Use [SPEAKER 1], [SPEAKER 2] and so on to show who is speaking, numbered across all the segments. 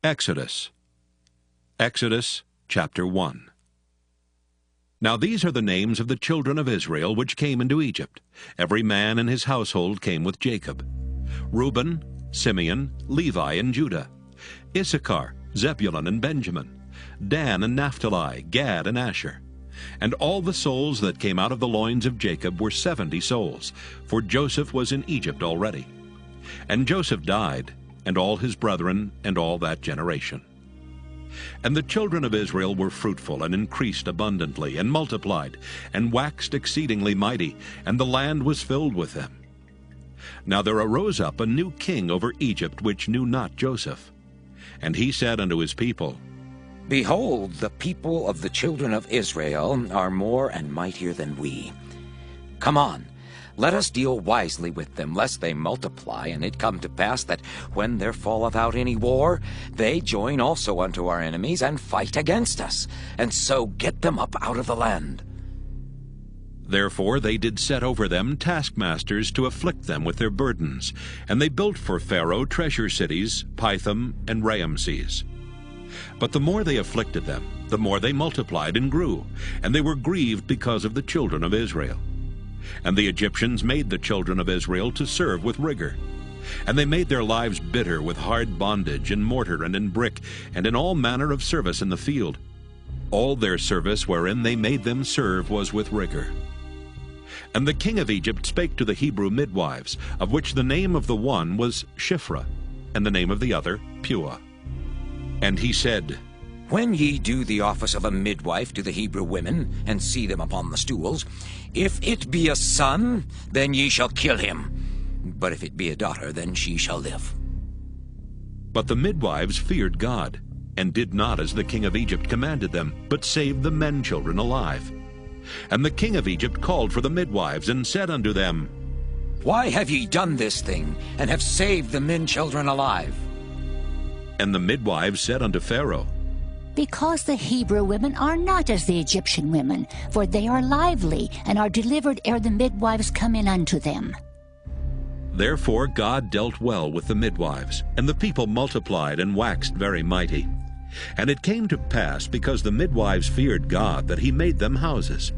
[SPEAKER 1] Exodus. Exodus chapter 1. Now these are the names of the children of Israel which came into Egypt. Every man in his household came with Jacob. Reuben, Simeon, Levi, and Judah. Issachar, Zebulun, and Benjamin. Dan and Naphtali, Gad and Asher. And all the souls that came out of the loins of Jacob were 70 souls, for Joseph was in Egypt already. And Joseph died, and all his brethren, and all that generation. And the children of Israel were fruitful, and increased abundantly, and multiplied, and waxed exceedingly mighty, and the land was filled with them. Now there arose up a new king over Egypt, which knew not Joseph. And he said unto his people,
[SPEAKER 2] Behold, the people of the children of Israel are more and mightier than we. Come on, let us deal wisely with them, lest they multiply, and it come to pass that when there falleth out any war, they join also unto our enemies, and fight against us, and so get them up out of the land.
[SPEAKER 1] Therefore they did set over them taskmasters to afflict them with their burdens, and they built for Pharaoh treasure cities, Pithom and Raamses. But the more they afflicted them, the more they multiplied and grew, and they were grieved because of the children of Israel. And the Egyptians made the children of Israel to serve with rigor. And they made their lives bitter with hard bondage, in mortar and in brick, and in all manner of service in the field. All their service wherein they made them serve was with rigor. And the king of Egypt spake to the Hebrew midwives, of which the name of the one was Shiphrah, and the name of the other Puah. And he said,
[SPEAKER 2] When ye do the office of a midwife to the Hebrew women, and see them upon the stools, if it be a son, then ye shall kill him. But if it be a daughter, then she shall live.
[SPEAKER 1] But the midwives feared God, and did not as the king of Egypt commanded them, but saved the men children alive. And the king of Egypt called for the midwives, and said unto them,
[SPEAKER 2] Why have ye done this thing, and have saved the men children alive?
[SPEAKER 1] And the midwives said unto Pharaoh,
[SPEAKER 3] Because the Hebrew women are not as the Egyptian women, for they are lively, and are delivered ere the midwives come in unto them.
[SPEAKER 1] Therefore God dealt well with the midwives, and the people multiplied and waxed very mighty. And it came to pass, because the midwives feared God, that he made them houses.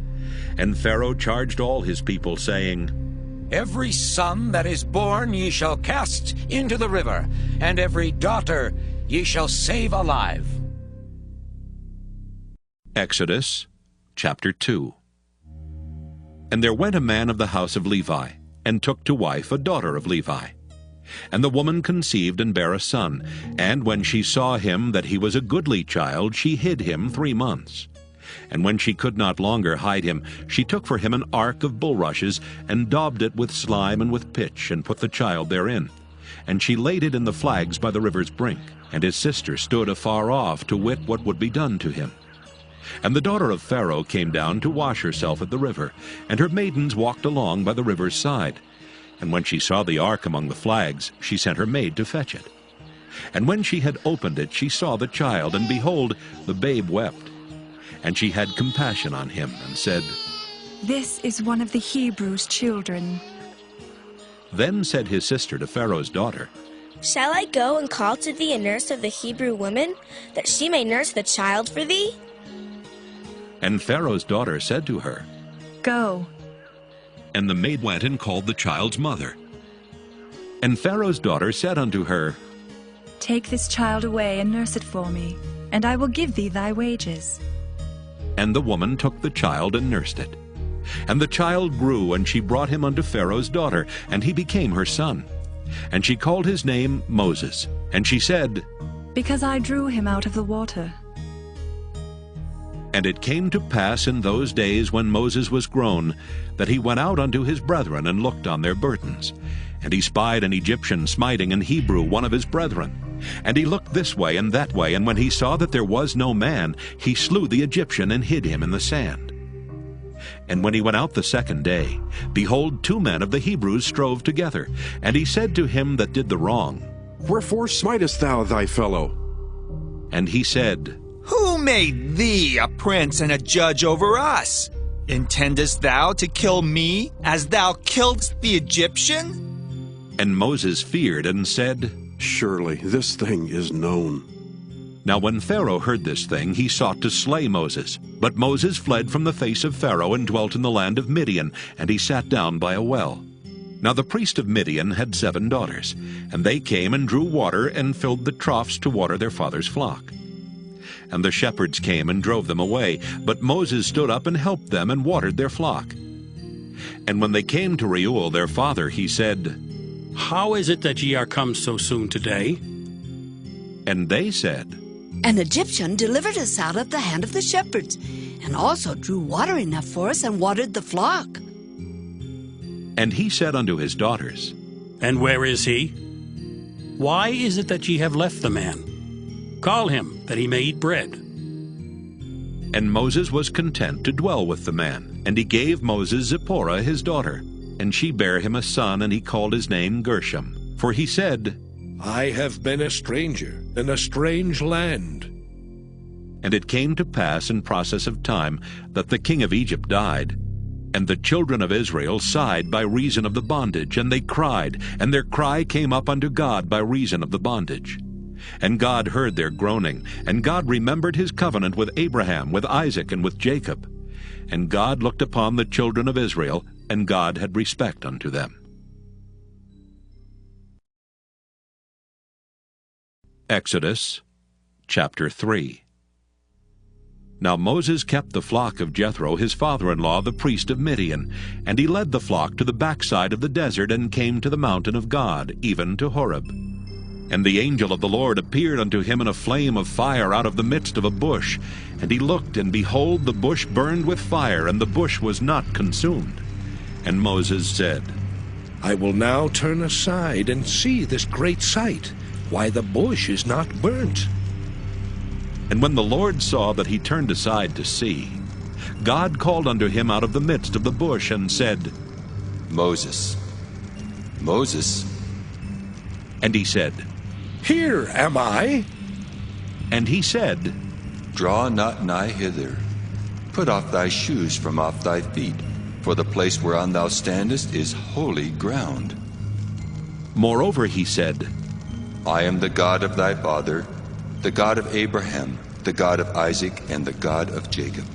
[SPEAKER 1] And Pharaoh charged all his people, saying,
[SPEAKER 2] Every son that is born ye shall cast into the river, and every daughter ye shall save alive.
[SPEAKER 1] Exodus chapter 2. And there went a man of the house of Levi, and took to wife a daughter of Levi. And the woman conceived and bare a son, and when she saw him that he was a goodly child, she hid him 3 months. And when she could not longer hide him, she took for him an ark of bulrushes, and daubed it with slime and with pitch, and put the child therein. And she laid it in the flags by the river's brink. And his sister stood afar off to wit what would be done to him. And the daughter of Pharaoh came down to wash herself at the river, and her maidens walked along by the river's side. And when she saw the ark among the flags, she sent her maid to fetch it. And when she had opened it, she saw the child, and behold, the babe wept. And she had compassion on him, and said,
[SPEAKER 4] This is one of the Hebrews' children.
[SPEAKER 1] Then said his sister to Pharaoh's daughter,
[SPEAKER 5] Shall I go and call to thee a nurse of the Hebrew woman, that she may nurse the child for thee?
[SPEAKER 1] And Pharaoh's daughter said to her,
[SPEAKER 4] Go.
[SPEAKER 1] And the maid went and called the child's mother. And Pharaoh's daughter said unto her,
[SPEAKER 4] Take this child away and nurse it for me, and I will give thee thy wages.
[SPEAKER 1] And the woman took the child and nursed it. And the child grew, and she brought him unto Pharaoh's daughter, and he became her son. And she called his name Moses. And she said,
[SPEAKER 4] Because I drew him out of the water.
[SPEAKER 1] And it came to pass in those days when Moses was grown, that he went out unto his brethren, and looked on their burdens. And he spied an Egyptian smiting an Hebrew, one of his brethren. And he looked this way and that way, and when he saw that there was no man, he slew the Egyptian, and hid him in the sand. And when he went out the second day, behold, 2 men of the Hebrews strove together. And he said to him that did the wrong,
[SPEAKER 6] Wherefore smitest thou thy fellow?
[SPEAKER 1] And he said,
[SPEAKER 7] Who made thee a prince and a judge over us? Intendest thou to kill me, as thou killedst the Egyptian?
[SPEAKER 1] And Moses feared and said,
[SPEAKER 6] Surely this thing is known.
[SPEAKER 1] Now when Pharaoh heard this thing, he sought to slay Moses. But Moses fled from the face of Pharaoh and dwelt in the land of Midian, and he sat down by a well. Now the priest of Midian had 7 daughters, and they came and drew water and filled the troughs to water their father's flock. And the shepherds came and drove them away, but Moses stood up and helped them and watered their flock. And when they came to Reuel their father, he said,
[SPEAKER 8] How is it that ye are come so soon today?
[SPEAKER 1] And they said,
[SPEAKER 9] An Egyptian delivered us out of the hand of the shepherds, and also drew water enough for us and watered the flock.
[SPEAKER 1] And he said unto his daughters,
[SPEAKER 8] And where is he? Why is it that ye have left the man? Call him, that he may eat bread.
[SPEAKER 1] And Moses was content to dwell with the man. And he gave Moses Zipporah his daughter. And she bare him a son, and he called his name Gershom. For he said,
[SPEAKER 6] I have been a stranger in a strange land.
[SPEAKER 1] And it came to pass in process of time that the king of Egypt died. And the children of Israel sighed by reason of the bondage, and they cried, and their cry came up unto God by reason of the bondage. And God heard their groaning, and God remembered his covenant with Abraham, with Isaac, and with Jacob. And God looked upon the children of Israel, and God had respect unto them. Exodus chapter 3. Now Moses kept the flock of Jethro his father-in-law, the priest of Midian, and he led the flock to the backside of the desert, and came to the mountain of God, even to Horeb. And the angel of the Lord appeared unto him in a flame of fire out of the midst of a bush. And he looked, and behold, the bush burned with fire, and the bush was not consumed. And Moses said,
[SPEAKER 6] I will now turn aside and see this great sight, why the bush is not burnt.
[SPEAKER 1] And when the Lord saw that he turned aside to see, God called unto him out of the midst of the bush, and said,
[SPEAKER 10] Moses, Moses.
[SPEAKER 1] And he said,
[SPEAKER 6] Here am I.
[SPEAKER 1] And he said,
[SPEAKER 10] Draw not nigh hither. Put off thy shoes from off thy feet, for the place whereon thou standest is holy ground.
[SPEAKER 1] Moreover he said,
[SPEAKER 10] I am the God of thy father, the God of Abraham, the God of Isaac, and the God of Jacob.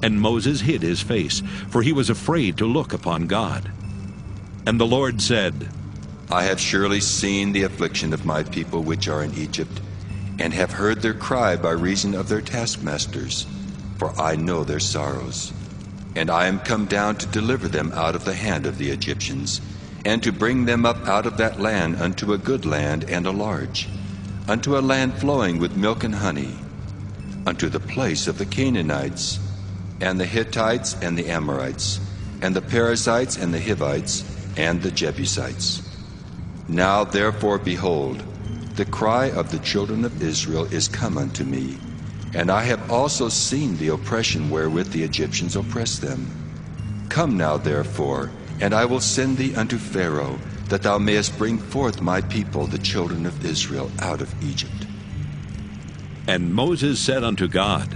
[SPEAKER 1] And Moses hid his face, for he was afraid to look upon God. And the Lord said,
[SPEAKER 10] I have surely seen the affliction of my people which are in Egypt, and have heard their cry by reason of their taskmasters, for I know their sorrows. And I am come down to deliver them out of the hand of the Egyptians, and to bring them up out of that land unto a good land and a large, unto a land flowing with milk and honey, unto the place of the Canaanites, and the Hittites, and the Amorites, and the Perizzites, and the Hivites, and the Jebusites. Now therefore, behold, the cry of the children of Israel is come unto me, and I have also seen the oppression wherewith the Egyptians oppress them. Come now therefore, and I will send thee unto Pharaoh, that thou mayest bring forth my people, the children of Israel, out of Egypt.
[SPEAKER 1] And Moses said unto God,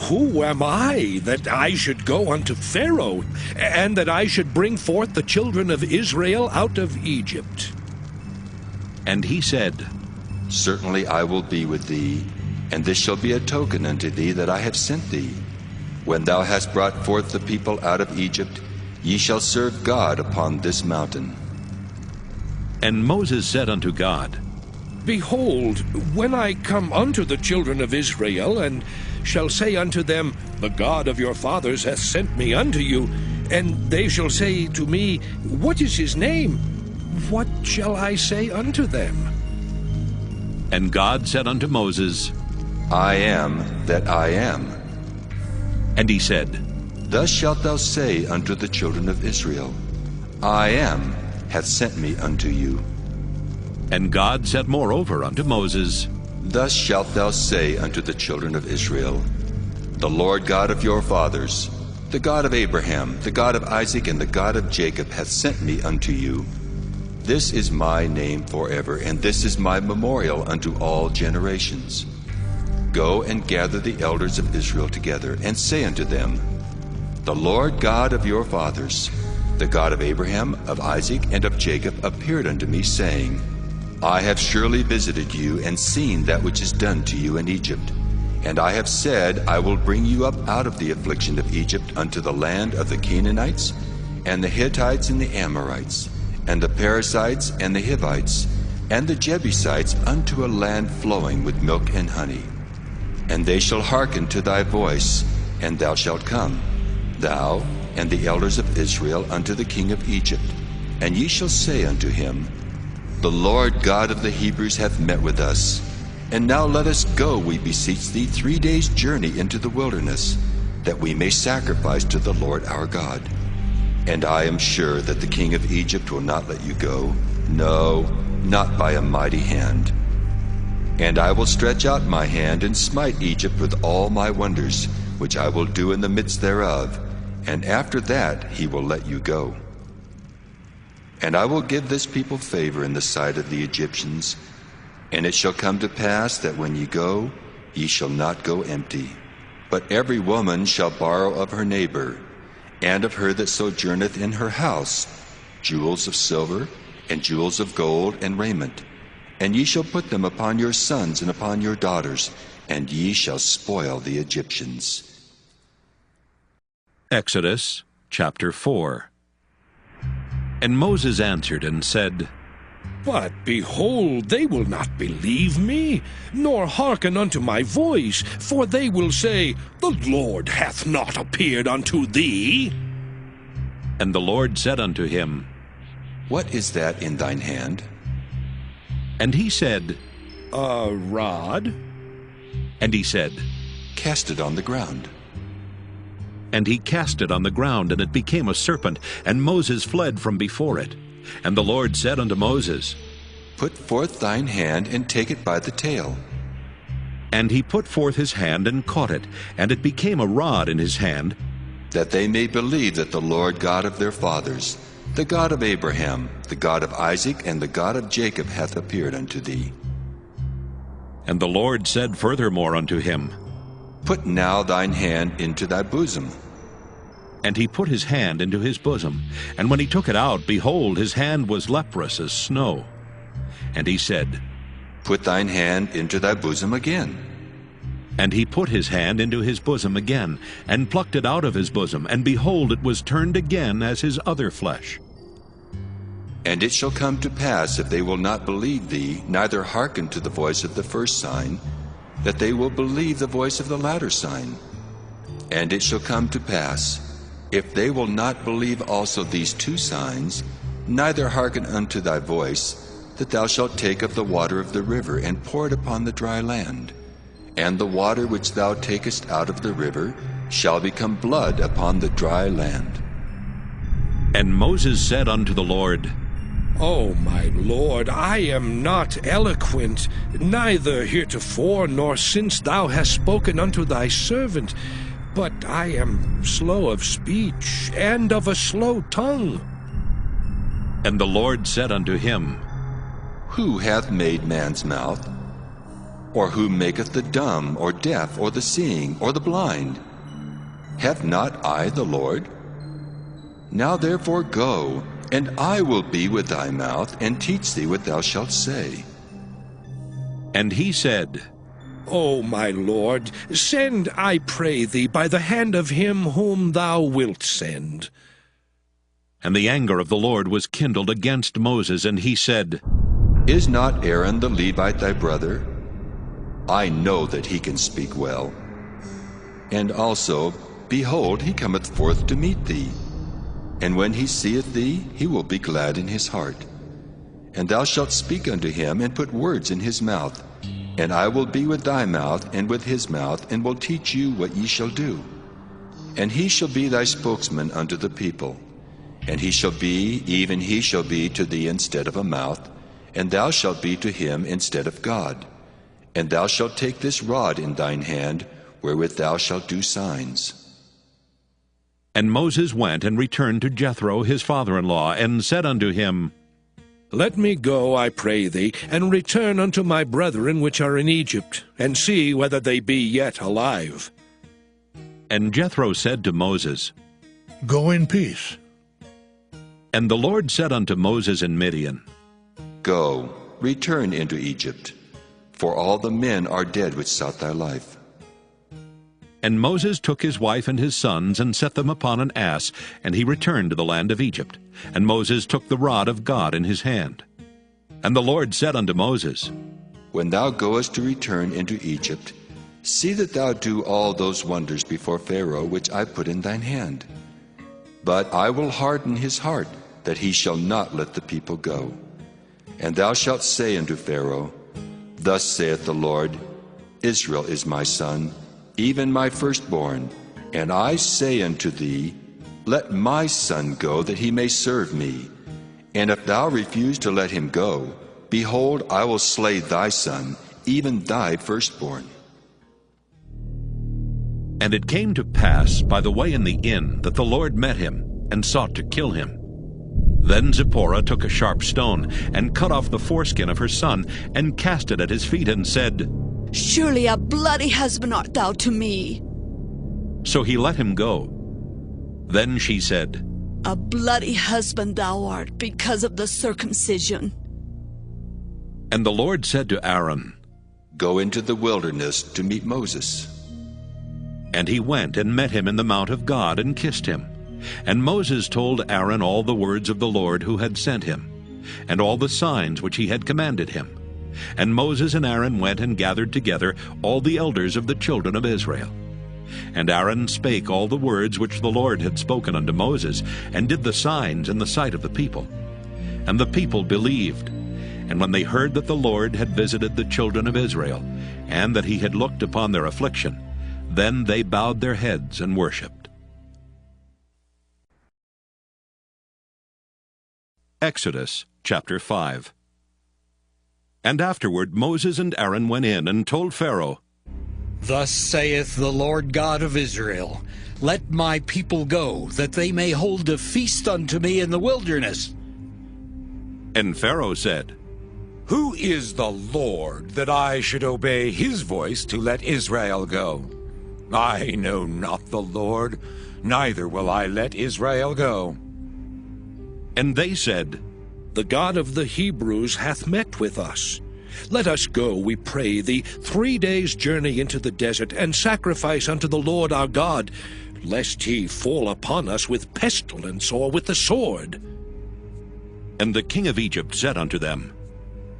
[SPEAKER 6] Who am I, that I should go unto Pharaoh, and that I should bring forth the children of Israel out of Egypt?
[SPEAKER 1] And he said,
[SPEAKER 10] Certainly I will be with thee, and this shall be a token unto thee that I have sent thee. When thou hast brought forth the people out of Egypt, ye shall serve God upon this mountain.
[SPEAKER 1] And Moses said unto God,
[SPEAKER 6] Behold, when I come unto the children of Israel, and shall say unto them, The God of your fathers hath sent me unto you, and they shall say to me, What is his name? What shall I say unto them?
[SPEAKER 1] And God said unto Moses,
[SPEAKER 10] I am that I am.
[SPEAKER 1] And he said,
[SPEAKER 10] Thus shalt thou say unto the children of Israel, I am hath sent me unto you.
[SPEAKER 1] And God said moreover unto Moses,
[SPEAKER 10] Thus shalt thou say unto the children of Israel, The Lord God of your fathers, the God of Abraham, the God of Isaac, and the God of Jacob hath sent me unto you. This is my name forever, and this is my memorial unto all generations. Go and gather the elders of Israel together, and say unto them, The Lord God of your fathers, the God of Abraham, of Isaac, and of Jacob, appeared unto me, saying, I have surely visited you and seen that which is done to you in Egypt. And I have said, I will bring you up out of the affliction of Egypt unto the land of the Canaanites, and the Hittites, and the Amorites, and the Perizzites, and the Hivites, and the Jebusites, unto a land flowing with milk and honey. And they shall hearken to thy voice, and thou shalt come, thou and the elders of Israel, unto the king of Egypt. And ye shall say unto him, The Lord God of the Hebrews hath met with us. And now let us go, we beseech thee, 3 days' journey into the wilderness, that we may sacrifice to the Lord our God. And I am sure that the king of Egypt will not let you go, no, not by a mighty hand. And I will stretch out my hand and smite Egypt with all my wonders, which I will do in the midst thereof, and after that he will let you go. And I will give this people favor in the sight of the Egyptians. And it shall come to pass that when ye go, ye shall not go empty. But every woman shall borrow of her neighbor, and of her that sojourneth in her house, jewels of silver, and jewels of gold, and raiment. And ye shall put them upon your sons and upon your daughters, and ye shall spoil the Egyptians.
[SPEAKER 1] Exodus chapter 4. And Moses answered and said,
[SPEAKER 6] But behold, they will not believe me, nor hearken unto my voice, for they will say, The Lord hath not appeared unto thee.
[SPEAKER 1] And the Lord said unto him,
[SPEAKER 10] What is that in thine hand?
[SPEAKER 1] And he said,
[SPEAKER 6] A rod.
[SPEAKER 1] And he said,
[SPEAKER 10] Cast it on the ground.
[SPEAKER 1] And he cast it on the ground, and it became a serpent, and Moses fled from before it. And the Lord said unto Moses,
[SPEAKER 10] Put forth thine hand, and take it by the tail.
[SPEAKER 1] And he put forth his hand, and caught it, and it became a rod in his hand,
[SPEAKER 10] that they may believe that the Lord God of their fathers, the God of Abraham, the God of Isaac, and the God of Jacob hath appeared unto thee.
[SPEAKER 1] And the Lord said furthermore unto him,
[SPEAKER 10] Put now thine hand into thy bosom.
[SPEAKER 1] And he put his hand into his bosom, and when he took it out, behold, his hand was leprous as snow. And he said,
[SPEAKER 10] Put thine hand into thy bosom again.
[SPEAKER 1] And he put his hand into his bosom again, and plucked it out of his bosom, and behold, it was turned again as his other flesh.
[SPEAKER 10] And it shall come to pass, if they will not believe thee, neither hearken to the voice of the first sign, that they will believe the voice of the latter sign. And it shall come to pass, if they will not believe also these 2 signs, neither hearken unto thy voice, that thou shalt take of the water of the river, and pour it upon the dry land. And the water which thou takest out of the river shall become blood upon the dry land.
[SPEAKER 1] And Moses said unto the Lord,
[SPEAKER 6] O my Lord, I am not eloquent, neither heretofore nor since thou hast spoken unto thy servant, but I am slow of speech, and of a slow tongue.
[SPEAKER 1] And the Lord said unto him,
[SPEAKER 10] Who hath made man's mouth? Or who maketh the dumb, or deaf, or the seeing, or the blind? Have not I the Lord? Now therefore go, and I will be with thy mouth, and teach thee what thou shalt say.
[SPEAKER 1] And he said,
[SPEAKER 6] O my Lord, send, I pray thee, by the hand of him whom thou wilt send.
[SPEAKER 1] And the anger of the Lord was kindled against Moses, and he said,
[SPEAKER 10] Is not Aaron the Levite thy brother? I know that he can speak well. And also, behold, he cometh forth to meet thee. And when he seeth thee, he will be glad in his heart. And thou shalt speak unto him, and put words in his mouth. And I will be with thy mouth, and with his mouth, and will teach you what ye shall do. And he shall be thy spokesman unto the people. And he shall be, even he shall be to thee instead of a mouth, and thou shalt be to him instead of God. And thou shalt take this rod in thine hand, wherewith thou shalt do signs.
[SPEAKER 1] And Moses went and returned to Jethro his father-in-law, and said unto him,
[SPEAKER 6] Let me go, I pray thee, and return unto my brethren which are in Egypt, and see whether they be yet alive.
[SPEAKER 1] And Jethro said to Moses,
[SPEAKER 11] Go in peace.
[SPEAKER 1] And the Lord said unto Moses in Midian,
[SPEAKER 10] Go, return into Egypt, for all the men are dead which sought thy life.
[SPEAKER 1] And Moses took his wife and his sons, and set them upon an ass, and he returned to the land of Egypt. And Moses took the rod of God in his hand. And the Lord said unto Moses,
[SPEAKER 10] When thou goest to return into Egypt, see that thou do all those wonders before Pharaoh which I put in thine hand. But I will harden his heart, that he shall not let the people go. And thou shalt say unto Pharaoh, Thus saith the Lord, Israel is my son, even my firstborn. And I say unto thee, Let my son go, that he may serve me. And if thou refuse to let him go, behold, I will slay thy son, even thy firstborn.
[SPEAKER 1] And it came to pass by the way in the inn that the Lord met him, and sought to kill him. Then Zipporah took a sharp stone, and cut off the foreskin of her son, and cast it at his feet, and said,
[SPEAKER 9] Surely a bloody husband art thou to me.
[SPEAKER 1] So he let him go. Then she said,
[SPEAKER 9] A bloody husband thou art, because of the circumcision.
[SPEAKER 1] And the Lord said to Aaron,
[SPEAKER 10] Go into the wilderness to meet Moses.
[SPEAKER 1] And he went and met him in the mount of God, and kissed him. And Moses told Aaron all the words of the Lord who had sent him, and all the signs which he had commanded him. And Moses and Aaron went and gathered together all the elders of the children of Israel. And Aaron spake all the words which the Lord had spoken unto Moses, and did the signs in the sight of the people. And the people believed. And when they heard that the Lord had visited the children of Israel, and that he had looked upon their affliction, then they bowed their heads and worshipped. Exodus chapter 5. And afterward Moses and Aaron went in and told Pharaoh,
[SPEAKER 6] Thus saith the Lord God of Israel, Let my people go, that they may hold a feast unto me in the wilderness.
[SPEAKER 1] And Pharaoh said,
[SPEAKER 2] Who is the Lord, that I should obey his voice to let Israel go? I know not the Lord, neither will I let Israel go.
[SPEAKER 1] And they said,
[SPEAKER 6] The God of the Hebrews hath met with us. Let us go, we pray thee, 3 days' journey into the desert, and sacrifice unto the Lord our God, lest he fall upon us with pestilence or with the sword.
[SPEAKER 1] And the king of Egypt said unto them,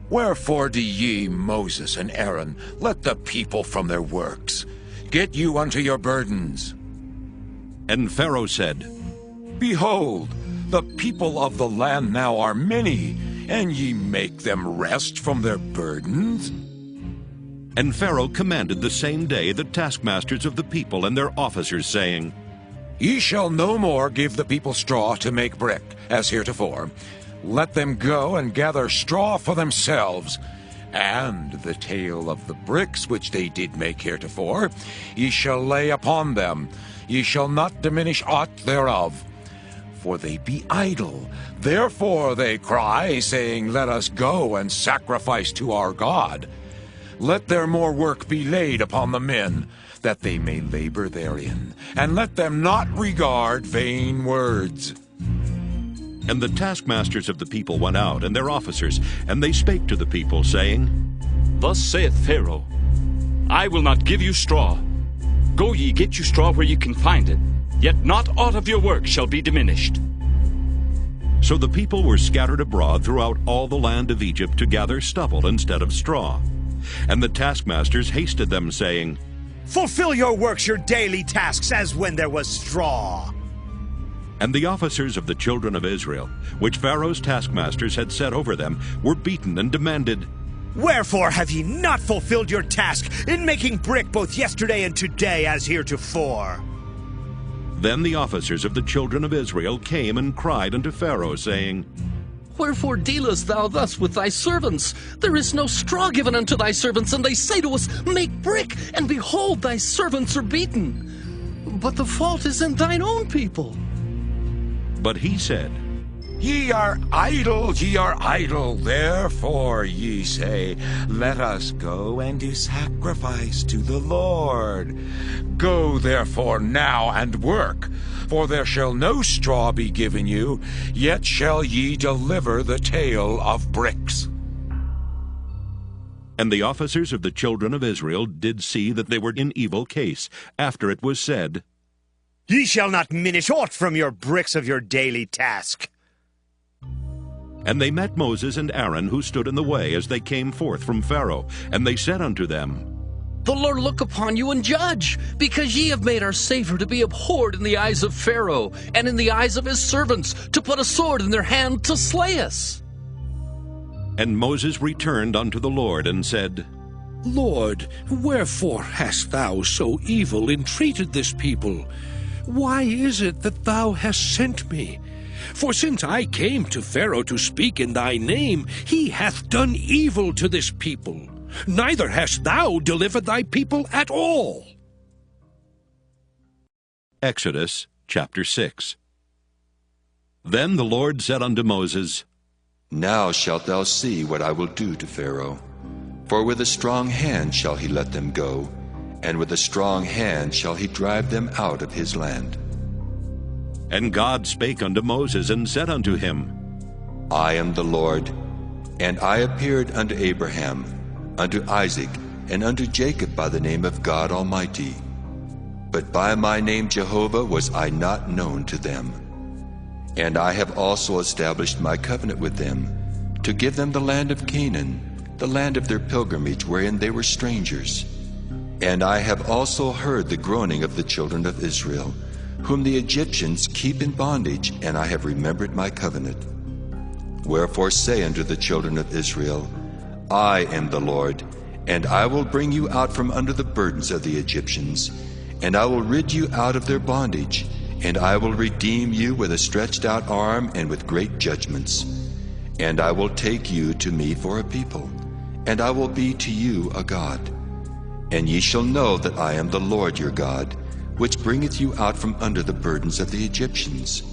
[SPEAKER 2] Wherefore do ye, Moses and Aaron, let the people from their works? Get you unto your burdens.
[SPEAKER 1] And Pharaoh said,
[SPEAKER 2] Behold, the people of the land now are many, and ye make them rest from their burdens?
[SPEAKER 1] And Pharaoh commanded the same day the taskmasters of the people and their officers, saying,
[SPEAKER 2] Ye shall no more give the people straw to make brick, as heretofore. Let them go and gather straw for themselves. And the tale of the bricks which they did make heretofore, ye shall lay upon them. Ye shall not diminish aught thereof. For they be idle. Therefore they cry, saying, Let us go and sacrifice to our God. Let their more work be laid upon the men, that they may labor therein. And let them not regard vain words.
[SPEAKER 1] And the taskmasters of the people went out, and their officers, and they spake to the people, saying,
[SPEAKER 11] Thus saith Pharaoh, I will not give you straw. Go ye, get you straw where ye can find it, yet not aught of your work shall be diminished.
[SPEAKER 1] So the people were scattered abroad throughout all the land of Egypt to gather stubble instead of straw. And the taskmasters hasted them, saying,
[SPEAKER 12] Fulfill your works, your daily tasks, as when there was straw.
[SPEAKER 1] And the officers of the children of Israel, which Pharaoh's taskmasters had set over them, were beaten and demanded,
[SPEAKER 12] Wherefore have ye not fulfilled your task in making brick both yesterday and today as heretofore?
[SPEAKER 1] Then the officers of the children of Israel came and cried unto Pharaoh, saying,
[SPEAKER 13] Wherefore dealest thou thus with thy servants? There is no straw given unto thy servants, and they say to us, Make brick, and behold, thy servants are beaten. But the fault is in thine own people.
[SPEAKER 1] But he said,
[SPEAKER 2] Ye are idle, therefore ye say, Let us go and do sacrifice to the Lord. Go therefore now and work, for there shall no straw be given you, yet shall ye deliver the tale of bricks.
[SPEAKER 1] And the officers of the children of Israel did see that they were in evil case, after it was said,
[SPEAKER 12] Ye shall not minish aught from your bricks of your daily task.
[SPEAKER 1] And they met Moses and Aaron, who stood in the way as they came forth from Pharaoh. And they said unto them,
[SPEAKER 13] The Lord look upon you and judge, because ye have made our Savior to be abhorred in the eyes of Pharaoh, and in the eyes of his servants, to put a sword in their hand to slay us.
[SPEAKER 1] And Moses returned unto the Lord, and said,
[SPEAKER 6] Lord, wherefore hast thou so evil entreated this people? Why is it that thou hast sent me? For since I came to Pharaoh to speak in thy name, he hath done evil to this people. Neither hast thou delivered thy people at all.
[SPEAKER 1] Exodus chapter 6. Then the Lord said unto Moses,
[SPEAKER 10] Now shalt thou see what I will do to Pharaoh. For with a strong hand shall he let them go, and with a strong hand shall he drive them out of his land.
[SPEAKER 1] And God spake unto Moses, and said unto him,
[SPEAKER 10] I am the Lord, and I appeared unto Abraham, unto Isaac, and unto Jacob by the name of God Almighty. But by my name Jehovah was I not known to them. And I have also established my covenant with them, to give them the land of Canaan, the land of their pilgrimage wherein they were strangers. And I have also heard the groaning of the children of Israel, whom the Egyptians keep in bondage, and I have remembered my covenant. Wherefore say unto the children of Israel, I am the Lord, and I will bring you out from under the burdens of the Egyptians, and I will rid you out of their bondage, and I will redeem you with a stretched out arm and with great judgments. And I will take you to me for a people, and I will be to you a God. And ye shall know that I am the Lord your God, which bringeth you out from under the burdens of the Egyptians.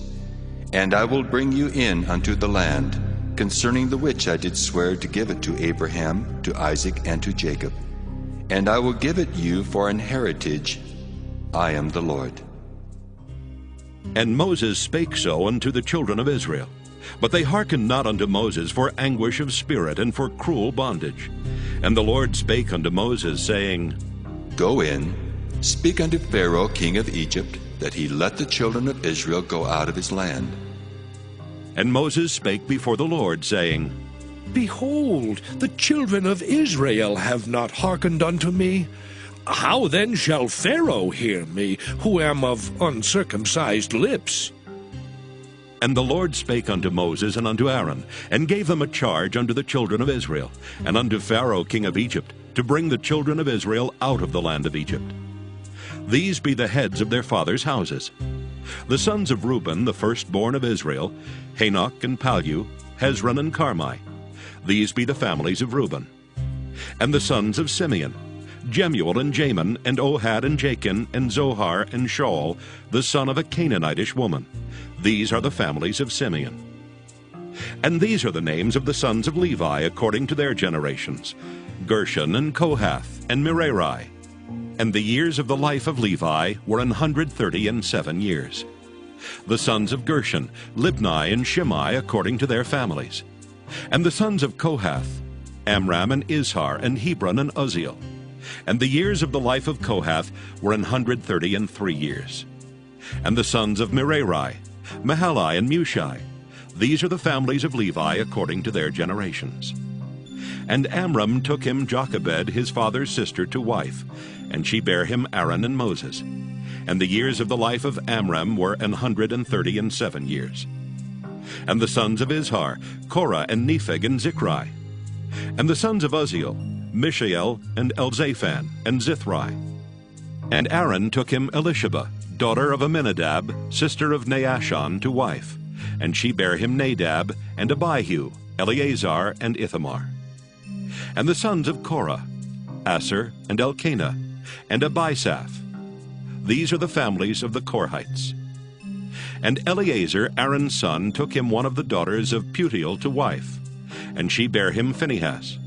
[SPEAKER 10] And I will bring you in unto the land, concerning the which I did swear to give it to Abraham, to Isaac, and to Jacob. And I will give it you for an heritage. I am the Lord.
[SPEAKER 1] And Moses spake so unto the children of Israel. But they hearkened not unto Moses for anguish of spirit and for cruel bondage. And the Lord spake unto Moses, saying,
[SPEAKER 10] Go in, speak unto Pharaoh king of Egypt, that he let the children of Israel go out of his land.
[SPEAKER 1] And Moses spake before the Lord, saying,
[SPEAKER 6] Behold, the children of Israel have not hearkened unto me. How then shall Pharaoh hear me, who am of uncircumcised lips?
[SPEAKER 1] And the Lord spake unto Moses and unto Aaron, and gave them a charge unto the children of Israel, and unto Pharaoh king of Egypt, to bring the children of Israel out of the land of Egypt. These be the heads of their fathers' houses. The sons of Reuben, the firstborn of Israel, Hanok and Palu, Hezron and Carmi. These be the families of Reuben. And the sons of Simeon, Jemuel and Jamin, and Ohad and Jachin, and Zohar and Shaul, the son of a Canaanitish woman. These are the families of Simeon. And these are the names of the sons of Levi according to their generations, Gershon and Kohath and Merari. And the years of the life of Levi were 137 years. The sons of Gershon, Libni and Shimei according to their families. And the sons of Kohath, Amram and Izhar and Hebron and Uzziel. And the years of the life of Kohath were 133 years. And the sons of Merari, Mahali and Mushi. These are the families of Levi according to their generations. And Amram took him Jochebed, his father's sister, to wife, and she bare him Aaron and Moses. And the years of the life of Amram were 137 years. And the sons of Izhar, Korah and Nepheg and Zichri. And the sons of Uzziel, Mishael and Elzaphan and Zithri. And Aaron took him Elisheba, daughter of Aminadab, sister of Naashon, to wife, and she bare him Nadab and Abihu, Eleazar and Ithamar. And the sons of Korah, Asher and Elkanah, and Abisaph. These are the families of the Korhites. And Eleazar, Aaron's son, took him one of the daughters of Putiel to wife, and she bare him Phinehas.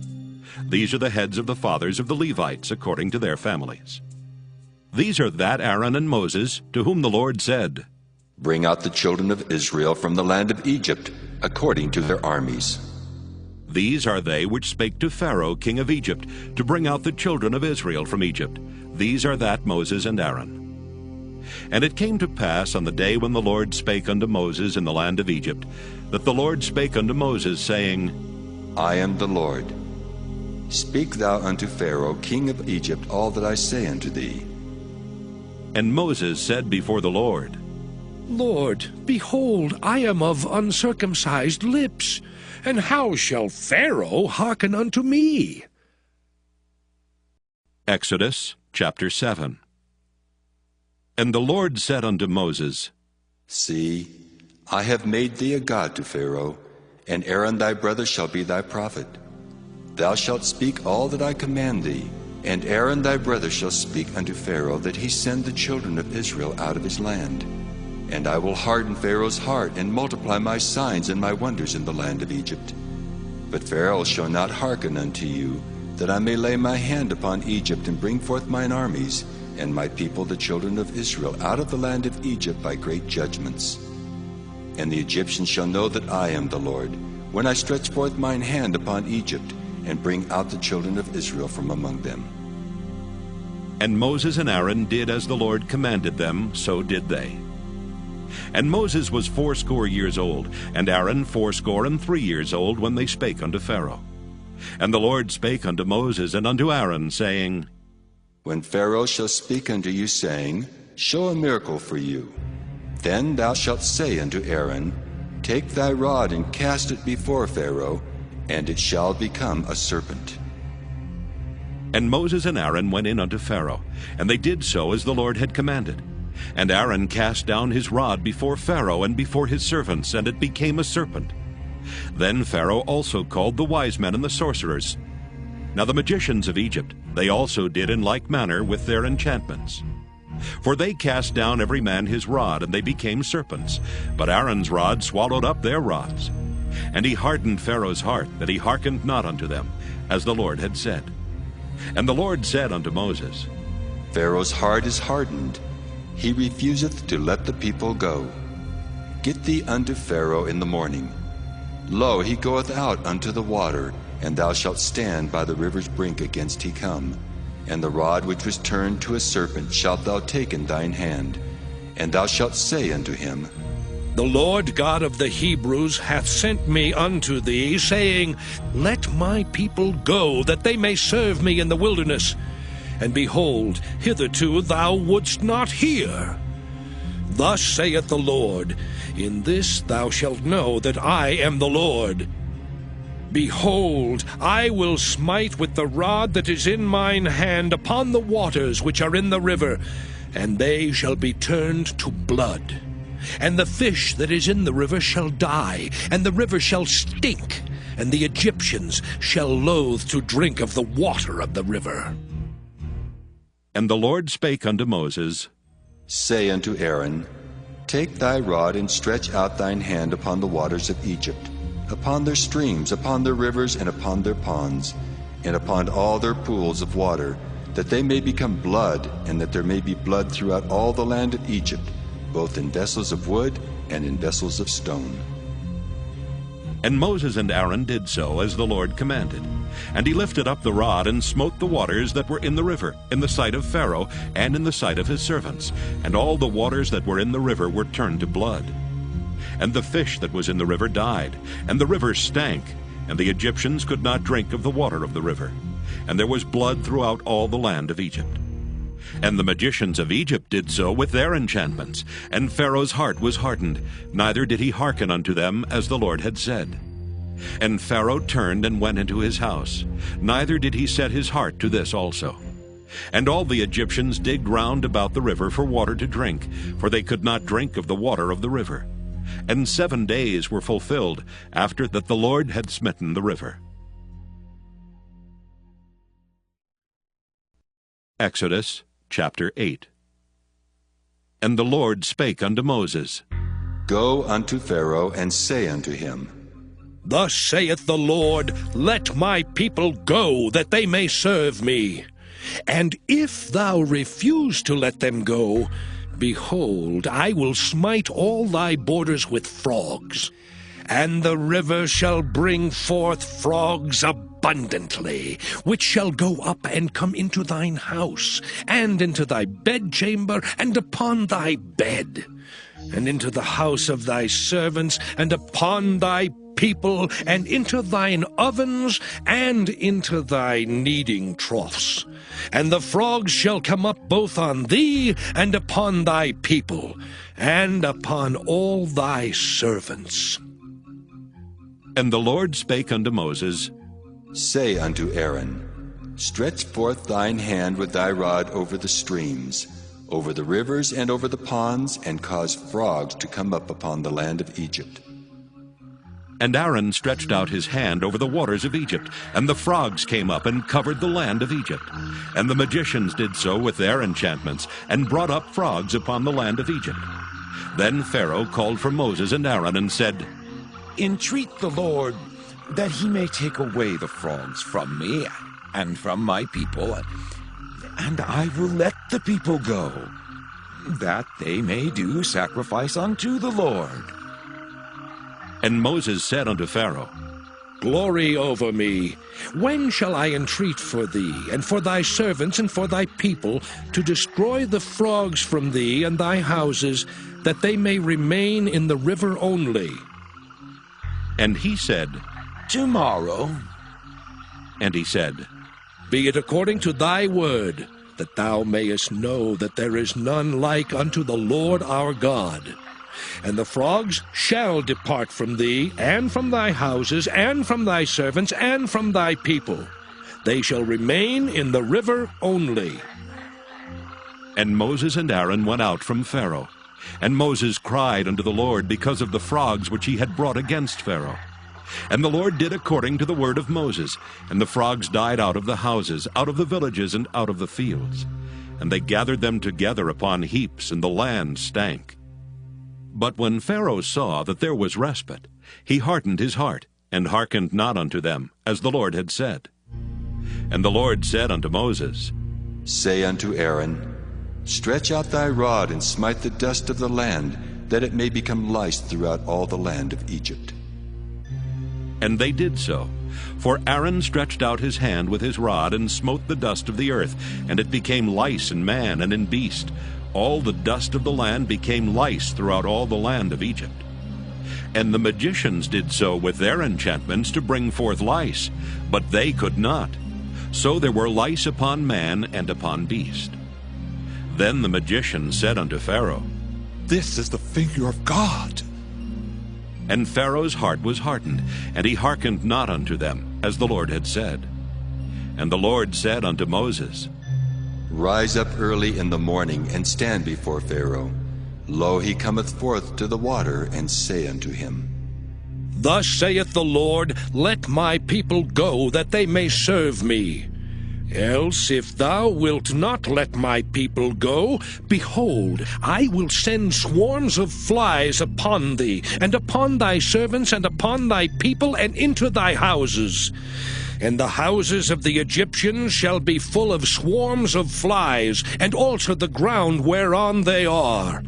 [SPEAKER 1] These are the heads of the fathers of the Levites according to their families. These are that Aaron and Moses, to whom the Lord said,
[SPEAKER 10] Bring out the children of Israel from the land of Egypt, according to their armies.
[SPEAKER 1] These are they which spake to Pharaoh king of Egypt, to bring out the children of Israel from Egypt. These are that Moses and Aaron. And it came to pass on the day when the Lord spake unto Moses in the land of Egypt, that the Lord spake unto Moses, saying,
[SPEAKER 10] I am the Lord. Speak thou unto Pharaoh king of Egypt all that I say unto thee.
[SPEAKER 1] And Moses said before the Lord,
[SPEAKER 6] Lord, behold, I am of uncircumcised lips, and how shall Pharaoh hearken unto me?
[SPEAKER 1] Exodus chapter 7. And the Lord said unto Moses,
[SPEAKER 10] See, I have made thee a god to Pharaoh, and Aaron thy brother shall be thy prophet. Thou shalt speak all that I command thee, and Aaron thy brother shall speak unto Pharaoh, that he send the children of Israel out of his land. And I will harden Pharaoh's heart, and multiply my signs and my wonders in the land of Egypt. But Pharaoh shall not hearken unto you, that I may lay my hand upon Egypt, and bring forth mine armies, and my people the children of Israel out of the land of Egypt by great judgments. And the Egyptians shall know that I am the Lord, when I stretch forth mine hand upon Egypt, and bring out the children of Israel from among them.
[SPEAKER 1] And Moses and Aaron did as the Lord commanded them, so did they. And Moses was 80 years old, and Aaron 83 years old, when they spake unto Pharaoh. And the Lord spake unto Moses and unto Aaron, saying,
[SPEAKER 10] When Pharaoh shall speak unto you, saying, Show a miracle for you, then thou shalt say unto Aaron, Take thy rod and cast it before Pharaoh, and it shall become a serpent.
[SPEAKER 1] And Moses and Aaron went in unto Pharaoh, and they did so as the Lord had commanded. And Aaron cast down his rod before Pharaoh and before his servants, and it became a serpent. Then Pharaoh also called the wise men and the sorcerers. Now the magicians of Egypt, they also did in like manner with their enchantments. For they cast down every man his rod, and they became serpents. But Aaron's rod swallowed up their rods. And he hardened Pharaoh's heart, that he hearkened not unto them, as the Lord had said. And the Lord said unto Moses,
[SPEAKER 10] Pharaoh's heart is hardened, he refuseth to let the people go. Get thee unto Pharaoh in the morning. Lo, he goeth out unto the water, and thou shalt stand by the river's brink against he come. And the rod which was turned to a serpent shalt thou take in thine hand, and thou shalt say unto him,
[SPEAKER 6] The Lord God of the Hebrews hath sent me unto thee, saying, Let my people go, that they may serve me in the wilderness. And behold, hitherto thou wouldst not hear. Thus saith the Lord, In this thou shalt know that I am the Lord. Behold, I will smite with the rod that is in mine hand upon the waters which are in the river, and they shall be turned to blood. And the fish that is in the river shall die, and the river shall stink, and the Egyptians shall loathe to drink of the water of the river.
[SPEAKER 1] And the Lord spake unto Moses,
[SPEAKER 10] Say unto Aaron, Take thy rod and stretch out thine hand upon the waters of Egypt, upon their streams, upon their rivers, and upon their ponds, and upon all their pools of water, that they may become blood, and that there may be blood throughout all the land of Egypt, both in vessels of wood and in vessels of stone.
[SPEAKER 1] And Moses and Aaron did so as the Lord commanded. And he lifted up the rod and smote the waters that were in the river, in the sight of Pharaoh, and in the sight of his servants. And all the waters that were in the river were turned to blood. And the fish that was in the river died, and the river stank, and the Egyptians could not drink of the water of the river. And there was blood throughout all the land of Egypt. And the magicians of Egypt did so with their enchantments, and Pharaoh's heart was hardened, neither did he hearken unto them as the Lord had said. And Pharaoh turned and went into his house, neither did he set his heart to this also. And all the Egyptians digged round about the river for water to drink, for they could not drink of the water of the river. And 7 days were fulfilled after that the Lord had smitten the river. Exodus chapter 8. And the Lord spake unto Moses,
[SPEAKER 10] Go unto Pharaoh, and say unto him,
[SPEAKER 6] Thus saith the Lord, Let my people go, that they may serve me. And if thou refuse to let them go, behold, I will smite all thy borders with frogs. And the river shall bring forth frogs abundantly, which shall go up and come into thine house, and into thy bedchamber, and upon thy bed, and into the house of thy servants, and upon thy people, and into thine ovens, and into thy kneading troughs. And the frogs shall come up both on thee, and upon thy people, and upon all thy servants.
[SPEAKER 1] And the Lord spake unto Moses,
[SPEAKER 10] Say unto Aaron, Stretch forth thine hand with thy rod over the streams, over the rivers and over the ponds, and cause frogs to come up upon the land of Egypt.
[SPEAKER 1] And Aaron stretched out his hand over the waters of Egypt, and the frogs came up and covered the land of Egypt. And the magicians did so with their enchantments, and brought up frogs upon the land of Egypt. Then Pharaoh called for Moses and Aaron, and said,
[SPEAKER 2] Entreat the Lord that he may take away the frogs from me and from my people, and I will let the people go, that they may do sacrifice unto the Lord.
[SPEAKER 1] And Moses said unto Pharaoh,
[SPEAKER 6] Glory over me. When shall I entreat for thee, and for thy servants, and for thy people, to destroy the frogs from thee and thy houses, that they may remain in the river only?
[SPEAKER 1] And he said,
[SPEAKER 2] Tomorrow.
[SPEAKER 1] And he said,
[SPEAKER 6] Be it according to thy word, that thou mayest know that there is none like unto the Lord our God. And the frogs shall depart from thee, and from thy houses, and from thy servants, and from thy people. They shall remain in the river only.
[SPEAKER 1] And Moses and Aaron went out from Pharaoh. And Moses cried unto the Lord because of the frogs which he had brought against Pharaoh. And the Lord did according to the word of Moses, and the frogs died out of the houses, out of the villages, and out of the fields. And they gathered them together upon heaps, and the land stank. But when Pharaoh saw that there was respite, he hardened his heart, and hearkened not unto them, as the Lord had said. And the Lord said unto Moses,
[SPEAKER 10] Say unto Aaron, Stretch out thy rod, and smite the dust of the land, that it may become lice throughout all the land of Egypt.
[SPEAKER 1] And they did so. For Aaron stretched out his hand with his rod, and smote the dust of the earth, and it became lice in man and in beast. All the dust of the land became lice throughout all the land of Egypt. And the magicians did so with their enchantments to bring forth lice, but they could not. So there were lice upon man and upon beast. Then the magician said unto Pharaoh,
[SPEAKER 14] This is the finger of God.
[SPEAKER 1] And Pharaoh's heart was hardened, and he hearkened not unto them, as the Lord had said. And the Lord said unto Moses,
[SPEAKER 10] Rise up early in the morning, and stand before Pharaoh. Lo, he cometh forth to the water, and say unto him,
[SPEAKER 6] Thus saith the Lord, Let my people go, that they may serve me. Else, if thou wilt not let my people go, behold, I will send swarms of flies upon thee, and upon thy servants, and upon thy people, and into thy houses. And the houses of the Egyptians shall be full of swarms of flies, and also the ground whereon they are.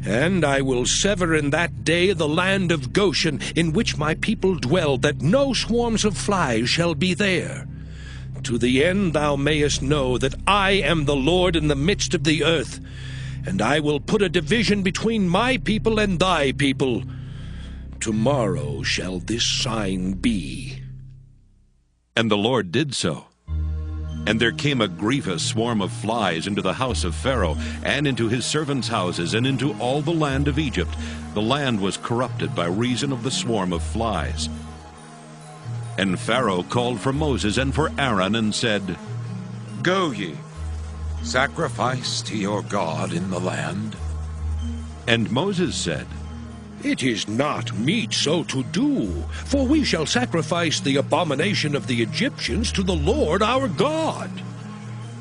[SPEAKER 6] And I will sever in that day the land of Goshen, in which my people dwell, that no swarms of flies shall be there. To the end thou mayest know that I am the Lord in the midst of the earth, and I will put a division between my people and thy people. Tomorrow shall this sign be.
[SPEAKER 1] And the Lord did so. And there came a grievous swarm of flies into the house of Pharaoh, and into his servants' houses, and into all the land of Egypt. The land was corrupted by reason of the swarm of flies. And Pharaoh called for Moses and for Aaron, and said,
[SPEAKER 2] Go ye, sacrifice to your God in the land.
[SPEAKER 1] And Moses said,
[SPEAKER 6] It is not meet so to do, for we shall sacrifice the abomination of the Egyptians to the Lord our God.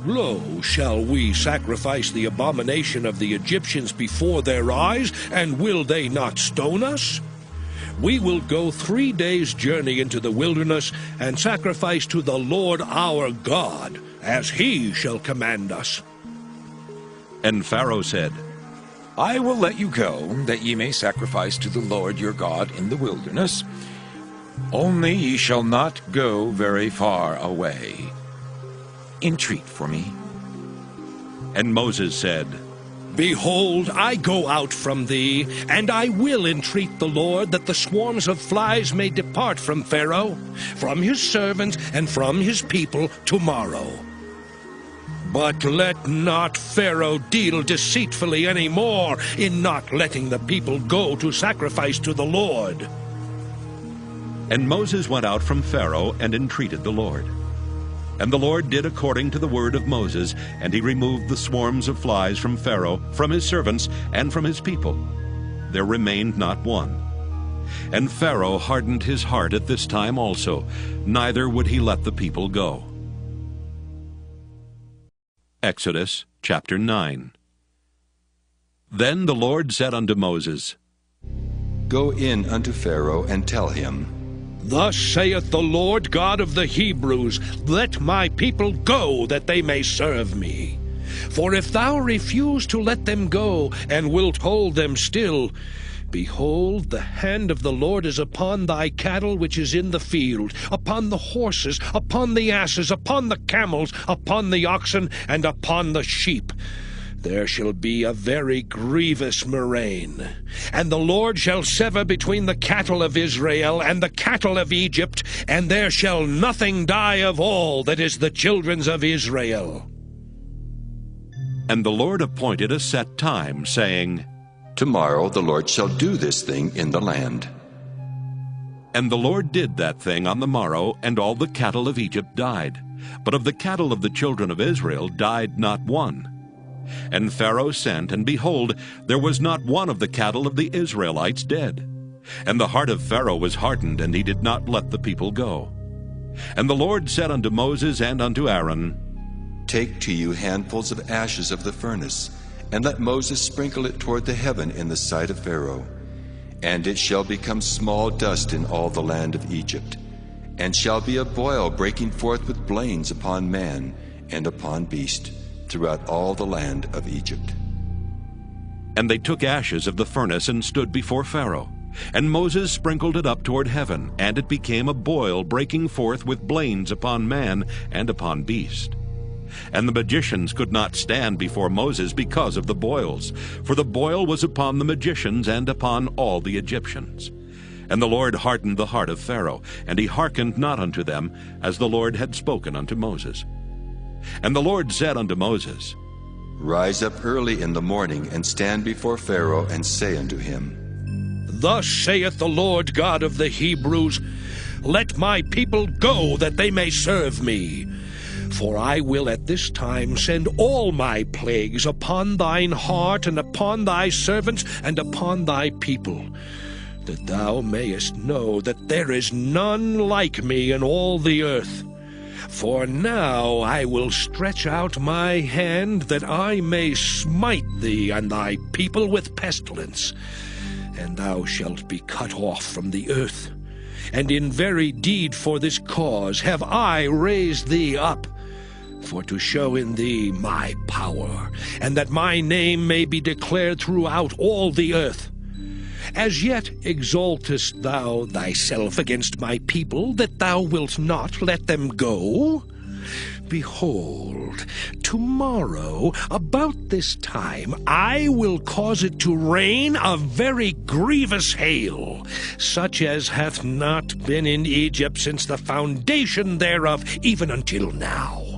[SPEAKER 6] Lo, shall we sacrifice the abomination of the Egyptians before their eyes, and will they not stone us? We will go 3 days' journey into the wilderness, and sacrifice to the Lord our God, as he shall command us.
[SPEAKER 1] And Pharaoh said,
[SPEAKER 2] I will let you go, that ye may sacrifice to the Lord your God in the wilderness. Only ye shall not go very far away. Entreat for me.
[SPEAKER 1] And Moses said,
[SPEAKER 6] Behold, I go out from thee, and I will entreat the Lord that the swarms of flies may depart from Pharaoh, from his servants, and from his people tomorrow. But let not Pharaoh deal deceitfully any more in not letting the people go to sacrifice to the Lord.
[SPEAKER 1] And Moses went out from Pharaoh and entreated the Lord. And the Lord did according to the word of Moses, and he removed the swarms of flies from Pharaoh, from his servants, and from his people. There remained not one. And Pharaoh hardened his heart at this time also, neither would he let the people go. Exodus chapter 9. Then the Lord said unto Moses,
[SPEAKER 10] Go in unto Pharaoh, and tell him,
[SPEAKER 6] Thus saith the Lord God of the Hebrews, Let my people go, that they may serve me. For if thou refuse to let them go, and wilt hold them still, behold, the hand of the Lord is upon thy cattle which is in the field, upon the horses, upon the asses, upon the camels, upon the oxen, and upon the sheep. There shall be a very grievous murrain. And the Lord shall sever between the cattle of Israel and the cattle of Egypt, and there shall nothing die of all that is the children's of Israel.
[SPEAKER 1] And the Lord appointed a set time, saying,
[SPEAKER 10] Tomorrow the Lord shall do this thing in the land.
[SPEAKER 1] And the Lord did that thing on the morrow, and all the cattle of Egypt died. But of the cattle of the children of Israel died not one. And Pharaoh sent, and behold, there was not one of the cattle of the Israelites dead. And the heart of Pharaoh was hardened, and he did not let the people go. And the Lord said unto Moses and unto Aaron,
[SPEAKER 10] Take to you handfuls of ashes of the furnace, and let Moses sprinkle it toward the heaven in the sight of Pharaoh. And it shall become small dust in all the land of Egypt, and shall be a boil breaking forth with blains upon man and upon beast, throughout all the land of Egypt.
[SPEAKER 1] And they took ashes of the furnace and stood before Pharaoh. And Moses sprinkled it up toward heaven, and it became a boil breaking forth with blains upon man and upon beast. And the magicians could not stand before Moses because of the boils, for the boil was upon the magicians and upon all the Egyptians. And the Lord hardened the heart of Pharaoh, and he hearkened not unto them, as the Lord had spoken unto Moses. And the Lord said unto Moses,
[SPEAKER 10] Rise up early in the morning, and stand before Pharaoh, and say unto him,
[SPEAKER 6] Thus saith the Lord God of the Hebrews, Let my people go, that they may serve me. For I will at this time send all my plagues upon thine heart, and upon thy servants, and upon thy people, that thou mayest know that there is none like me in all the earth. For now I will stretch out my hand, that I may smite thee and thy people with pestilence, and thou shalt be cut off from the earth. And in very deed for this cause have I raised thee up, for to show in thee my power, and that my name may be declared throughout all the earth. As yet exaltest thou thyself against my people, that thou wilt not let them go? Behold, tomorrow, about this time, I will cause it to rain a very grievous hail, such as hath not been in Egypt since the foundation thereof, even until now.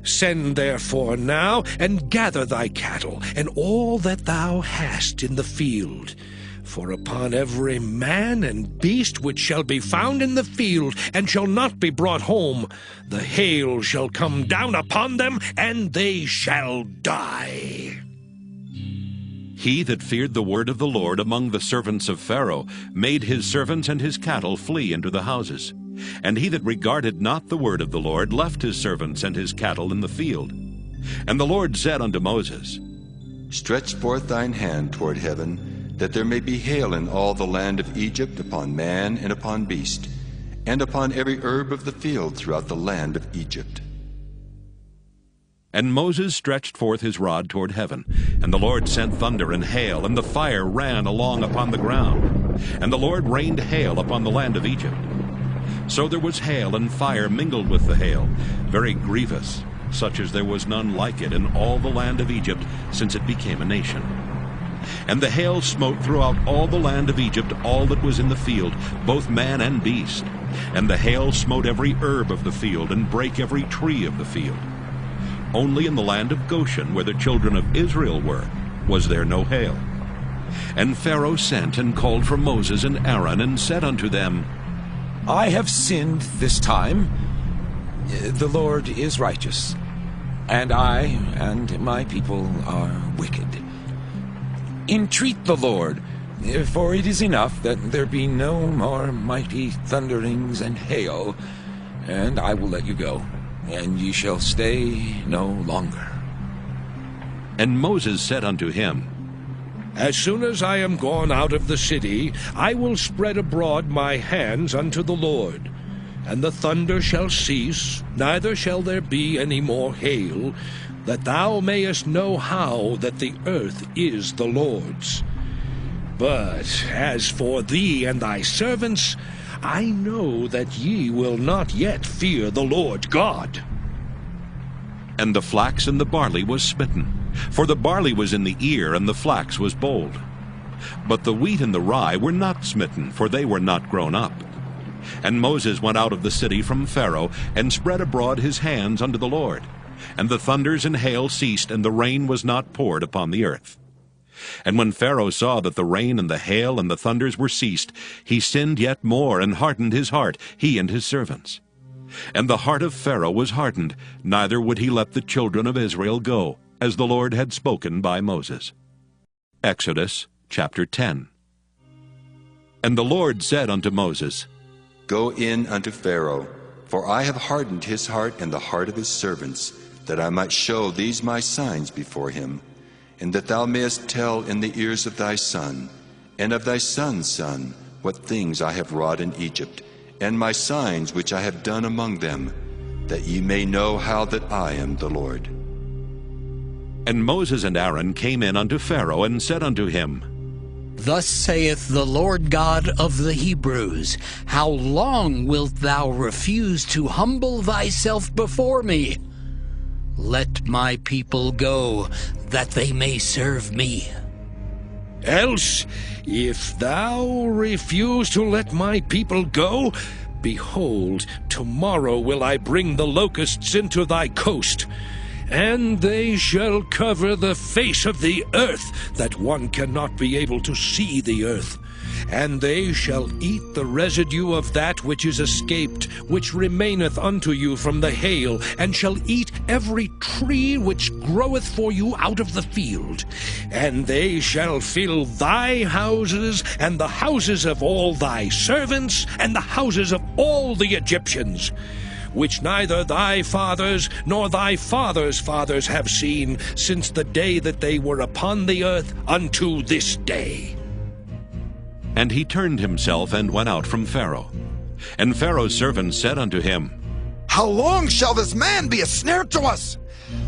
[SPEAKER 6] Send therefore now, and gather thy cattle, and all that thou hast in the field. For upon every man and beast which shall be found in the field, and shall not be brought home, the hail shall come down upon them, and they shall die.
[SPEAKER 1] He that feared the word of the Lord among the servants of Pharaoh made his servants and his cattle flee into the houses. And he that regarded not the word of the Lord left his servants and his cattle in the field. And the Lord said unto Moses,
[SPEAKER 10] Stretch forth thine hand toward heaven, that there may be hail in all the land of Egypt, upon man and upon beast, and upon every herb of the field throughout the land of Egypt.
[SPEAKER 1] And Moses stretched forth his rod toward heaven, and the Lord sent thunder and hail, and the fire ran along upon the ground. And the Lord rained hail upon the land of Egypt. So there was hail and fire mingled with the hail, very grievous, such as there was none like it in all the land of Egypt since it became a nation. And the hail smote throughout all the land of Egypt all that was in the field, both man and beast. And the hail smote every herb of the field, and brake every tree of the field. Only in the land of Goshen, where the children of Israel were, was there no hail. And Pharaoh sent and called for Moses and Aaron, and said unto them,
[SPEAKER 2] I have sinned this time. The Lord is righteous, and I and my people are wicked. Entreat the Lord, for it is enough that there be no more mighty thunderings and hail, and I will let you go, and ye shall stay no longer.
[SPEAKER 1] And Moses said unto him,
[SPEAKER 6] As soon as I am gone out of the city, I will spread abroad my hands unto the Lord. And the thunder shall cease, neither shall there be any more hail, that thou mayest know how that the earth is the Lord's. But as for thee and thy servants, I know that ye will not yet fear the Lord God.
[SPEAKER 1] And the flax and the barley was smitten, for the barley was in the ear, and the flax was bold. But the wheat and the rye were not smitten, for they were not grown up. And Moses went out of the city from Pharaoh, and spread abroad his hands unto the Lord. And the thunders and hail ceased, and the rain was not poured upon the earth. And when Pharaoh saw that the rain and the hail and the thunders were ceased, he sinned yet more, and hardened his heart, he and his servants. And the heart of Pharaoh was hardened, neither would he let the children of Israel go, as the Lord had spoken by Moses. Exodus chapter 10. And the Lord said unto Moses,
[SPEAKER 10] Go in unto Pharaoh, for I have hardened his heart and the heart of his servants, that I might show these my signs before him, and that thou mayest tell in the ears of thy son, and of thy son's son, what things I have wrought in Egypt, and my signs which I have done among them, that ye may know how that I am the Lord.
[SPEAKER 1] And Moses and Aaron came in unto Pharaoh, and said unto him,
[SPEAKER 15] Thus saith the Lord God of the Hebrews, How long wilt thou refuse to humble thyself before me? Let my people go, that they may serve me.
[SPEAKER 6] Else, if thou refuse to let my people go, behold, tomorrow will I bring the locusts into thy coast, and they shall cover the face of the earth, that one cannot be able to see the earth. And they shall eat the residue of that which is escaped, which remaineth unto you from the hail, and shall eat every tree which groweth for you out of the field. And they shall fill thy houses, and the houses of all thy servants, and the houses of all the Egyptians, which neither thy fathers nor thy fathers' fathers have seen, since the day that they were upon the earth unto this day.
[SPEAKER 1] And he turned himself and went out from Pharaoh. And Pharaoh's servants said unto him,
[SPEAKER 16] How long shall this man be a snare to us?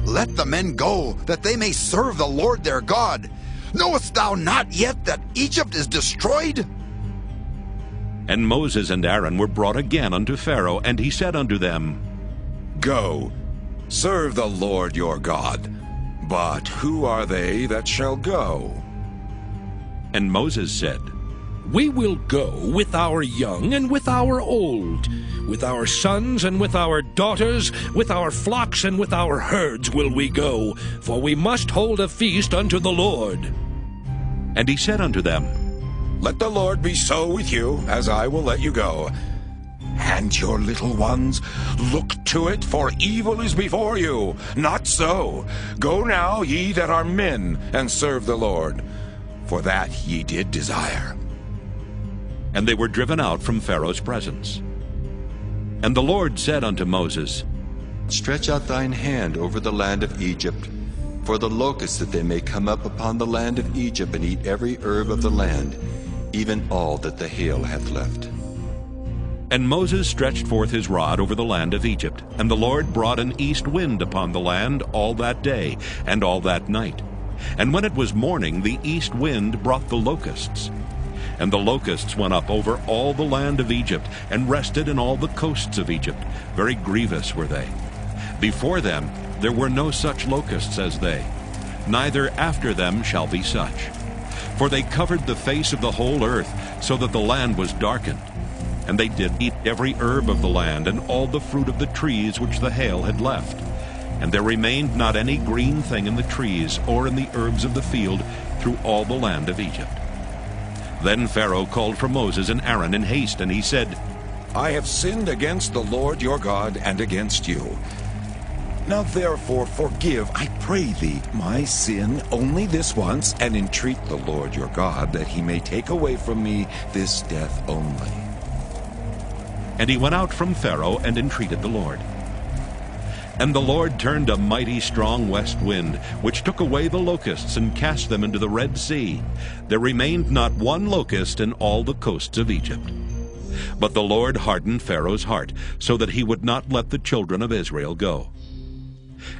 [SPEAKER 16] Let the men go, that they may serve the Lord their God. Knowest thou not yet that Egypt is destroyed?
[SPEAKER 1] And Moses and Aaron were brought again unto Pharaoh, and he said unto them,
[SPEAKER 17] Go, serve the Lord your God. But who are they that shall go?
[SPEAKER 1] And Moses said,
[SPEAKER 6] We will go with our young and with our old, with our sons and with our daughters, with our flocks and with our herds will we go, for we must hold a feast unto the Lord.
[SPEAKER 1] And he said unto them,
[SPEAKER 17] Let the Lord be so with you, as I will let you go. And your little ones, look to it, for evil is before you. Not so. Go now, ye that are men, and serve the Lord, for that ye did desire.
[SPEAKER 1] And they were driven out from Pharaoh's presence. And the Lord said unto Moses,
[SPEAKER 10] Stretch out thine hand over the land of Egypt, for the locusts, that they may come up upon the land of Egypt, and eat every herb of the land, even all that the hail hath left.
[SPEAKER 1] And Moses stretched forth his rod over the land of Egypt, And the Lord brought an east wind upon the land all that day and all that night. And when it was morning, the east wind brought the locusts. And the locusts went up over all the land of Egypt, and rested in all the coasts of Egypt. Very grievous were they. Before them there were no such locusts as they, neither after them shall be such. For they covered the face of the whole earth, so that the land was darkened. And they did eat every herb of the land, and all the fruit of the trees which the hail had left. And there remained not any green thing in the trees, or in the herbs of the field, through all the land of Egypt. Then Pharaoh called for Moses and Aaron in haste, and he said,
[SPEAKER 17] I have sinned against the Lord your God and against you. Now therefore forgive, I pray thee, my sin only this once, and entreat the Lord your God that he may take away from me this death only.
[SPEAKER 1] And he went out from Pharaoh and entreated the Lord. And the Lord turned a mighty strong west wind, which took away the locusts and cast them into the Red Sea. There remained not one locust in all the coasts of Egypt. But the Lord hardened Pharaoh's heart, so that he would not let the children of Israel go.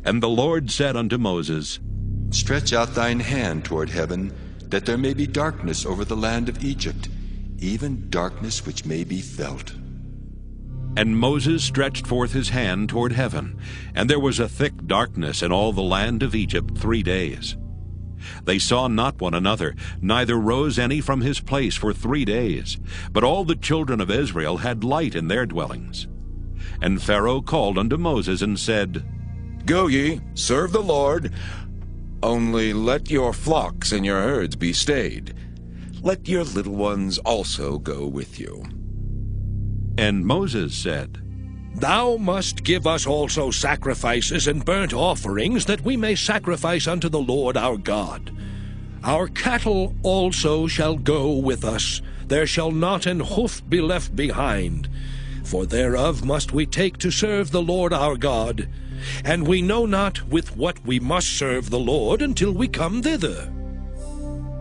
[SPEAKER 1] And the Lord said unto Moses,
[SPEAKER 10] Stretch out thine hand toward heaven, that there may be darkness over the land of Egypt, even darkness which may be felt.
[SPEAKER 1] And Moses stretched forth his hand toward heaven, and there was a thick darkness in all the land of Egypt 3 days. They saw not one another, neither rose any from his place for 3 days. But all the children of Israel had light in their dwellings. And Pharaoh called unto Moses and said,
[SPEAKER 17] Go ye, serve the Lord, only let your flocks and your herds be stayed. Let your little ones also go with you.
[SPEAKER 1] And Moses said,
[SPEAKER 6] Thou must give us also sacrifices and burnt offerings, that we may sacrifice unto the Lord our God. Our cattle also shall go with us. There shall not an hoof be left behind. For thereof must we take to serve the Lord our God. And we know not with what we must serve the Lord until we come thither.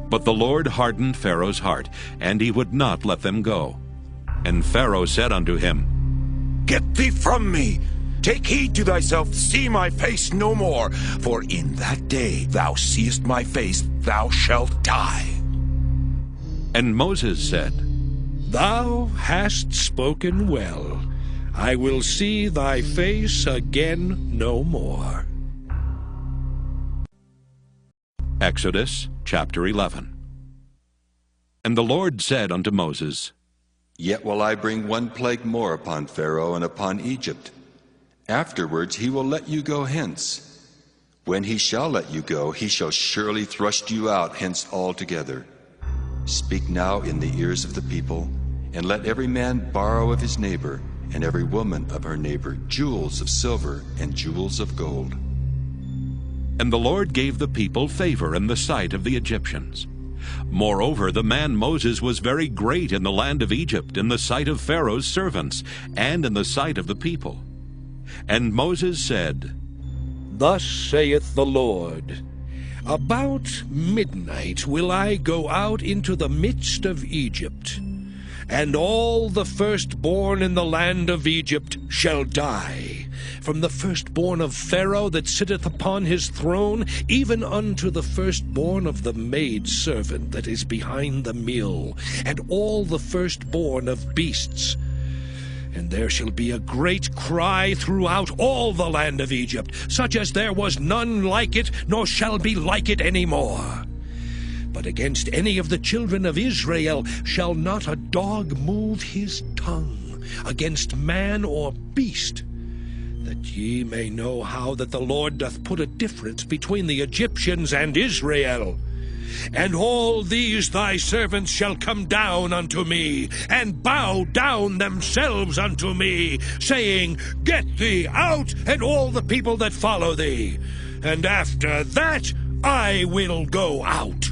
[SPEAKER 1] But the Lord hardened Pharaoh's heart, and he would not let them go. And Pharaoh said unto him,
[SPEAKER 17] Get thee from me! Take heed to thyself, see my face no more, for in that day thou seest my face, thou shalt die.
[SPEAKER 1] And Moses said,
[SPEAKER 6] Thou hast spoken well. I will see thy face again no more.
[SPEAKER 1] Exodus chapter 11. And the Lord said unto Moses,
[SPEAKER 10] Yet will I bring one plague more upon Pharaoh and upon Egypt. Afterwards he will let you go hence. When he shall let you go, he shall surely thrust you out hence altogether. Speak now in the ears of the people, and let every man borrow of his neighbor, and every woman of her neighbor, jewels of silver and jewels of gold.
[SPEAKER 1] And the Lord gave the people favor in the sight of the Egyptians. Moreover, the man Moses was very great in the land of Egypt, in the sight of Pharaoh's servants, and in the sight of the people. And Moses said,
[SPEAKER 6] Thus saith the Lord, About midnight will I go out into the midst of Egypt, and all the firstborn in the land of Egypt shall die, from the firstborn of Pharaoh that sitteth upon his throne, even unto the firstborn of the maidservant that is behind the mill, and all the firstborn of beasts. And there shall be a great cry throughout all the land of Egypt, such as there was none like it, nor shall be like it any more. But against any of the children of Israel shall not a dog move his tongue, against man or beast, that ye may know how that the Lord doth put a difference between the Egyptians and Israel. And all these thy servants shall come down unto me, and bow down themselves unto me, saying, Get thee out, and all the people that follow thee. And after that I will go out.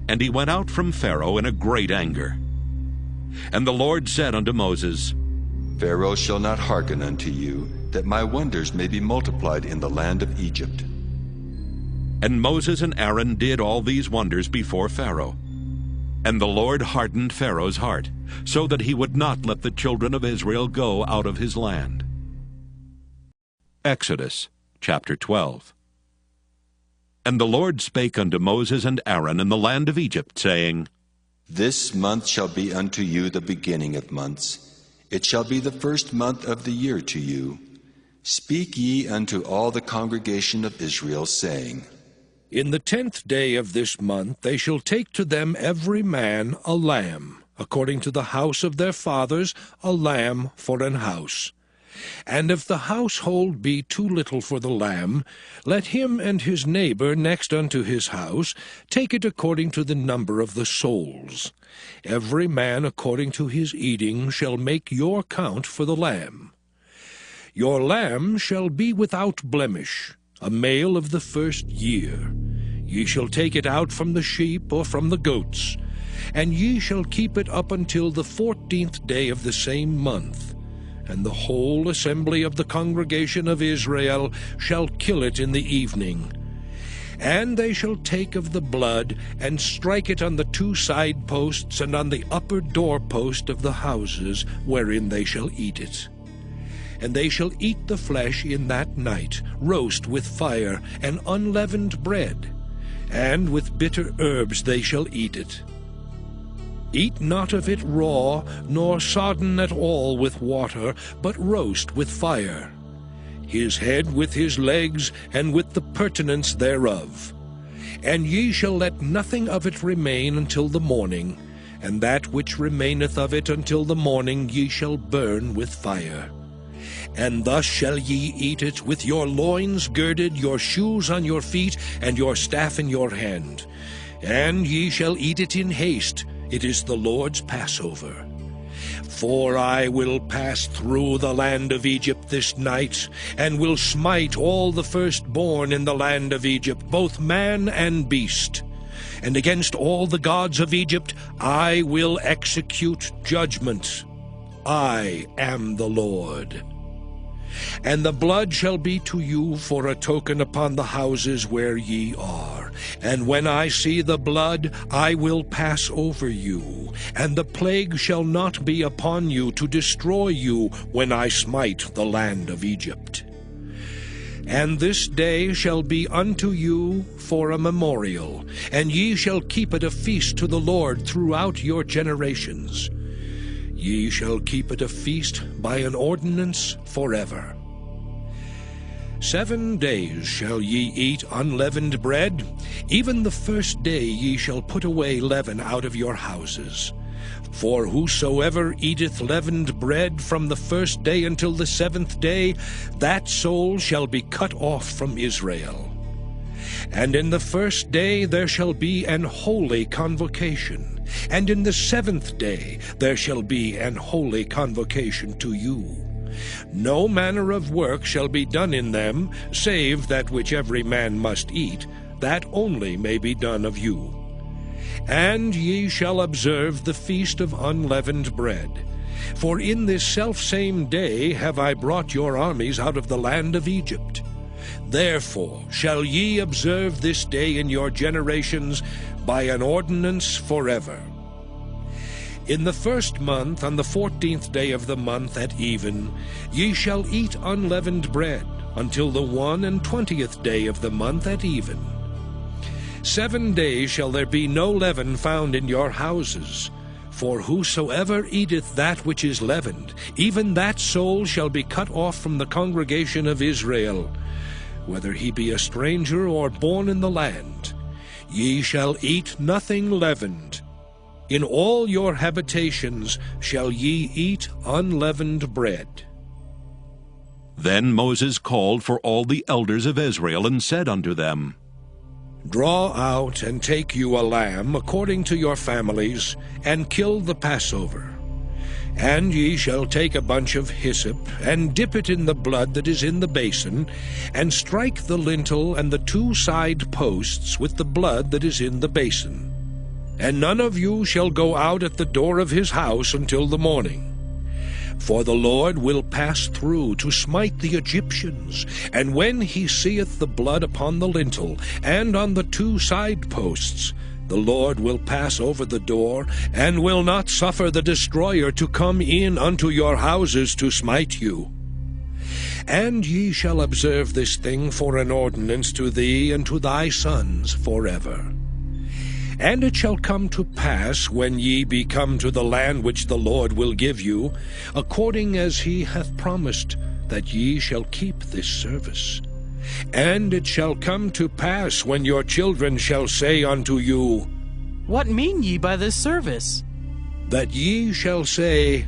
[SPEAKER 1] And he went out from Pharaoh in a great anger. And the Lord said unto Moses,
[SPEAKER 10] Pharaoh shall not hearken unto you, that my wonders may be multiplied in the land of Egypt.
[SPEAKER 1] And Moses and Aaron did all these wonders before Pharaoh. And the Lord hardened Pharaoh's heart, so that he would not let the children of Israel go out of his land. Exodus chapter 12. And the Lord spake unto Moses and Aaron in the land of Egypt, saying,
[SPEAKER 10] This month shall be unto you the beginning of months. It shall be the first month of the year to you. Speak ye unto all the congregation of Israel, saying,
[SPEAKER 6] In the 10th day of this month they shall take to them every man a lamb, according to the house of their fathers, a lamb for an house. And if the household be too little for the lamb, let him and his neighbor next unto his house take it according to the number of the souls. Every man according to his eating shall make your count for the lamb. Your lamb shall be without blemish, a male of the first year. Ye shall take it out from the sheep or from the goats, and ye shall keep it up until the 14th day of the same month. And the whole assembly of the congregation of Israel shall kill it in the evening. And they shall take of the blood, and strike it on the 2 side posts and on the upper doorpost of the houses wherein they shall eat it. And they shall eat the flesh in that night, roast with fire, and unleavened bread, and with bitter herbs they shall eat it. Eat not of it raw, nor sodden at all with water, but roast with fire, his head with his legs, and with the purtenance thereof. And ye shall let nothing of it remain until the morning, and that which remaineth of it until the morning ye shall burn with fire. And thus shall ye eat it, with your loins girded, your shoes on your feet, and your staff in your hand. And ye shall eat it in haste. It is the Lord's Passover. For I will pass through the land of Egypt this night, and will smite all the firstborn in the land of Egypt, both man and beast. And against all the gods of Egypt I will execute judgment. I am the Lord. And the blood shall be to you for a token upon the houses where ye are. And when I see the blood, I will pass over you, and the plague shall not be upon you to destroy you when I smite the land of Egypt. And this day shall be unto you for a memorial, and ye shall keep it a feast to the Lord throughout your generations. Ye shall keep it a feast by an ordinance forever. 7 days shall ye eat unleavened bread. Even the first day ye shall put away leaven out of your houses. For whosoever eateth leavened bread from the first day until the 7th day, that soul shall be cut off from Israel. And in the first day there shall be an holy convocation, and in the 7th day there shall be an holy convocation to you. No manner of work shall be done in them, save that which every man must eat, that only may be done of you. And ye shall observe the feast of unleavened bread. For in this selfsame day have I brought your armies out of the land of Egypt. Therefore shall ye observe this day in your generations by an ordinance forever. In the 1st month, on the 14th day of the month at even, ye shall eat unleavened bread, until the 21st day of the month at even. 7 days shall there be no leaven found in your houses. For whosoever eateth that which is leavened, even that soul shall be cut off from the congregation of Israel, whether he be a stranger or born in the land. Ye shall eat nothing leavened. In all your habitations shall ye eat unleavened bread.
[SPEAKER 1] Then Moses called for all the elders of Israel, and said unto them,
[SPEAKER 6] Draw out and take you a lamb according to your families, and kill the Passover. And ye shall take a bunch of hyssop, and dip it in the blood that is in the basin, and strike the lintel and the 2 side posts with the blood that is in the basin. And none of you shall go out at the door of his house until the morning. For the Lord will pass through to smite the Egyptians, and when he seeth the blood upon the lintel and on the 2 side posts, the Lord will pass over the door, and will not suffer the destroyer to come in unto your houses to smite you. And ye shall observe this thing for an ordinance to thee and to thy sons forever. And it shall come to pass, when ye be come to the land which the Lord will give you, according as he hath promised, that ye shall keep this service. And it shall come to pass, when your children shall say unto you,
[SPEAKER 18] What mean ye by this service?
[SPEAKER 6] That ye shall say,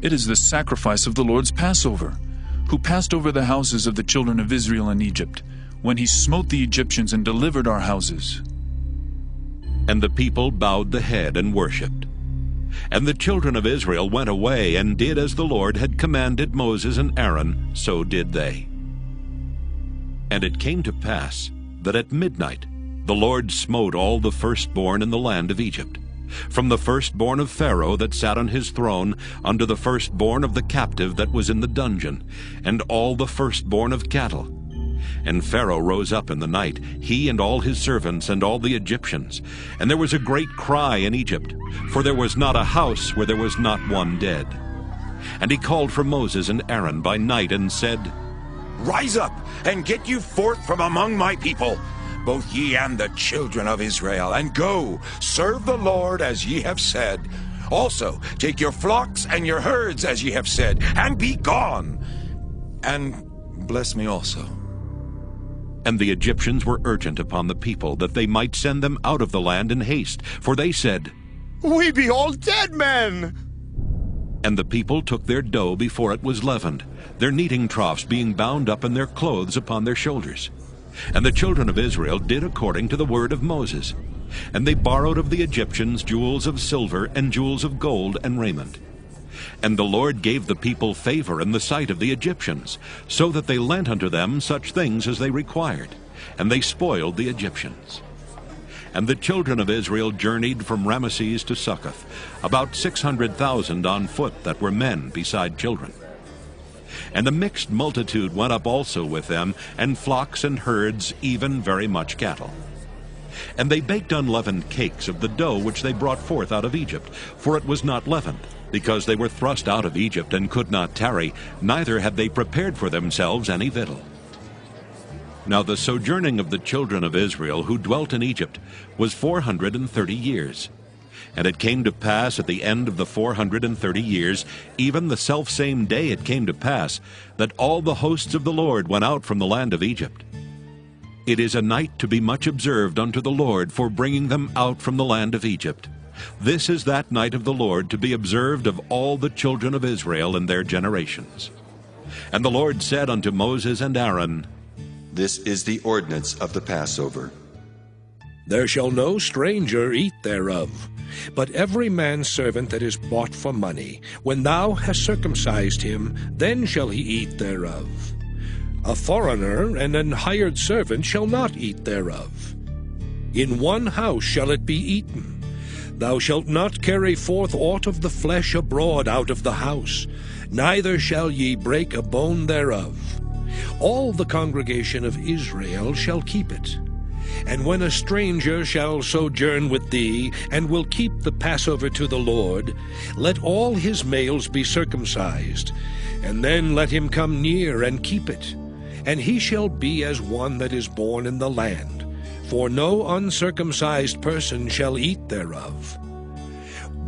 [SPEAKER 19] It is the sacrifice of the Lord's Passover, who passed over the houses of the children of Israel in Egypt, when he smote the Egyptians and delivered our houses.
[SPEAKER 1] And the people bowed the head and worshipped. And the children of Israel went away and did as the Lord had commanded Moses and Aaron, so did they. And it came to pass that at midnight the Lord smote all the firstborn in the land of Egypt, from the firstborn of Pharaoh that sat on his throne unto the firstborn of the captive that was in the dungeon, and all the firstborn of cattle. And Pharaoh rose up in the night, he and all his servants and all the Egyptians. And there was a great cry in Egypt, for there was not a house where there was not one dead. And he called for Moses and Aaron by night and said,
[SPEAKER 17] Rise up, and get you forth from among my people, both ye and the children of Israel, and go, serve the Lord as ye have said. Also take your flocks and your herds as ye have said, and be gone. And bless me also.
[SPEAKER 1] And the Egyptians were urgent upon the people, that they might send them out of the land in haste. For they said,
[SPEAKER 12] We be all dead men.
[SPEAKER 1] And the people took their dough before it was leavened, their kneading troughs being bound up and their clothes upon their shoulders. And the children of Israel did according to the word of Moses. And they borrowed of the Egyptians jewels of silver and jewels of gold and raiment. And the Lord gave the people favor in the sight of the Egyptians, so that they lent unto them such things as they required, and they spoiled the Egyptians. And the children of Israel journeyed from Ramesses to Succoth, about 600,000 on foot that were men beside children. And a mixed multitude went up also with them, and flocks and herds, even very much cattle. And they baked unleavened cakes of the dough which they brought forth out of Egypt, for it was not leavened, because they were thrust out of Egypt and could not tarry, neither had they prepared for themselves any victual. Now the sojourning of the children of Israel who dwelt in Egypt was 430 years. And it came to pass at the end of the 430 years, even the selfsame day it came to pass, that all the hosts of the Lord went out from the land of Egypt. It is a night to be much observed unto the Lord for bringing them out from the land of Egypt. This is that night of the Lord to be observed of all the children of Israel in their generations. And the Lord said unto Moses and Aaron,
[SPEAKER 10] This is the ordinance of the Passover.
[SPEAKER 6] There shall no stranger eat thereof, but every man's servant that is bought for money, when thou hast circumcised him, then shall he eat thereof. A foreigner and an hired servant shall not eat thereof. In one house shall it be eaten. Thou shalt not carry forth aught of the flesh abroad out of the house, neither shall ye break a bone thereof. All the congregation of Israel shall keep it. And when a stranger shall sojourn with thee, and will keep the Passover to the Lord, let all his males be circumcised, and then let him come near and keep it. And he shall be as one that is born in the land, for no uncircumcised person shall eat thereof.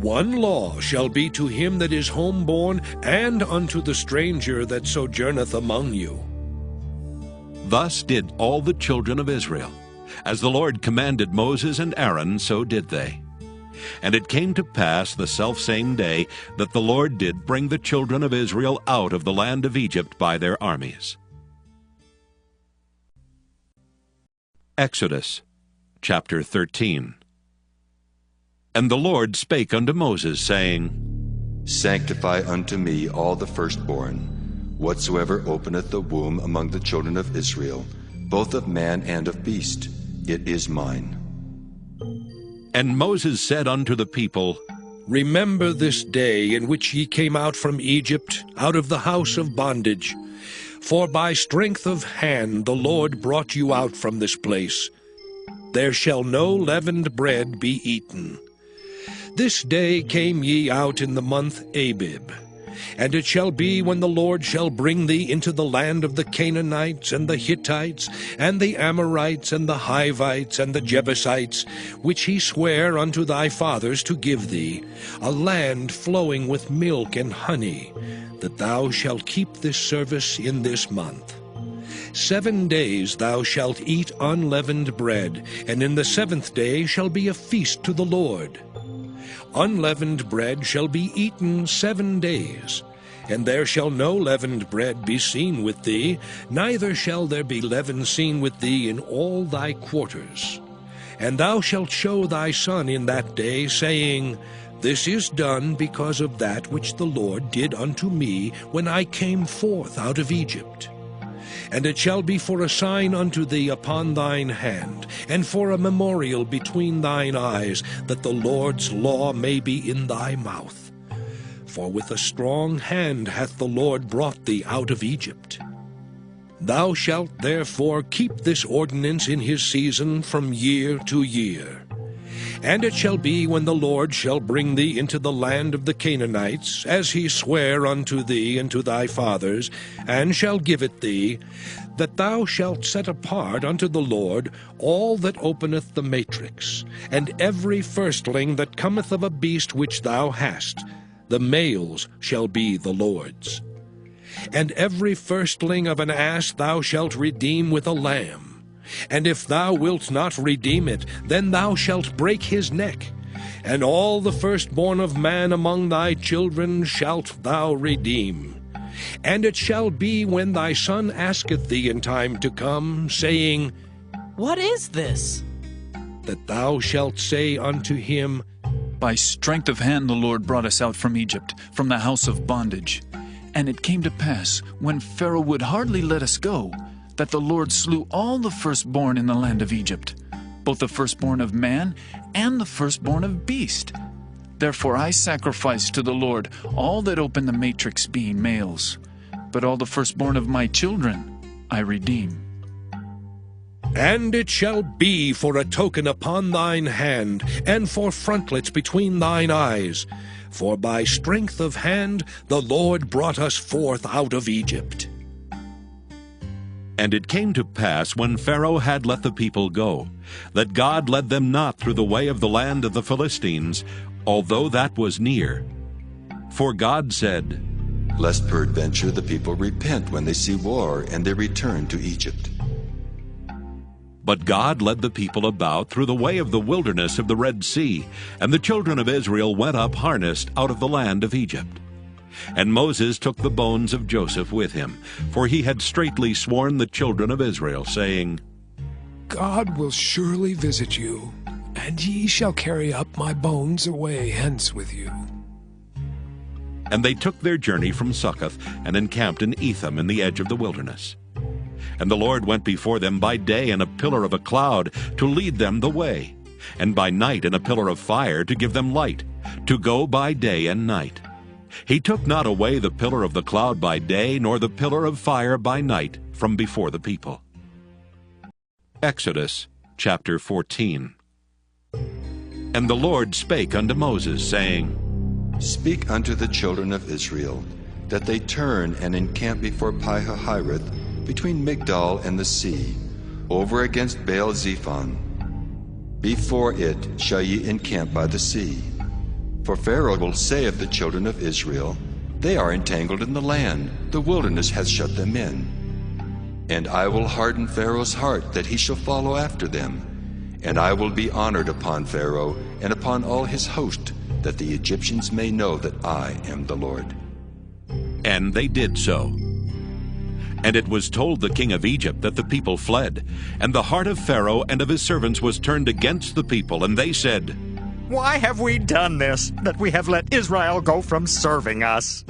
[SPEAKER 6] One law shall be to him that is homeborn, and unto the stranger that sojourneth among you.
[SPEAKER 1] Thus did all the children of Israel. As the Lord commanded Moses and Aaron, so did they. And it came to pass the selfsame day that the Lord did bring the children of Israel out of the land of Egypt by their armies. Exodus chapter 13. And the Lord spake unto Moses, saying,
[SPEAKER 10] Sanctify unto me all the firstborn, whatsoever openeth the womb among the children of Israel, both of man and of beast, it is mine.
[SPEAKER 1] And Moses said unto the people,
[SPEAKER 6] Remember this day in which ye came out from Egypt, out of the house of bondage. For by strength of hand the Lord brought you out from this place. There shall no leavened bread be eaten. This day came ye out in the month Abib. And it shall be, when the Lord shall bring thee into the land of the Canaanites, and the Hittites, and the Amorites, and the Hivites, and the Jebusites, which he sware unto thy fathers to give thee, a land flowing with milk and honey, that thou shalt keep this service in this month. 7 days thou shalt eat unleavened bread, and in the 7th day shall be a feast to the Lord. Unleavened bread shall be eaten 7 days, and there shall no leavened bread be seen with thee, neither shall there be leaven seen with thee in all thy quarters. And thou shalt show thy son in that day, saying, This is done because of that which the Lord did unto me when I came forth out of Egypt. And it shall be for a sign unto thee upon thine hand, and for a memorial between thine eyes, that the Lord's law may be in thy mouth. For with a strong hand hath the Lord brought thee out of Egypt. Thou shalt therefore keep this ordinance in his season from year to year. And it shall be, when the Lord shall bring thee into the land of the Canaanites, as he sware unto thee and to thy fathers, and shall give it thee, that thou shalt set apart unto the Lord all that openeth the matrix, and every firstling that cometh of a beast which thou hast, the males shall be the Lord's. And every firstling of an ass thou shalt redeem with a lamb. And if thou wilt not redeem it, then thou shalt break his neck. And all the firstborn of man among thy children shalt thou redeem. And it shall be, when thy son asketh thee in time to come, saying,
[SPEAKER 18] What is this?
[SPEAKER 6] That thou shalt say unto him,
[SPEAKER 19] By strength of hand the Lord brought us out from Egypt, from the house of bondage. And it came to pass, when Pharaoh would hardly let us go, that the Lord slew all the firstborn in the land of Egypt, both the firstborn of man and the firstborn of beast. Therefore I sacrifice to the Lord all that open the matrix, being males. But all the firstborn of my children I redeem.
[SPEAKER 6] And it shall be for a token upon thine hand, and for frontlets between thine eyes. For by strength of hand the Lord brought us forth out of Egypt.
[SPEAKER 1] And it came to pass, when Pharaoh had let the people go, that God led them not through the way of the land of the Philistines, although that was near. For God said,
[SPEAKER 10] Lest peradventure the people repent when they see war, and they return to Egypt.
[SPEAKER 1] But God led the people about through the way of the wilderness of the Red Sea, and the children of Israel went up harnessed out of the land of Egypt. And Moses took the bones of Joseph with him, for he had straitly sworn the children of Israel, saying,
[SPEAKER 20] God will surely visit you, and ye shall carry up my bones away hence with you.
[SPEAKER 1] And they took their journey from Succoth, and encamped in Etham in the edge of the wilderness. And the Lord went before them by day in a pillar of a cloud, to lead them the way, and by night in a pillar of fire, to give them light, to go by day and night. He took not away the pillar of the cloud by day, nor the pillar of fire by night from before the people. Exodus chapter 14. And the Lord spake unto Moses, saying,
[SPEAKER 10] Speak unto the children of Israel, that they turn and encamp before Pi-hahiroth, between Migdol and the sea, over against Baal-zephon. Before it shall ye encamp by the sea. For Pharaoh will say of the children of Israel, They are entangled in the land, the wilderness hath shut them in. And I will harden Pharaoh's heart, that he shall follow after them. And I will be honored upon Pharaoh, and upon all his host, that the Egyptians may know that I am the Lord.
[SPEAKER 1] And they did so. And it was told the king of Egypt that the people fled. And the heart of Pharaoh and of his servants was turned against the people, and they said,
[SPEAKER 21] Why have we done this, that we have let Israel go from serving us?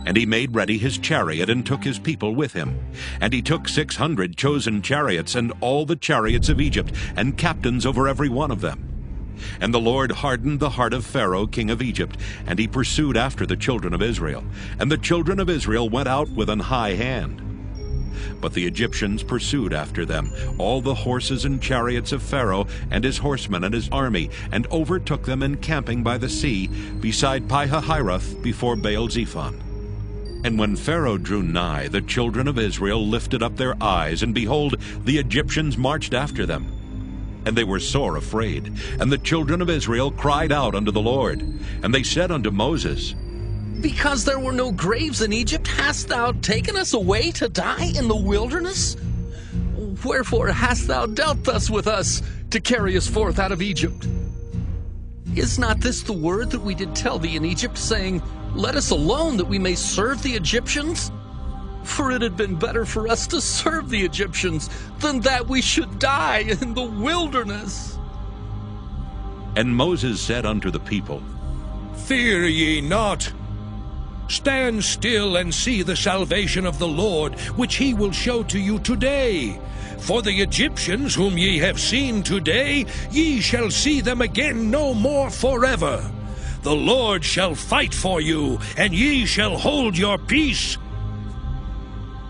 [SPEAKER 1] And he made ready his chariot, and took his people with him. And he took 600 chosen chariots, and all the chariots of Egypt, and captains over every one of them. And the Lord hardened the heart of Pharaoh king of Egypt, and he pursued after the children of Israel. And the children of Israel went out with an high hand. But the Egyptians pursued after them, all the horses and chariots of Pharaoh and his horsemen and his army, and overtook them encamping by the sea, beside Pi-hahiroth, before Baal-zephon. And when Pharaoh drew nigh, the children of Israel lifted up their eyes, and behold, the Egyptians marched after them. And they were sore afraid. And the children of Israel cried out unto the Lord. And they said unto Moses,
[SPEAKER 13] Because there were no graves in Egypt, hast thou taken us away to die in the wilderness? Wherefore hast thou dealt thus with us, to carry us forth out of Egypt? Is not this the word that we did tell thee in Egypt, saying, Let us alone, that we may serve the Egyptians? For it had been better for us to serve the Egyptians than that we should die in the wilderness.
[SPEAKER 1] And Moses said unto the people,
[SPEAKER 6] Fear ye not. Stand still and see the salvation of the Lord, which he will show to you today. For the Egyptians whom ye have seen today, ye shall see them again no more forever. The Lord shall fight for you, and ye shall hold your peace.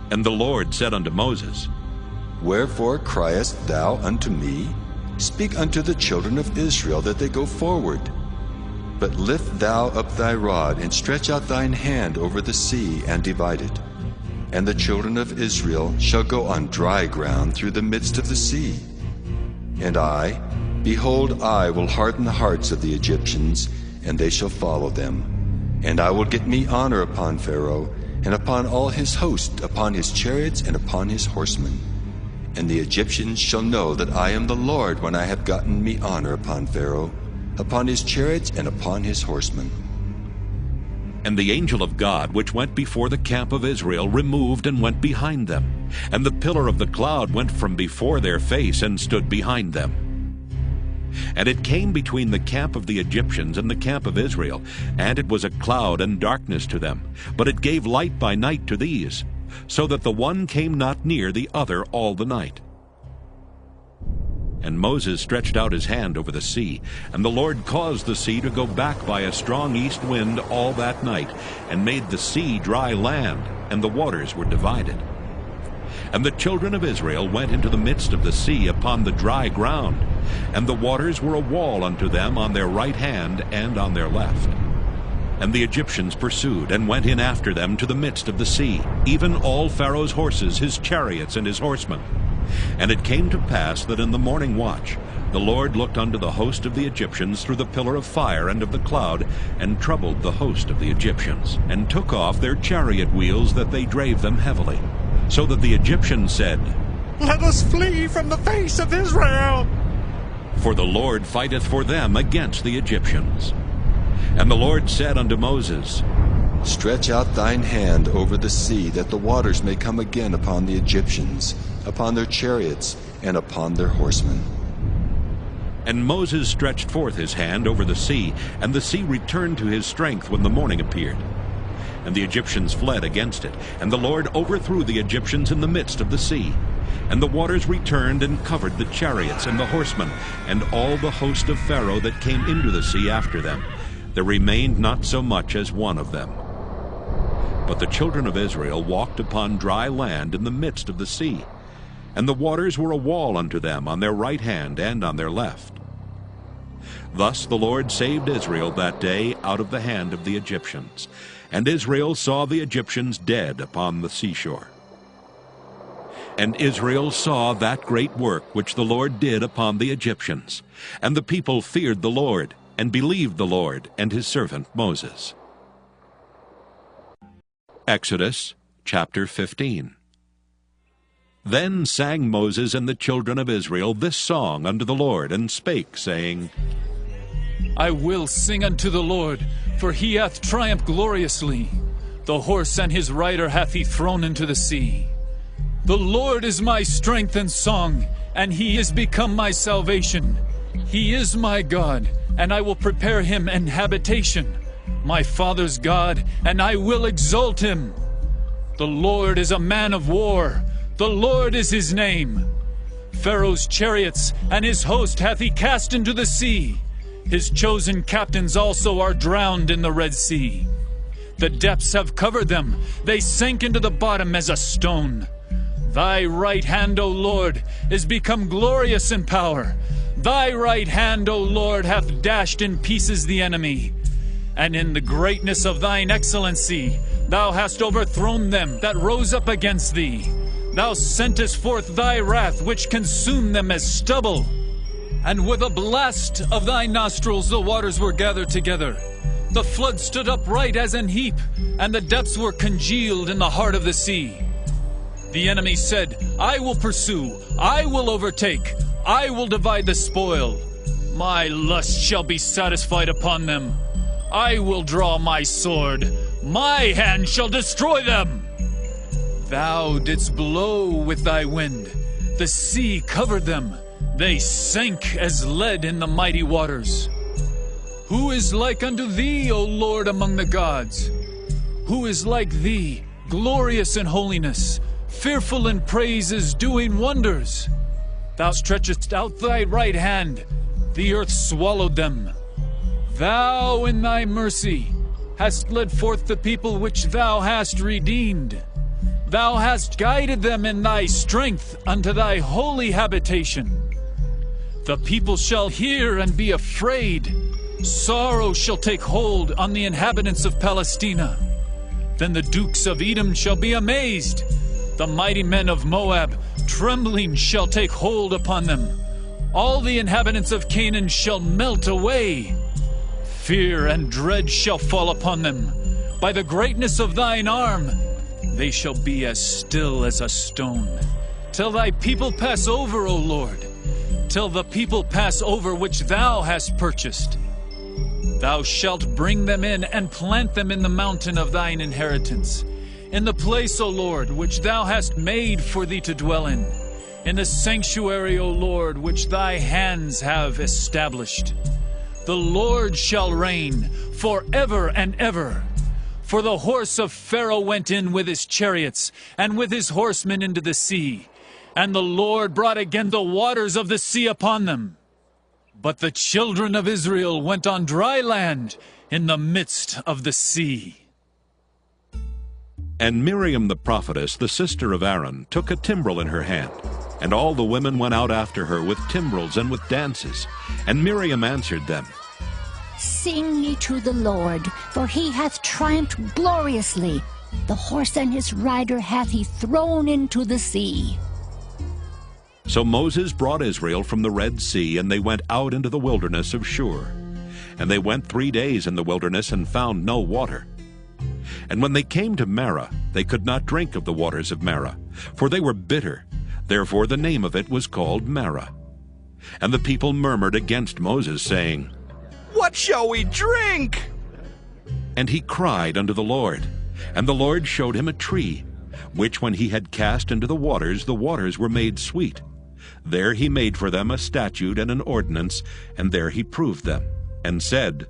[SPEAKER 1] And the Lord said unto Moses,
[SPEAKER 10] Wherefore criest thou unto me? Speak unto the children of Israel that they go forward. But lift thou up thy rod, and stretch out thine hand over the sea, and divide it. And the children of Israel shall go on dry ground through the midst of the sea. And I, behold, I will harden the hearts of the Egyptians, and they shall follow them. And I will get me honor upon Pharaoh, and upon all his host, upon his chariots, and upon his horsemen. And the Egyptians shall know that I am the Lord, when I have gotten me honor upon Pharaoh, upon his chariots, and upon his horsemen.
[SPEAKER 1] And the angel of God, which went before the camp of Israel, removed and went behind them. And the pillar of the cloud went from before their face, and stood behind them. And it came between the camp of the Egyptians and the camp of Israel, and it was a cloud and darkness to them, but it gave light by night to these, so that the one came not near the other all the night. And Moses stretched out his hand over the sea, and the Lord caused the sea to go back by a strong east wind all that night, and made the sea dry land, and the waters were divided. And the children of Israel went into the midst of the sea upon the dry ground, and the waters were a wall unto them on their right hand and on their left. And the Egyptians pursued, and went in after them to the midst of the sea, even all Pharaoh's horses, his chariots, and his horsemen. And it came to pass that in the morning watch the Lord looked unto the host of the Egyptians through the pillar of fire and of the cloud, and troubled the host of the Egyptians, and took off their chariot wheels, that they drave them heavily. So that the Egyptians said,
[SPEAKER 21] Let us flee from the face of Israel.
[SPEAKER 1] For the Lord fighteth for them against the Egyptians. And the Lord said unto Moses,
[SPEAKER 10] Stretch out thine hand over the sea, that the waters may come again upon the Egyptians, upon their chariots, and upon their horsemen.
[SPEAKER 1] And Moses stretched forth his hand over the sea, and the sea returned to his strength when the morning appeared. And the Egyptians fled against it, and the Lord overthrew the Egyptians in the midst of the sea. And the waters returned and covered the chariots and the horsemen, and all the host of Pharaoh that came into the sea after them. There remained not so much as one of them. But the children of Israel walked upon dry land in the midst of the sea, and the waters were a wall unto them on their right hand and on their left. Thus the Lord saved Israel that day out of the hand of the Egyptians. And Israel saw the Egyptians dead upon the seashore. And Israel saw that great work which the Lord did upon the Egyptians. And the people feared the Lord, and believed the Lord and his servant Moses. Exodus chapter 15. Then sang Moses and the children of Israel this song unto the Lord, and spake, saying,
[SPEAKER 19] I will sing unto the Lord, for he hath triumphed gloriously. The horse and his rider hath he thrown into the sea. The Lord is my strength and song, and he is become my salvation. He is my God, and I will prepare him an habitation, my father's God, and I will exalt him. The Lord is a man of war, the Lord is his name. Pharaoh's chariots and his host hath he cast into the sea. His chosen captains also are drowned in the Red Sea. The depths have covered them, they sank into the bottom as a stone. Thy right hand, O Lord, is become glorious in power. Thy right hand, O Lord, hath dashed in pieces the enemy. And in the greatness of thine excellency, thou hast overthrown them that rose up against thee. Thou sentest forth thy wrath, which consumed them as stubble. And with a blast of thy nostrils the waters were gathered together. The flood stood upright as an heap, and the depths were congealed in the heart of the sea. The enemy said, I will pursue, I will overtake, I will divide the spoil. My lust shall be satisfied upon them. I will draw my sword, my hand shall destroy them. Thou didst blow with thy wind, the sea covered them, they sank as lead in the mighty waters. Who is like unto thee, O Lord, among the gods? Who is like thee, glorious in holiness, fearful in praises, doing wonders? Thou stretchest out thy right hand, the earth swallowed them. Thou in thy mercy hast led forth the people which thou hast redeemed. Thou hast guided them in thy strength unto thy holy habitation. The people shall hear and be afraid. Sorrow shall take hold on the inhabitants of Palestina. Then the dukes of Edom shall be amazed. The mighty men of Moab, trembling, shall take hold upon them. All the inhabitants of Canaan shall melt away. Fear and dread shall fall upon them. By the greatness of thine arm, they shall be as still as a stone. Till thy people pass over, O Lord. Till the people pass over which thou hast purchased. Thou shalt bring them in and plant them in the mountain of thine inheritance, in the place, O Lord, which thou hast made for thee to dwell in the sanctuary, O Lord, which thy hands have established. The Lord shall reign forever and ever. For the horse of Pharaoh went in with his chariots and with his horsemen into the sea, and the Lord brought again the waters of the sea upon them. But the children of Israel went on dry land in the midst of the sea.
[SPEAKER 1] And Miriam the prophetess, the sister of Aaron, took a timbrel in her hand, and all the women went out after her with timbrels and with dances. And Miriam answered them,
[SPEAKER 3] Sing ye to the Lord, for he hath triumphed gloriously. The horse and his rider hath he thrown into the sea.
[SPEAKER 1] So Moses brought Israel from the Red Sea, and they went out into the wilderness of Shur. And they went 3 days in the wilderness and found no water. And when they came to Marah, they could not drink of the waters of Marah, for they were bitter. Therefore the name of it was called Marah. And the people murmured against Moses, saying,
[SPEAKER 7] What shall we drink?
[SPEAKER 1] And he cried unto the Lord, and the Lord showed him a tree, which when he had cast into the waters were made sweet. There he made for them a statute and an ordinance, and there he proved them, and said,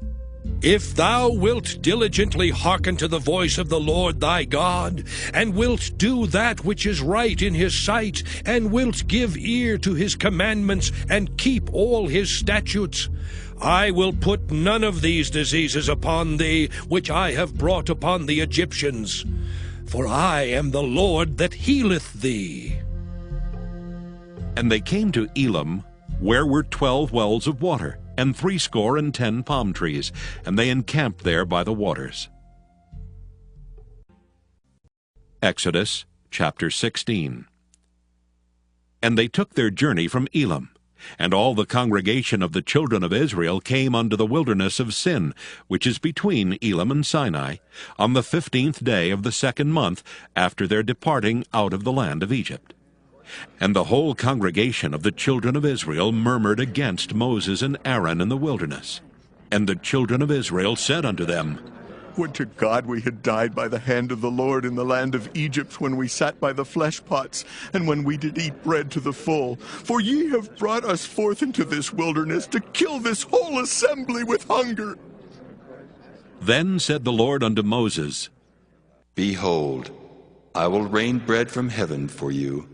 [SPEAKER 6] If thou wilt diligently hearken to the voice of the Lord thy God, and wilt do that which is right in his sight, and wilt give ear to his commandments, and keep all his statutes, I will put none of these diseases upon thee, which I have brought upon the Egyptians. For I am the Lord that healeth thee.
[SPEAKER 1] And they came to Elim, where were 12 wells of water, and 70 palm trees, and they encamped there by the waters. Exodus chapter 16. And they took their journey from Elim, and all the congregation of the children of Israel came unto the wilderness of Sin, which is between Elim and Sinai, on the 15th day of the 2nd month after their departing out of the land of Egypt. And the whole congregation of the children of Israel murmured against Moses and Aaron in the wilderness. And the children of Israel said unto them,
[SPEAKER 14] Would to God we had died by the hand of the Lord in the land of Egypt, when we sat by the flesh pots, and when we did eat bread to the full. For ye have brought us forth into this wilderness to kill this whole assembly with hunger.
[SPEAKER 1] Then said the Lord unto Moses,
[SPEAKER 10] Behold, I will rain bread from heaven for you,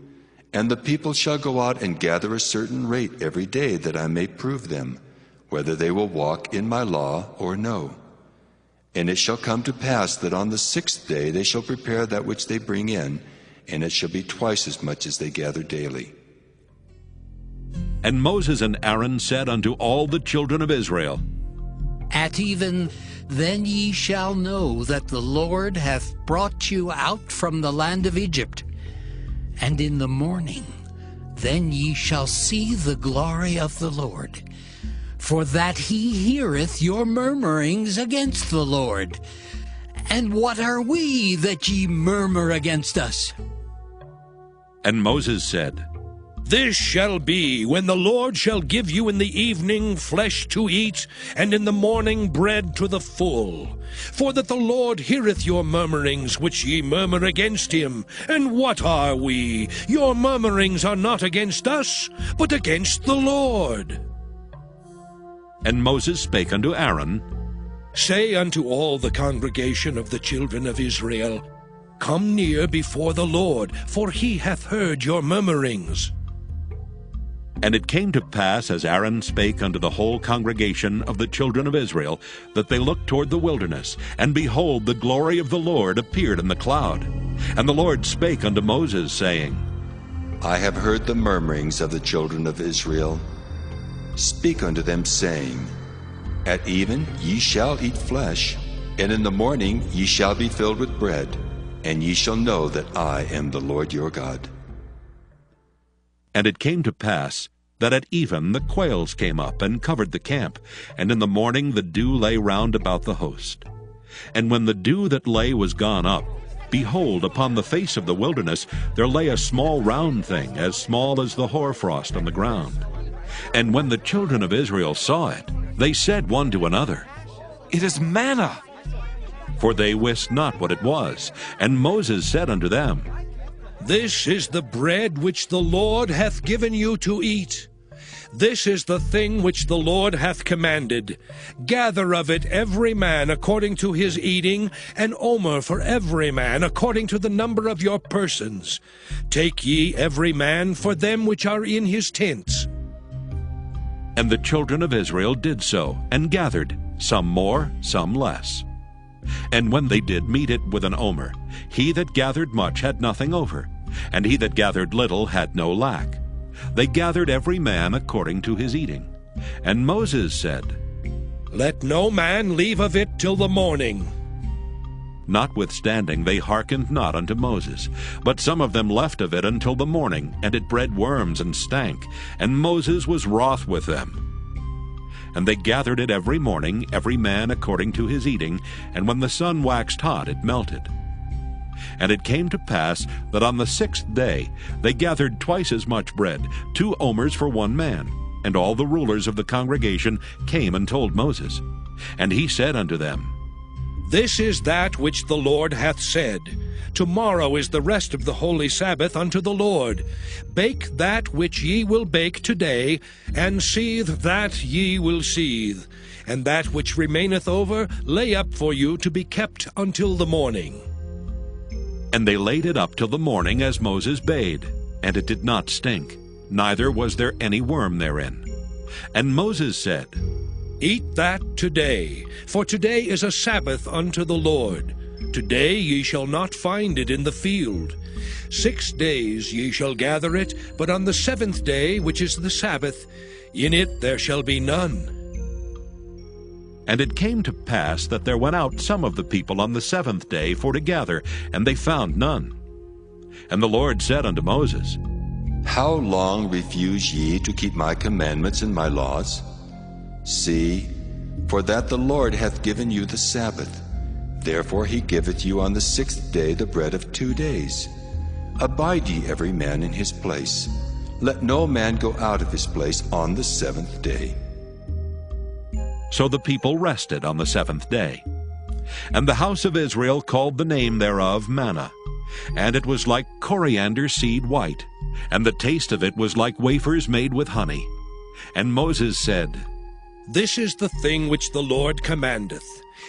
[SPEAKER 10] and the people shall go out and gather a certain rate every day, that I may prove them, whether they will walk in my law or no. And it shall come to pass that on the 6th day they shall prepare that which they bring in, and it shall be twice as much as they gather daily.
[SPEAKER 1] And Moses and Aaron said unto all the children of Israel,
[SPEAKER 15] At even then ye shall know that the Lord hath brought you out from the land of Egypt. And in the morning then ye shall see the glory of the Lord, for that he heareth your murmurings against the Lord. And what are we that ye murmur against us?
[SPEAKER 1] And Moses said,
[SPEAKER 6] This shall be when the Lord shall give you in the evening flesh to eat, and in the morning bread to the full. For that the Lord heareth your murmurings which ye murmur against him. And what are we? Your murmurings are not against us, but against the Lord.
[SPEAKER 1] And Moses spake unto Aaron,
[SPEAKER 6] Say unto all the congregation of the children of Israel, Come near before the Lord, for he hath heard your murmurings.
[SPEAKER 1] And it came to pass, as Aaron spake unto the whole congregation of the children of Israel, that they looked toward the wilderness, and behold, the glory of the Lord appeared in the cloud. And the Lord spake unto Moses, saying,
[SPEAKER 10] I have heard the murmurings of the children of Israel. Speak unto them, saying, At even ye shall eat flesh, and in the morning ye shall be filled with bread, and ye shall know that I am the Lord your God.
[SPEAKER 1] And it came to pass, that at even the quails came up and covered the camp, and in the morning the dew lay round about the host. And when the dew that lay was gone up, behold, upon the face of the wilderness there lay a small round thing, as small as the hoarfrost on the ground. And when the children of Israel saw it, they said one to another,
[SPEAKER 17] It is manna.
[SPEAKER 1] For they wist not what it was. And Moses said unto them,
[SPEAKER 6] This is the bread which the Lord hath given you to eat. This is the thing which the Lord hath commanded. Gather of it every man according to his eating, an omer for every man according to the number of your persons. Take ye every man for them which are in his tents.
[SPEAKER 1] And the children of Israel did so, and gathered, some more, some less. And when they did meet it with an omer, he that gathered much had nothing over, and he that gathered little had no lack. They gathered every man according to his eating. And Moses said,
[SPEAKER 6] Let no man leave of it till the morning.
[SPEAKER 1] Notwithstanding they hearkened not unto Moses, but some of them left of it until the morning, and it bred worms and stank, and Moses was wroth with them. And they gathered it every morning, every man according to his eating, and when the sun waxed hot, it melted. And it came to pass that on the 6th day they gathered twice as much bread, 2 omers for one man. And all the rulers of the congregation came and told Moses. And he said unto them,
[SPEAKER 6] This is that which the Lord hath said. Tomorrow is the rest of the holy Sabbath unto the Lord. Bake that which ye will bake today, and seethe that ye will seethe. And that which remaineth over lay up for you to be kept until the morning.
[SPEAKER 1] And they laid it up till the morning as Moses bade, and it did not stink, neither was there any worm therein. And Moses said,
[SPEAKER 6] Eat that today, for today is a Sabbath unto the Lord. Today ye shall not find it in the field. 6 days ye shall gather it, but on the 7th day, which is the Sabbath, in it there shall be none.
[SPEAKER 1] And it came to pass that there went out some of the people on the 7th day for to gather, and they found none. And the Lord said unto Moses,
[SPEAKER 10] How long refuse ye to keep my commandments and my laws? See, for that the Lord hath given you the Sabbath. Therefore he giveth you on the 6th day the bread of 2 days. Abide ye every man in his place. Let no man go out of his place on the 7th day.
[SPEAKER 1] So the people rested on the 7th day. And the house of Israel called the name thereof manna. And it was like coriander seed white, and the taste of it was like wafers made with honey. And Moses said,
[SPEAKER 6] This is the thing which the Lord commandeth.